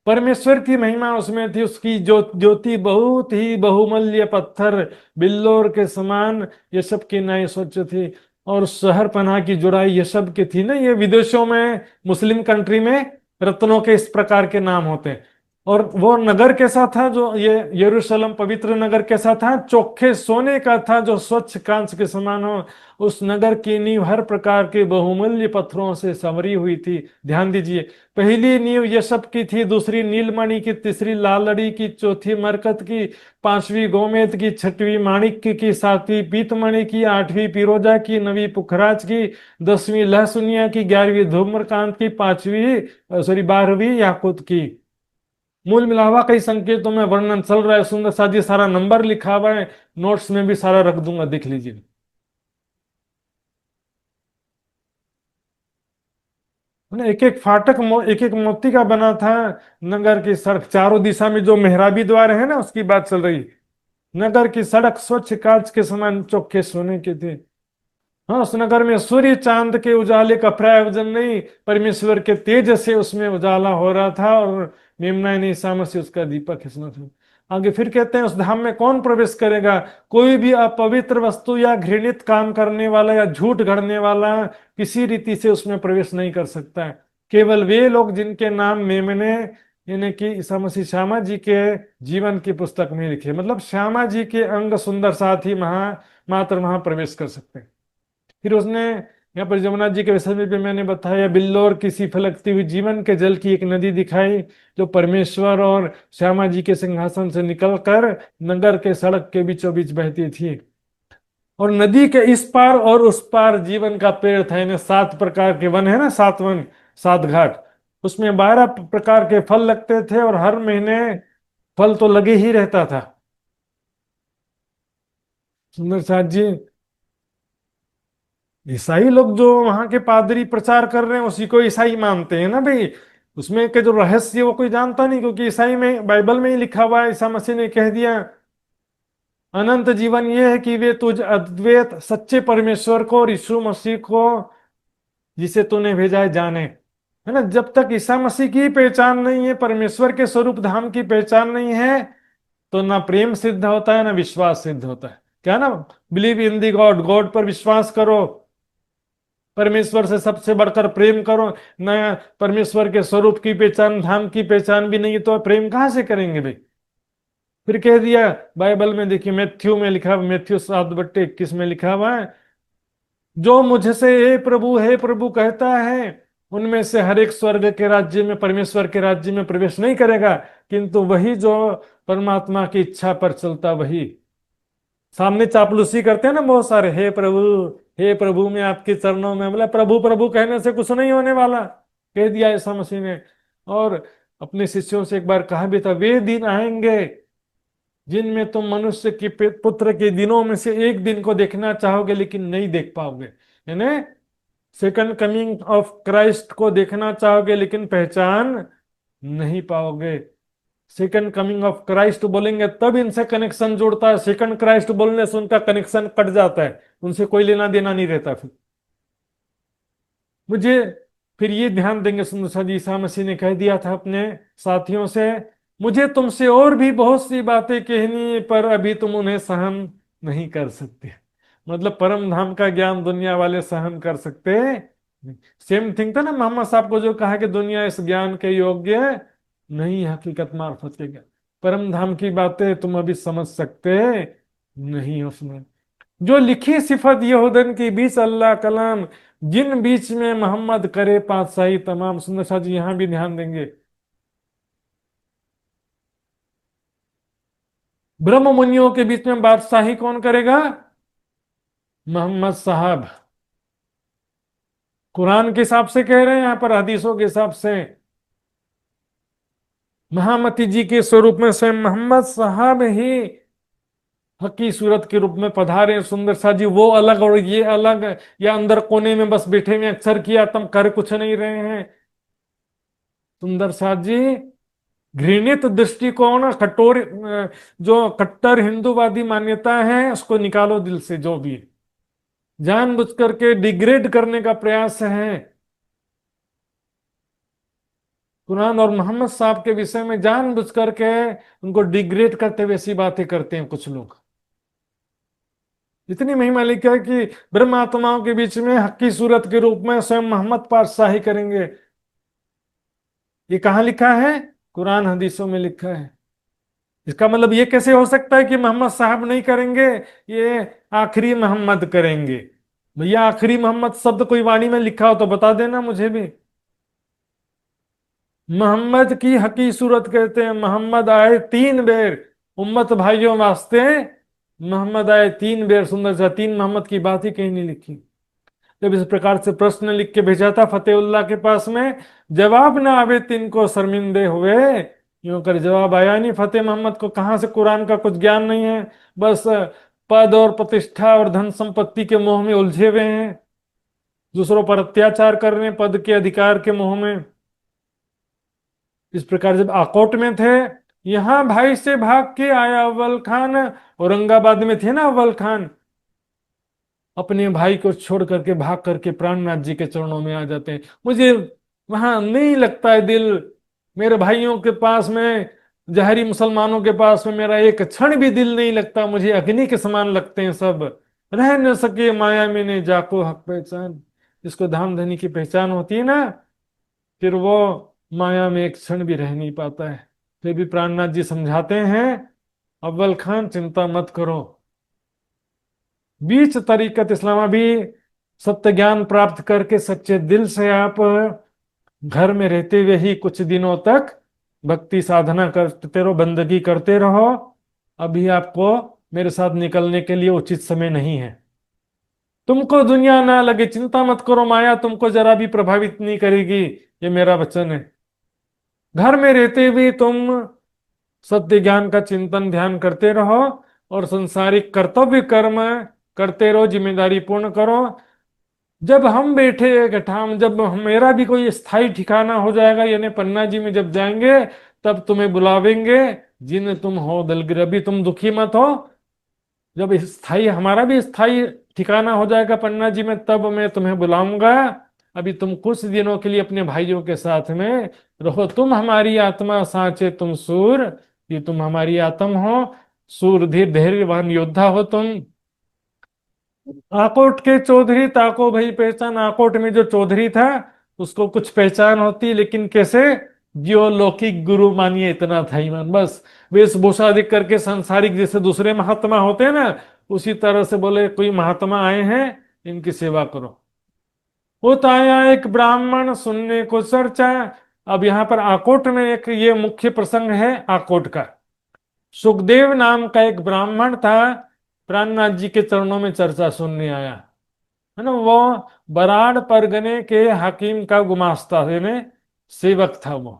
परमेश्वर की महिमा उसमें थी, उसकी ज्योति बहुत ही बहुमूल्य पत्थर बिल्लोर के समान, ये सब की नई स्वच्छ थी। और शहर पनाह की जुड़ाई ये सब की थी ना। ये विदेशों में मुस्लिम कंट्री में रत्नों के इस प्रकार के नाम होते हैं। और वो नगर कैसा था? जो ये यरूशलेम पवित्र नगर कैसा था? चोखे सोने का था, जो स्वच्छ कांच के समान हो। उस नगर की नींव हर प्रकार के बहुमूल्य पत्थरों से संवरी हुई थी। ध्यान दीजिए, पहली नींव यशब की थी, दूसरी नीलमणि की, तीसरी लालड़ी की, चौथी मरकत की, पांचवी गोमेद की, छठवीं माणिक्य की, सातवीं पीतमणि की, आठवीं पिरोजा की, नवीं पुखराज की, 10वीं लहसुनिया की, 11वीं धूम्रकांत की, 12वीं याकूत की। मूल मिलावा कई संकेतों में वर्णन चल रहा है सुंदर साथ जी, सारा नंबर लिखा हुआ है, नोट्स में भी सारा रख दूंगा, देख लीजिए। एक एक फाटक एक एक मोती का बना था। नगर की सड़क चारों दिशा में जो मेहराबी द्वार है ना, उसकी बात चल रही। नगर की सड़क स्वच्छ कांच के समान चौखे सोने के थे। हाँ, उस नगर में सूर्य चांद के उजाले का प्रयोजन नहीं, परमेश्वर के तेज से उसमें उजाला हो रहा था, और मेमना ने ईसा मसीह उसका दीपक खींचना था। आगे फिर कहते हैं, उस धाम में कौन प्रवेश करेगा? कोई भी अपवित्र वस्तु या घृणित काम करने वाला या झूठ गढ़ने वाला किसी रीति से उसमें प्रवेश नहीं कर सकता है। केवल वे लोग जिनके नाम मेमने यानी कि ईसा मसीह श्यामा जी के जीवन की पुस्तक में लिखे, मतलब श्यामा जी के अंग सुंदर साथ ही मात्र वहां प्रवेश कर सकते हैं। फिर उसने यहाँ पर जमुना जी के विषय में भी मैंने बताया, बिल्लौर की सी फलकती हुई जीवन के जल की एक नदी दिखाई, जो परमेश्वर और श्यामा जी के सिंहासन से निकलकर नगर के सड़क के बीचों बीच बहती थी। और नदी के इस पार और उस पार जीवन का पेड़ था, यानी 7 प्रकार के वन है ना, 7 वन 7 घाट, उसमें 12 प्रकार के फल लगते थे, और हर महीने फल तो लगे ही रहता था। सुंदर साथ जी, ईसाई लोग जो वहां के पादरी प्रचार कर रहे हैं उसी को ईसाई मानते हैं ना भाई। उसमें के जो रहस्य वो कोई जानता नहीं, क्योंकि ईसाई में बाइबल में ही लिखा हुआ है, ईसा मसीह ने कह दिया अनंत जीवन ये है कि वे तुझ अद्वैत सच्चे परमेश्वर को और यीशु मसीह को जिसे तूने भेजा है जाने। है ना, जब तक ईसा मसीह की पहचान नहीं है, परमेश्वर के स्वरूप धाम की पहचान नहीं है, तो ना प्रेम सिद्ध होता है ना विश्वास सिद्ध होता है। क्या ना, believe in the God, God पर विश्वास करो, परमेश्वर से सबसे बढ़कर प्रेम करो। न परमेश्वर के स्वरूप की पहचान, धाम की पहचान भी नहीं है, तो प्रेम कहां से करेंगे भाई? फिर कह दिया बाइबल में, देखिए मैथ्यू में लिखा, मैथ्यू 7:21 में लिखा हुआ है, जो मुझसे हे प्रभु कहता है, उनमें से हर एक स्वर्ग के राज्य में, परमेश्वर के राज्य में प्रवेश नहीं करेगा, किंतु वही जो परमात्मा की इच्छा पर चलता वही। सामने चापलूसी करते हैं ना बहुत सारे, हे प्रभु मैं आपके चरणों में, मतलब प्रभु प्रभु कहने से कुछ नहीं होने वाला, कह दिया ईसा मसीह ने। और अपने शिष्यों से एक बार कहा भी था, वे दिन आएंगे जिनमें तुम मनुष्य की पुत्र के दिनों में से एक दिन को देखना चाहोगे लेकिन नहीं देख पाओगे, यानी सेकंड कमिंग ऑफ क्राइस्ट को देखना चाहोगे लेकिन पहचान नहीं पाओगे। सेकंड कमिंग ऑफ क्राइस्ट बोलेंगे तब इनसे कनेक्शन जुड़ता है, सेकंड क्राइस्ट बोलने से उनका कनेक्शन कट जाता है, उनसे कोई लेना देना नहीं रहता। मुझे फिर ये ध्यान देंगे, सुंदर सा जी, ईसा मसीह ने कह दिया था अपने साथियों से, मुझे तुमसे और भी बहुत सी बातें कहनी है, पर अभी तुम उन्हें सहन नहीं कर सकते। मतलब परम धाम का ज्ञान दुनिया वाले सहन कर सकते नहीं। सेम थिंग था ना मोहम्मद साहब को जो कहा कि दुनिया इस ज्ञान के योग्य नहीं, हकीकत मार्फत के ज्ञान, परम धाम की बातें तुम अभी समझ सकते नहीं। उसमें जो लिखी सिफत यहूदन की बीच अल्लाह कलाम, जिन बीच में मोहम्मद करे पातशाही तमाम। सुंदर शाह जी यहां भी ध्यान देंगे, ब्रह्म मुनियों के बीच में बादशाही कौन करेगा? मोहम्मद साहब। कुरान के हिसाब से कह रहे हैं, यहां पर हदीसों के हिसाब से महामती जी के स्वरूप में स्वयं मोहम्मद साहब ही हकी सूरत के रूप में पधारे हैं। सुंदर सा जी, वो अलग और ये अलग, या अंदर कोने में बस बैठे हुए अक्षर किया तुम कर कुछ नहीं रहे हैं। सुंदर सा जी, घृणित दृष्टिकोण, कठोर जो कट्टर हिंदूवादी मान्यता है उसको निकालो दिल से, जो भी जानबूझ करके डिग्रेड करने का प्रयास है। कुरान और मोहम्मद साहब के विषय में जानबूझ करके उनको डिग्रेड करते हुए ऐसी बातें करते हैं कुछ लोग। इतनी महिमा लिखा है कि ब्रह्म आत्माओं के बीच में हक्की सूरत के रूप में स्वयं मोहम्मद पातशाही करेंगे। ये कहाँ लिखा है? कुरान हदीसों में लिखा है। इसका मतलब ये कैसे हो सकता है कि मोहम्मद साहब नहीं करेंगे, ये आखिरी मोहम्मद करेंगे? भैया आखिरी मोहम्मद शब्द कोई वाणी में लिखा हो तो बता देना मुझे भी। मोहम्मद की हकी सूरत कहते हैं, मोहम्मद आए 3 बेर उम्मत भाइयों वास्ते, मोहम्मद आए 3 बेर। सुंदर सा 3 मोहम्मद की बात ही कहीं नहीं लिखी। जब इस प्रकार से प्रश्न लिख के भेजा था फतेहुल्लाह के पास में, जवाब ना आवे 3 को शर्मिंदे हुए, यूं कर जवाब आया नहीं फतेह मोहम्मद को, कहाँ से कुरान का कुछ ज्ञान नहीं है, बस पद और प्रतिष्ठा और धन संपत्ति के मोह में उलझे हुए हैं, दूसरों पर अत्याचार कर रहे हैं पद के अधिकार के मोह में। इस प्रकार जब आकोट में थे, यहां भाई से भाग के आया अव्वल खान, औरंगाबाद में थे ना अव्वल खान, अपने भाई को छोड़ करके भाग करके प्राणनाथ जी के चरणों में आ जाते हैं। मुझे वहां नहीं लगता है दिल, मेरे भाइयों के पास में, जहरी मुसलमानों के पास में मेरा एक क्षण भी दिल नहीं लगता, मुझे अग्नि के समान लगते हैं सब। रह न सके माया में ने जाको हक पहचान, जिसको धाम धनी की पहचान होती है ना, फिर वो माया में एक क्षण भी रह नहीं पाता है। फिर भी प्राणनाथ जी समझाते हैं, अव्वल खान चिंता मत करो, बीच तरीकत इस्लामा भी सत्य ज्ञान प्राप्त करके सच्चे दिल से आप घर में रहते हुए ही कुछ दिनों तक भक्ति साधना करते रहो, बंदगी करते रहो। अभी आपको मेरे साथ निकलने के लिए उचित समय नहीं है। तुमको दुनिया ना लगे, चिंता मत करो, माया तुमको जरा भी प्रभावित नहीं करेगी, ये मेरा वचन है। घर में रहते हुए तुम सत्य ज्ञान का चिंतन ध्यान करते रहो और संसारिक कर्तव्य कर्म करते रहो, जिम्मेदारी पूर्ण करो। जब हम बैठे एक ठाम, जब मेरा भी कोई स्थायी ठिकाना हो जाएगा, यानी पन्ना जी में जब जाएंगे, तब तुम्हें बुलावेंगे, जिन तुम हो दलगिर। अभी तुम दुखी मत हो, जब स्थायी हमारा भी स्थायी ठिकाना हो जाएगा पन्ना जी में, तब मैं तुम्हें बुलाऊंगा। अभी तुम कुछ दिनों के लिए अपने भाइयों के साथ में रहो। तुम हमारी आत्मा सांचे तुम सूर, ये तुम हमारी आत्म हो, सूरधीर धैर्यवान योद्धा हो तुम। आकोट के चौधरी ताको भाई पहचान, आकोट में जो चौधरी था उसको कुछ पहचान होती, लेकिन कैसे, जो लौकिक गुरु मानिए इतना था ईमान बस। वेशभूषा दिख करके सांसारिक जैसे दूसरे महात्मा होते हैं ना, उसी तरह से बोले कोई महात्मा आए हैं, इनकी सेवा करो। उत आया एक ब्राह्मण सुनने को चर्चा। अब यहाँ पर आकोट में एक ये मुख्य प्रसंग है आकोट का। सुखदेव नाम का एक ब्राह्मण था, प्राणनाथ जी के चरणों में चर्चा सुनने आया, है ना। वो बराड़ परगने के हाकिम का गुमास्ता यानी सेवक था वो।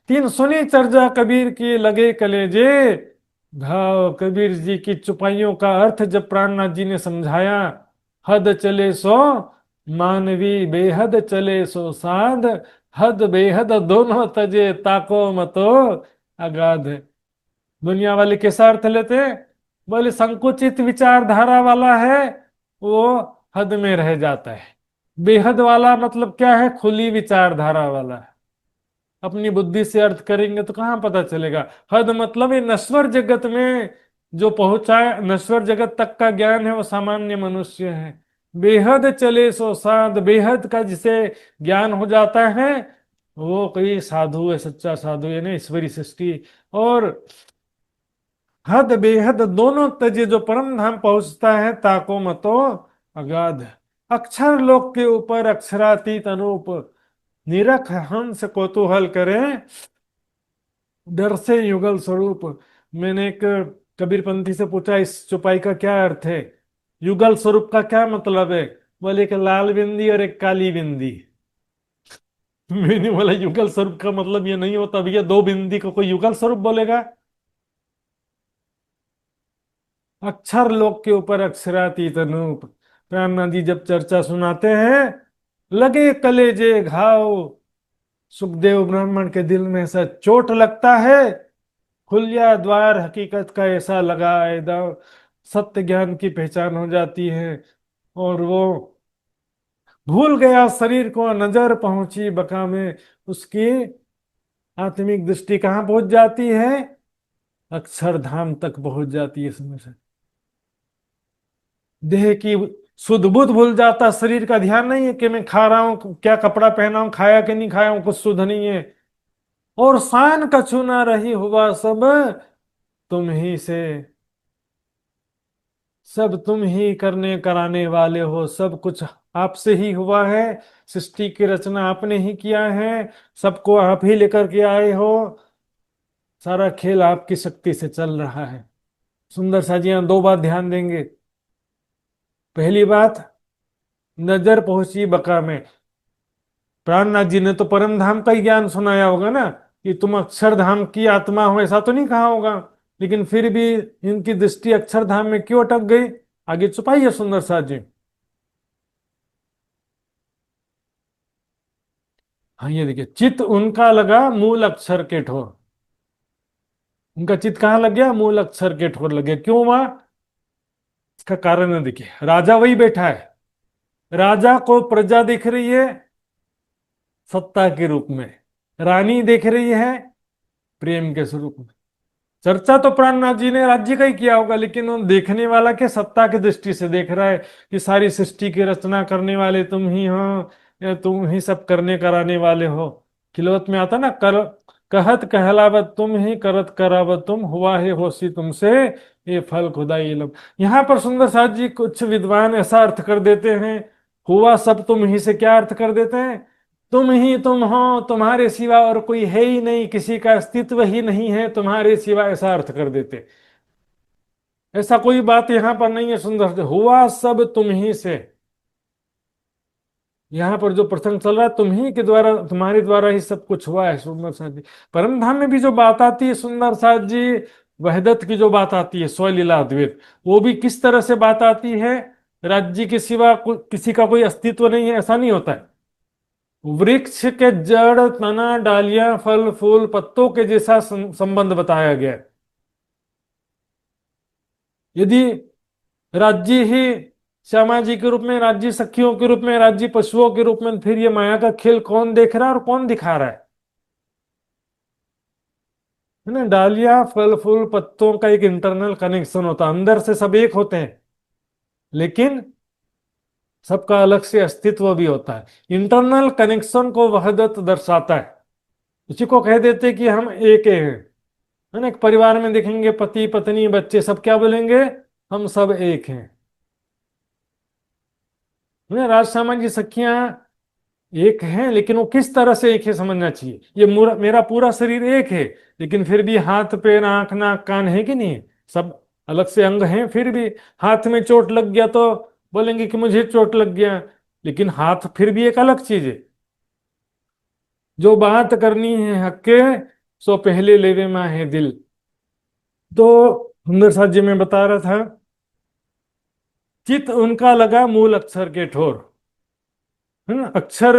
तीन सुनी चर्चा कबीर की लगे कलेजे, घाव कबीर जी की चुपाइयों का अर्थ जब प्राणनाथ जी ने समझाया, हद चले सो मानवी बेहद चले सो साध, हद बेहद दोनों तजे ताको मतो अगाध। दुनिया वाले कैसा अर्थ लेते हैं, बोले संकुचित विचारधारा वाला है वो हद में रह जाता है, बेहद वाला मतलब क्या है, खुली विचारधारा वाला है। अपनी बुद्धि से अर्थ करेंगे तो कहाँ पता चलेगा। हद मतलब ये नश्वर जगत में जो पहुंचा है, नश्वर जगत तक का ज्ञान है, वो सामान्य मनुष्य है। बेहद चले सो साध, बेहद का जिसे ज्ञान हो जाता है वो कोई साधु है, सच्चा साधु है ना, ईश्वरी सृष्टि। और हद बेहद दोनों तजे जो परम धाम पहुंचता है, ताको मतो अगाध। अक्षर लोक के ऊपर अक्षरातीत अनूप, निरख हंस कौतूहल करें डर से युगल स्वरूप। मैंने एक कबीरपंथी से पूछा इस चौपाई का क्या अर्थ है, युगल स्वरूप का क्या मतलब है। बोले एक लाल बिंदी और एक काली बिंदी। मैंने बोला युगल स्वरूप का मतलब ये नहीं होता भैया, दो बिंदी को कोई युगल स्वरूप बोलेगा। अक्षर लोक के ऊपर अक्षरातीत अनूप। प्राणनाथ जी जब चर्चा सुनाते हैं, लगे कलेजे घाव, सुखदेव ब्राह्मण के दिल में ऐसा चोट लगता है, खुलिया द्वार हकीकत का ऐसा लगा एकदम, सत्य ज्ञान की पहचान हो जाती है। और वो भूल गया शरीर को, नजर पहुंची बका में, उसकी आत्मिक दृष्टि कहाँ पहुंच जाती है, अक्षरधाम तक पहुंच जाती है इसमें से। देह की शुद्ध बुद्ध भूल जाता, शरीर का ध्यान नहीं है कि मैं खा रहा हूं, क्या कपड़ा पहना हूं, खाया कि नहीं खाया हूं, कुछ शुद्ध नहीं है। और शान कछु ना रही हुआ सब तुम ही से, सब तुम ही करने कराने वाले हो, सब कुछ आपसे ही हुआ है, सृष्टि की रचना आपने ही किया है, सबको आप ही लेकर के आए हो, सारा खेल आपकी शक्ति से चल रहा है। सुंदर सा जी, यहाँ दो बात ध्यान देंगे। पहली बात, नजर पहुंची बका में। प्राणनाथ जी ने तो परम धाम का ही ज्ञान सुनाया होगा ना, कि तुम अक्षरधाम की आत्मा हो, ऐसा तो नहीं कहा होगा, लेकिन फिर भी इनकी दृष्टि अक्षरधाम में क्यों अटक गई? आगे छुपाइए सुंदर साथ जी। हाँ ये देखिए, चित्त उनका लगा मूल अक्षर के ठोर। उनका चित्त कहाँ लग गया? मूल अक्षर के ठोर लग गया। क्यों हुआ? इसका कारण है, देखिए राजा वही बैठा है, राजा को प्रजा दिख रही है सत्ता के रूप में, रानी देख रही है प्रेम के स्वरूप में। चर्चा तो प्राणनाथ जी ने राज्य का ही किया होगा, लेकिन वो देखने वाला के सत्ता की दृष्टि से देख रहा है कि सारी सृष्टि की रचना करने वाले तुम ही हो, या तुम ही सब करने कराने वाले हो। खिलवत में आता ना, कर कहत कहलावत तुम ही, करत करावत तुम, हुआ है होशी तुमसे, ये फल खुदाई इलम। यहाँ पर सुंदर साथ जी कुछ विद्वान ऐसा अर्थ कर देते हैं, हुआ सब तुम ही से क्या अर्थ कर देते हैं? तुम ही तुम हो, तुम्हारे सिवा और कोई है ही नहीं, किसी का अस्तित्व ही नहीं है तुम्हारे सिवा, ऐसा अर्थ कर देते। ऐसा कोई बात यहां पर नहीं है सुंदर से। हुआ सब तुम ही से, यहाँ पर जो प्रसंग चल रहा है तुम ही के द्वारा, तुम्हारे द्वारा ही सब कुछ हुआ है सुंदर साथ जी। परम धाम में भी जो बात आती है सुंदर साथ जी, वहदत की जो बात आती है, स्वलीला अद्वैत, वो भी किस तरह से बात आती है? राज्य के सिवा किसी का कोई अस्तित्व नहीं है, ऐसा नहीं होता है। वृक्ष के जड़, तना, डालियां, फल फूल, पत्तों के जैसा संबंध बताया गया है। यदि राज्य ही श्यामा जी के रूप में, राज्य सखियों के रूप में, राज्य पशुओं के रूप में, फिर ये माया का खेल कौन देख रहा है और कौन दिखा रहा है ना? डालियां, फल फूल, पत्तों का एक इंटरनल कनेक्शन होता है, अंदर से सब एक होते हैं, लेकिन सबका अलग से अस्तित्व भी होता है। इंटरनल कनेक्शन को वहदत दर्शाता है। उसी को कह देते कि हम एक हैं, है ना? एक परिवार में देखेंगे पति पत्नी बच्चे सब क्या बोलेंगे? हम सब एक हैं। राजश्यामा जी सखियां एक हैं, लेकिन वो किस तरह से एक है समझना चाहिए। ये मेरा पूरा शरीर एक है, लेकिन फिर भी हाथ पैर आंख नाक कान है कि नहीं? सब अलग से अंग हैं। फिर भी हाथ में चोट लग गया तो बोलेंगे कि मुझे चोट लग गया, लेकिन हाथ फिर भी एक अलग चीज है। जो बात करनी है हक के, सो पहले लेवे माँ है दिल। तो सुंदर साथ जी में बता रहा था, चित उनका लगा मूल अक्षर के ठोर, है ना? अक्षर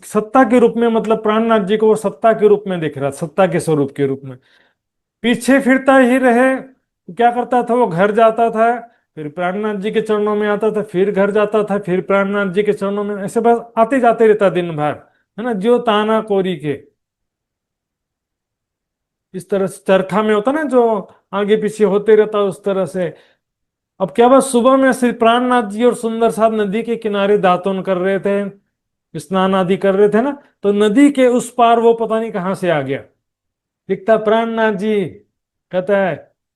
सत्ता के रूप में, मतलब प्राणनाथ जी को वो सत्ता के रूप में दिख रहा, सत्ता के स्वरूप के रूप में। पीछे फिरता ही रहे, क्या करता था? वो घर जाता था, फिर प्राणनाथ जी के चरणों में आता था, फिर घर जाता था, फिर प्राणनाथ जी के चरणों में, ऐसे बस आते जाते रहता दिन भर, है ना? जो ताना कोरी के, इस तरह से चरखा में होता ना जो आगे पीछे होते रहता, उस तरह से। अब क्या बस सुबह में श्री प्राणनाथ जी और सुंदर साथ नदी के किनारे दातुन कर रहे थे, स्नान आदि कर रहे थे ना, तो नदी के उस पार वो पता नहीं कहां से आ गया। दिखता प्राणनाथ जी, कहता है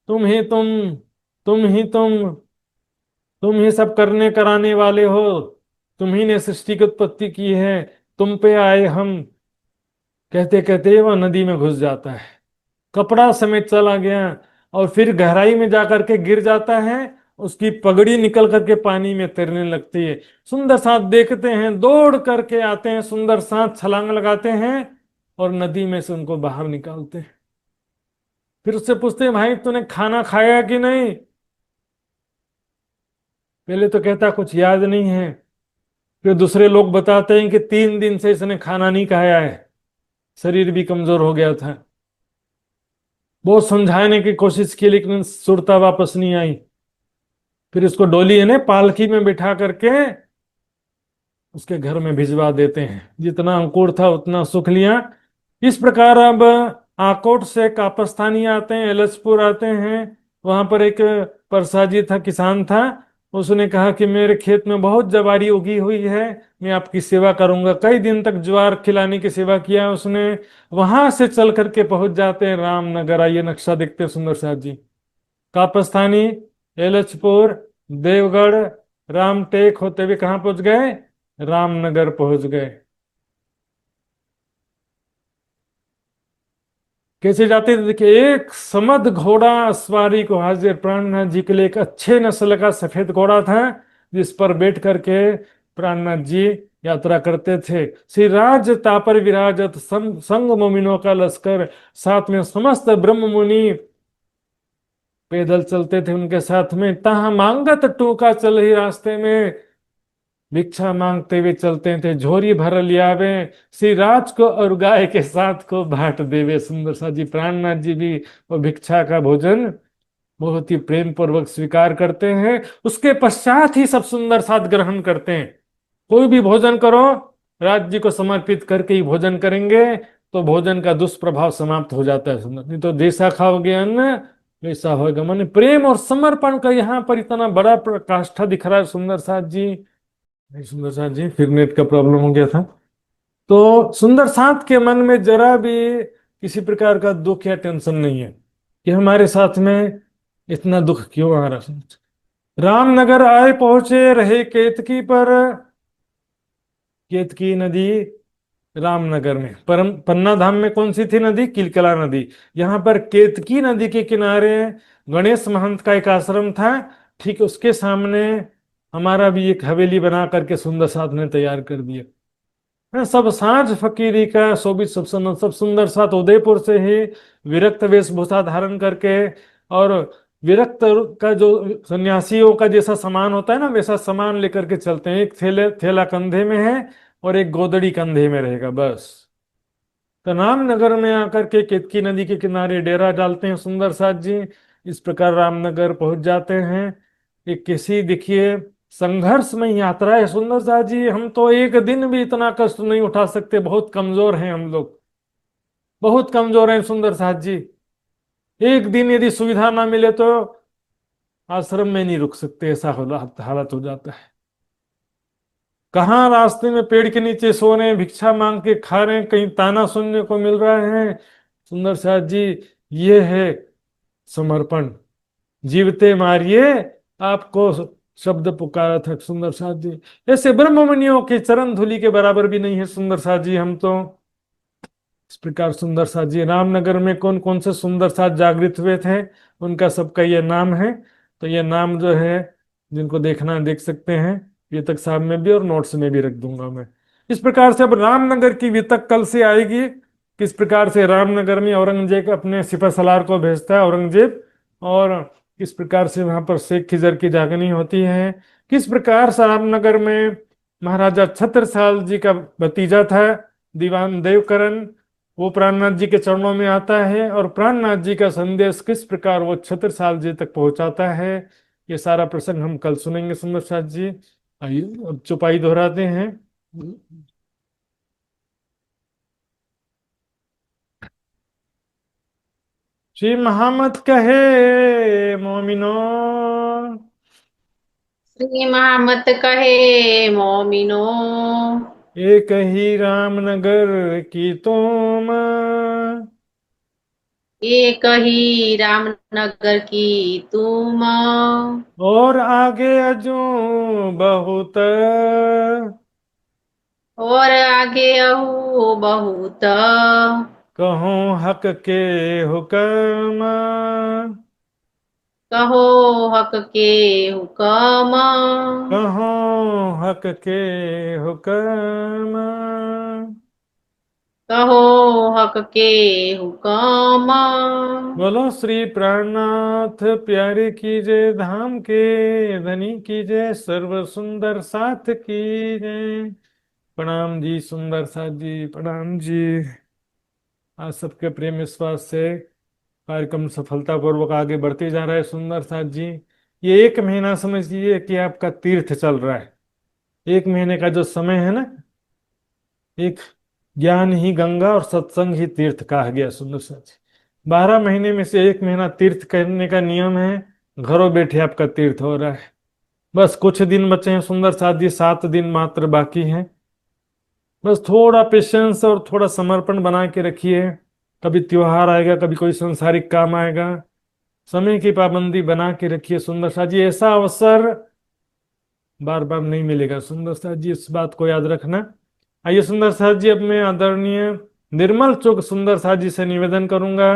तुम ही तुम ही तुम ही सब करने कराने वाले हो, तुम ही ने सृष्टि की उत्पत्ति की है, तुम पे आए हम। कहते कहते वह नदी में घुस जाता है, कपड़ा समेत चला गया, और फिर गहराई में जाकर के गिर जाता है। उसकी पगड़ी निकल करके पानी में तैरने लगती है। सुंदर साथ देखते हैं, दौड़ करके आते हैं, सुंदर साथ छलांग लगाते हैं और नदी में से उनको बाहर निकालते हैं। फिर उससे पूछते हैं, भाई तूने खाना खाया कि नहीं? पहले तो कहता कुछ याद नहीं है। फिर दूसरे लोग बताते हैं कि 3 दिन से इसने खाना नहीं खाया है, शरीर भी कमजोर हो गया था। बहुत समझाने की कोशिश की, लेकिन सुरता वापस नहीं आई। फिर इसको डोली है ना, पालकी में बिठा करके उसके घर में भिजवा देते हैं। जितना अंकुर था उतना सुख लिया। इस प्रकार अब आकोट से कापस्थानी आते हैं, एलचपुर आते हैं। वहां पर एक परसाजी था, किसान था। उसने कहा कि मेरे खेत में बहुत ज्वारी उगी हुई है, मैं आपकी सेवा करूंगा। कई दिन तक ज्वार खिलाने की सेवा किया उसने। वहां से चल करके पहुंच जाते हैं रामनगर। आइए नक्शा देखते हैं सुंदर साथ जी। कापस्थानी, एलचपुर, देवगढ़, रामटेक होते हुए कहाँ पहुंच गए? रामनगर पहुंच गए। कैसे जाते थे? देखिए, एक समद घोड़ा सवारी को हाजिर, प्राणनाथ जी के लिए एक अच्छे नस्ल का सफेद घोड़ा था, जिस पर बैठ करके प्राणनाथ जी यात्रा करते थे। श्री राज तापर विराजत संग मोमिनों का लश्कर, साथ में समस्त ब्रह्म मुनि पैदल चलते थे उनके साथ में। तहा मांगत टूका चल ही रास्ते में, भिक्षा मांगते हुए चलते थे। झोरी भर लियावे श्री राज को और गाय के साथ को बांट देवे। सुंदर सा जी प्राणनाथ जी भी वो भिक्षा का भोजन बहुत ही प्रेम पूर्वक स्वीकार करते हैं। उसके पश्चात ही सब सुंदर साथ ग्रहण करते हैं। कोई भी भोजन करो राज जी को समर्पित करके ही भोजन करेंगे, तो भोजन का दुष्प्रभाव समाप्त हो जाता है। सुंदर नहीं तो जैसा खाओगे अन्न वैसा होगा मन। प्रेम और समर्पण का यहाँ पर इतना बड़ा प्रकाष्ठा दिख रहा है सुंदर साथ जी। नहीं सुंदर साथ जी, फिर नेट का प्रॉब्लम हो गया था। तो सुंदर साथ के मन में जरा भी किसी प्रकार का दुख या टेंशन नहीं है कि हमारे साथ में इतना दुख क्यों आ रहा। रामनगर आए पहुंचे रहे केतकी पर, केतकी नदी रामनगर में। परम पन्ना धाम में कौन सी थी नदी? किलकला नदी। यहाँ पर केतकी नदी के किनारे गणेश महंत का एक आश्रम था। ठीक उसके सामने हमारा भी एक हवेली बना करके सुंदर साथ ने तैयार कर दिया। हाँ, सब साँझ फकीरी का शोभित सब सुंदर साथ उदयपुर से ही विरक्त वेशभूषा धारण करके, और विरक्त का जो सन्यासियों का जैसा सामान होता है ना वैसा सामान लेकर के चलते हैं। एक थैला कंधे में है और एक गोदड़ी कंधे में रहेगा बस। तो रामनगर में आकर के केतकी नदी के किनारे डेरा डालते हैं सुंदर साथ जी। इस प्रकार रामनगर पहुंच जाते हैं। एक किसी देखिए संघर्ष में यात्रा है सुंदर साथ जी। हम तो एक दिन भी इतना कष्ट नहीं उठा सकते, बहुत कमजोर हैं हम लोग, बहुत कमजोर हैं सुंदर साथ जी। एक दिन यदि सुविधा ना मिले तो आश्रम में नहीं रुक सकते, ऐसा हालत हो जाता है। कहाँ रास्ते में पेड़ के नीचे सो रहे हैं, भिक्षा मांग के खा रहे हैं, कहीं ताना सुनने को मिल रहा है सुंदर साथ जी। ये है समर्पण। जीवते मारिए आपको शब्द पुकारा था सुंदर साथ जी। ऐसे ब्रह्ममुनियों के चरण धूलि के बराबर भी नहीं है सुंदर साथ जी हम तो। इस प्रकार सुंदर साथ जी रामनगर में कौन कौन से सुंदर साथ जागृत हुए थे उनका सबका ये नाम है। तो ये नाम जो है जिनको देखना है देख सकते हैं, वितक साहब में भी और नोट्स में भी रख दूंगा मैं। इस प्रकार से अब रामनगर की वितक कल से आएगी। किस प्रकार से रामनगर में औरंगजेब अपने सिपह सलार को भेजता है औरंगजेब, और किस प्रकार से वहां पर शेख खिजर की जागनी होती है। किस प्रकार से रामनगर में महाराजा छत्रसाल जी का भतीजा था दीवान देवकरण, वो प्राणनाथ जी के चरणों में आता है, और प्राणनाथ जी का संदेश किस प्रकार वो छत्रसाल जी तक पहुंचाता है। ये सारा प्रसंग हम कल सुनेंगे सुंदर साथ जी। आइए अब चौपाई दोहराते हैं। श्री महामत कहे मोमिनो, श्री महामत कहे मोमिनो, एक ही रामनगर की तुम, एक ही रामनगर की तुम, और आगे अजू बहुत, और आगे अहू बहुत, कहूँ हक के हुक्म, कहो हक के हुक्म, कहूँ हक के हुक्म। कहो हक के हुक्म। बोलो श्री प्राणनाथ प्यारे की जय, धाम के धनी की जय, सर्व सुंदर साथ की जय। प्रणाम जी सुंदर साथ जी, प्रणाम जी। आज सबके प्रेम विश्वास से कार्यक्रम सफलतापूर्वक आगे बढ़ते जा रहा है सुंदर साथ जी। ये एक महीना समझिए कि आपका तीर्थ चल रहा है। एक महीने का जो समय है ना, एक ज्ञान ही गंगा और सत्संग ही तीर्थ कहा गया सुंदर साथ जी। 12 महीने में से एक महीना तीर्थ करने का नियम है। घरों बैठे आपका तीर्थ हो रहा है। बस कुछ दिन बचे हैं सुंदर साथ जी, 7 दिन मात्र बाकी हैं। बस थोड़ा पेशेंस और थोड़ा समर्पण बना के रखिए। कभी त्योहार आएगा, कभी कोई संसारिक काम आएगा, समय की पाबंदी बना के रखिए सुंदर साथ जी। ऐसा अवसर बार बार नहीं मिलेगा सुंदर साथ जी, इस बात को याद रखना। आइए सुंदर साथ जी, अब मैं आदरणीय निर्मल चुग सुंदर साथ जी से निवेदन करूंगा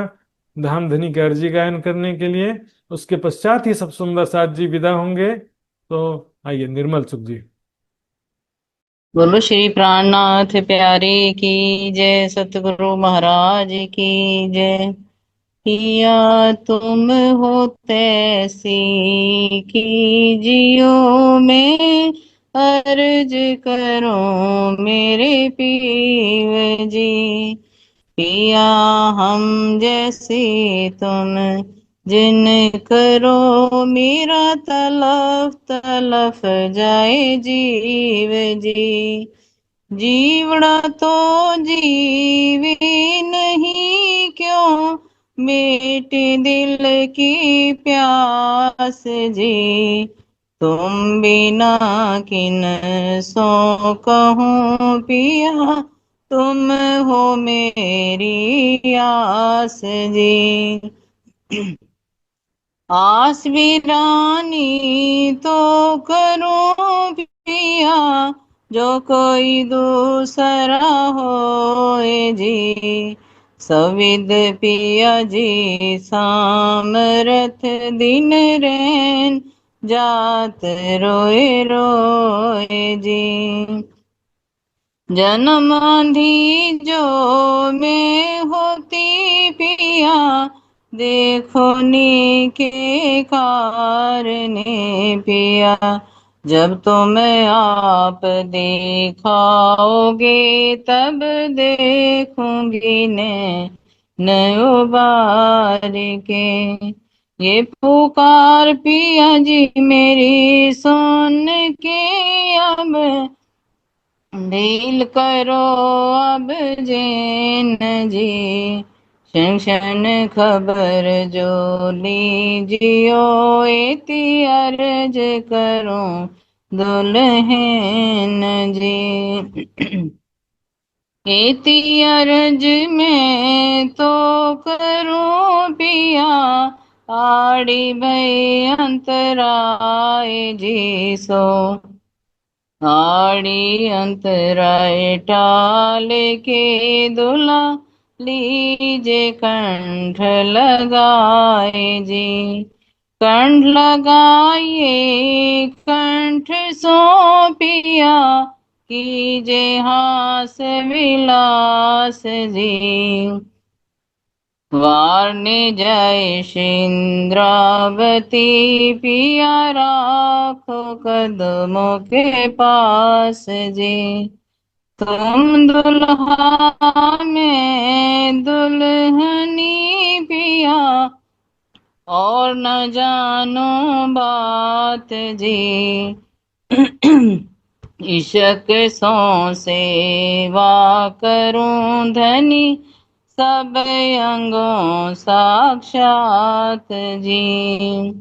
धाम धनी के अर्जी गायन करने के लिए। उसके पश्चात ही सब सुंदर साथ जी विदा होंगे। तो आइए निर्मल चुग जी। बोलो श्री प्राणनाथ प्यारे की जय, सतगुरु महाराज की जय। पिया तुम हो तैसी कीजियो, मैं अर्ज करो मेरे पीव जी। पिया हम जैसे तुम जिन करो, मेरा तलफ तलफ जाए जीव जी। जीवड़ा तो जीवे नहीं क्यों, मेटे दिल की प्यास जी। तुम बिना किन सो कहूँ पिया, तुम हो मेरी आस जी। आस वीरानी तो करूं पिया, जो कोई दूसरा होए जी। सविद पिया जी सामरथ, दिन रैन जात रोए रोए जी। जन्म आंधी जो में होती पिया, देखो नी के कारने पिया। जब तुम आप दिखाओगे, तब देखूंगी ने उबार के। ये पुकार पिया जी मेरी सुन के, अब दिल करो अब जैन जी। क्षण क्षण खबर जो लीजियो, एति अर्ज करो दुल्हन जी। एति अर्ज में तो करूं पिया, आड़ी भई अंतराय जी सो। आड़ी अंतराय टाल के, दुला लीजे कंठ लगाए जी। कंठ लगाइए कंठ सो पिया, कीजे हास विलास जी। वारने जय इंद्रावती पिया, राखो कदमों के पास जी। तुम दुल्हा में दुल्हनी पिया, और न जानो बात जी। इशक सो सेवा करूं धनी, सब अंगों साक्षात जी।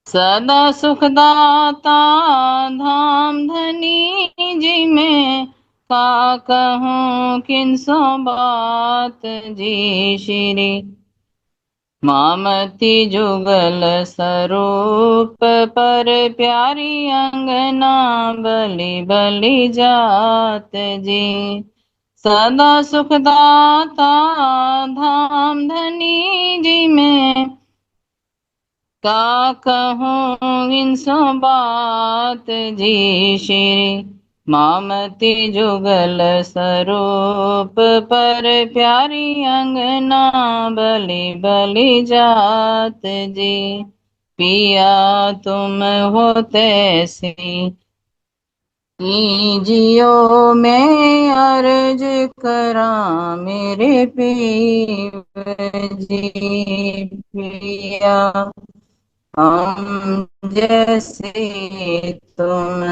सदा सुखदाता धाम धनी जी में, का कहूँ किनसो बात जी। श्री मामती जुगल स्वरूप पर, प्यारी अंगना बलि बलि जात जी। सदा सुखदाता धाम धनी जी में, का कहूँ इनसो बात जी। श्री मामती जुगल स्वरूप पर, प्यारी अंगना बलि बलि जात जी। पिया तुम हो तैसी कीजियो, मैं अर्ज करा मेरे पीव जी। पिया हम जैसे तुम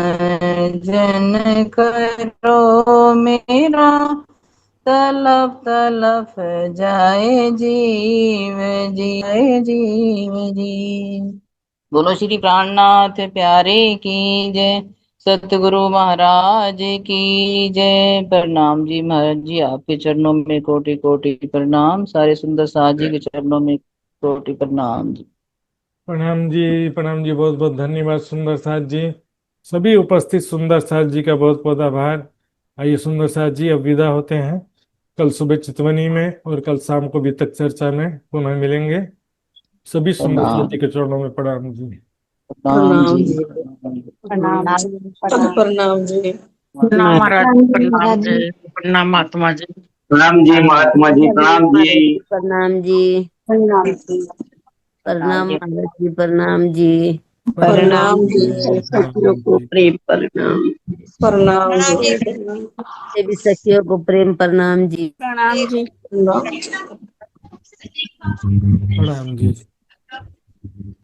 जन करो, मेरा तलफ तलफ जाए जीव जी, जाए जीव जी। बोलो श्री प्राणनाथ प्यारे की जय, सतगुरु महाराज की जय। प्रणाम जी महाराज जी, आपके चरणों में कोटि कोटि प्रणाम। सारे सुंदर साज जी के चरणों में कोटि प्रणाम जी। प्रणाम जी, बहुत बहुत धन्यवाद सुंदर साथ जी। सभी उपस्थित सुंदर साथ जी का बहुत बहुत आभार। आइए सुंदर साथ जी अब विदा होते हैं। कल सुबह चितवनी में और कल शाम को वितक चर्चा में पुनः मिलेंगे। सभी सुंदर साथ प्रणाम जी के चरणों में प्रणाम जी। प्रणाम जी। प्रणाम जी, प्रणाम। प्रणाम जी। प्रणाम महाराज, प्रणाम महाराज जी। जी, प्रणाम महात्मा जी। प्रणाम जी महात्मा जी, प्रणाम जी। प्रणाम जी। प्रणाम महाराज जी, प्रणाम जी। प्रणाम जी। सखियों को प्रेम प्रणाम। प्रणाम जी। देवी सखियों को प्रेम प्रणाम जी। प्रणाम जी। प्रणाम जी।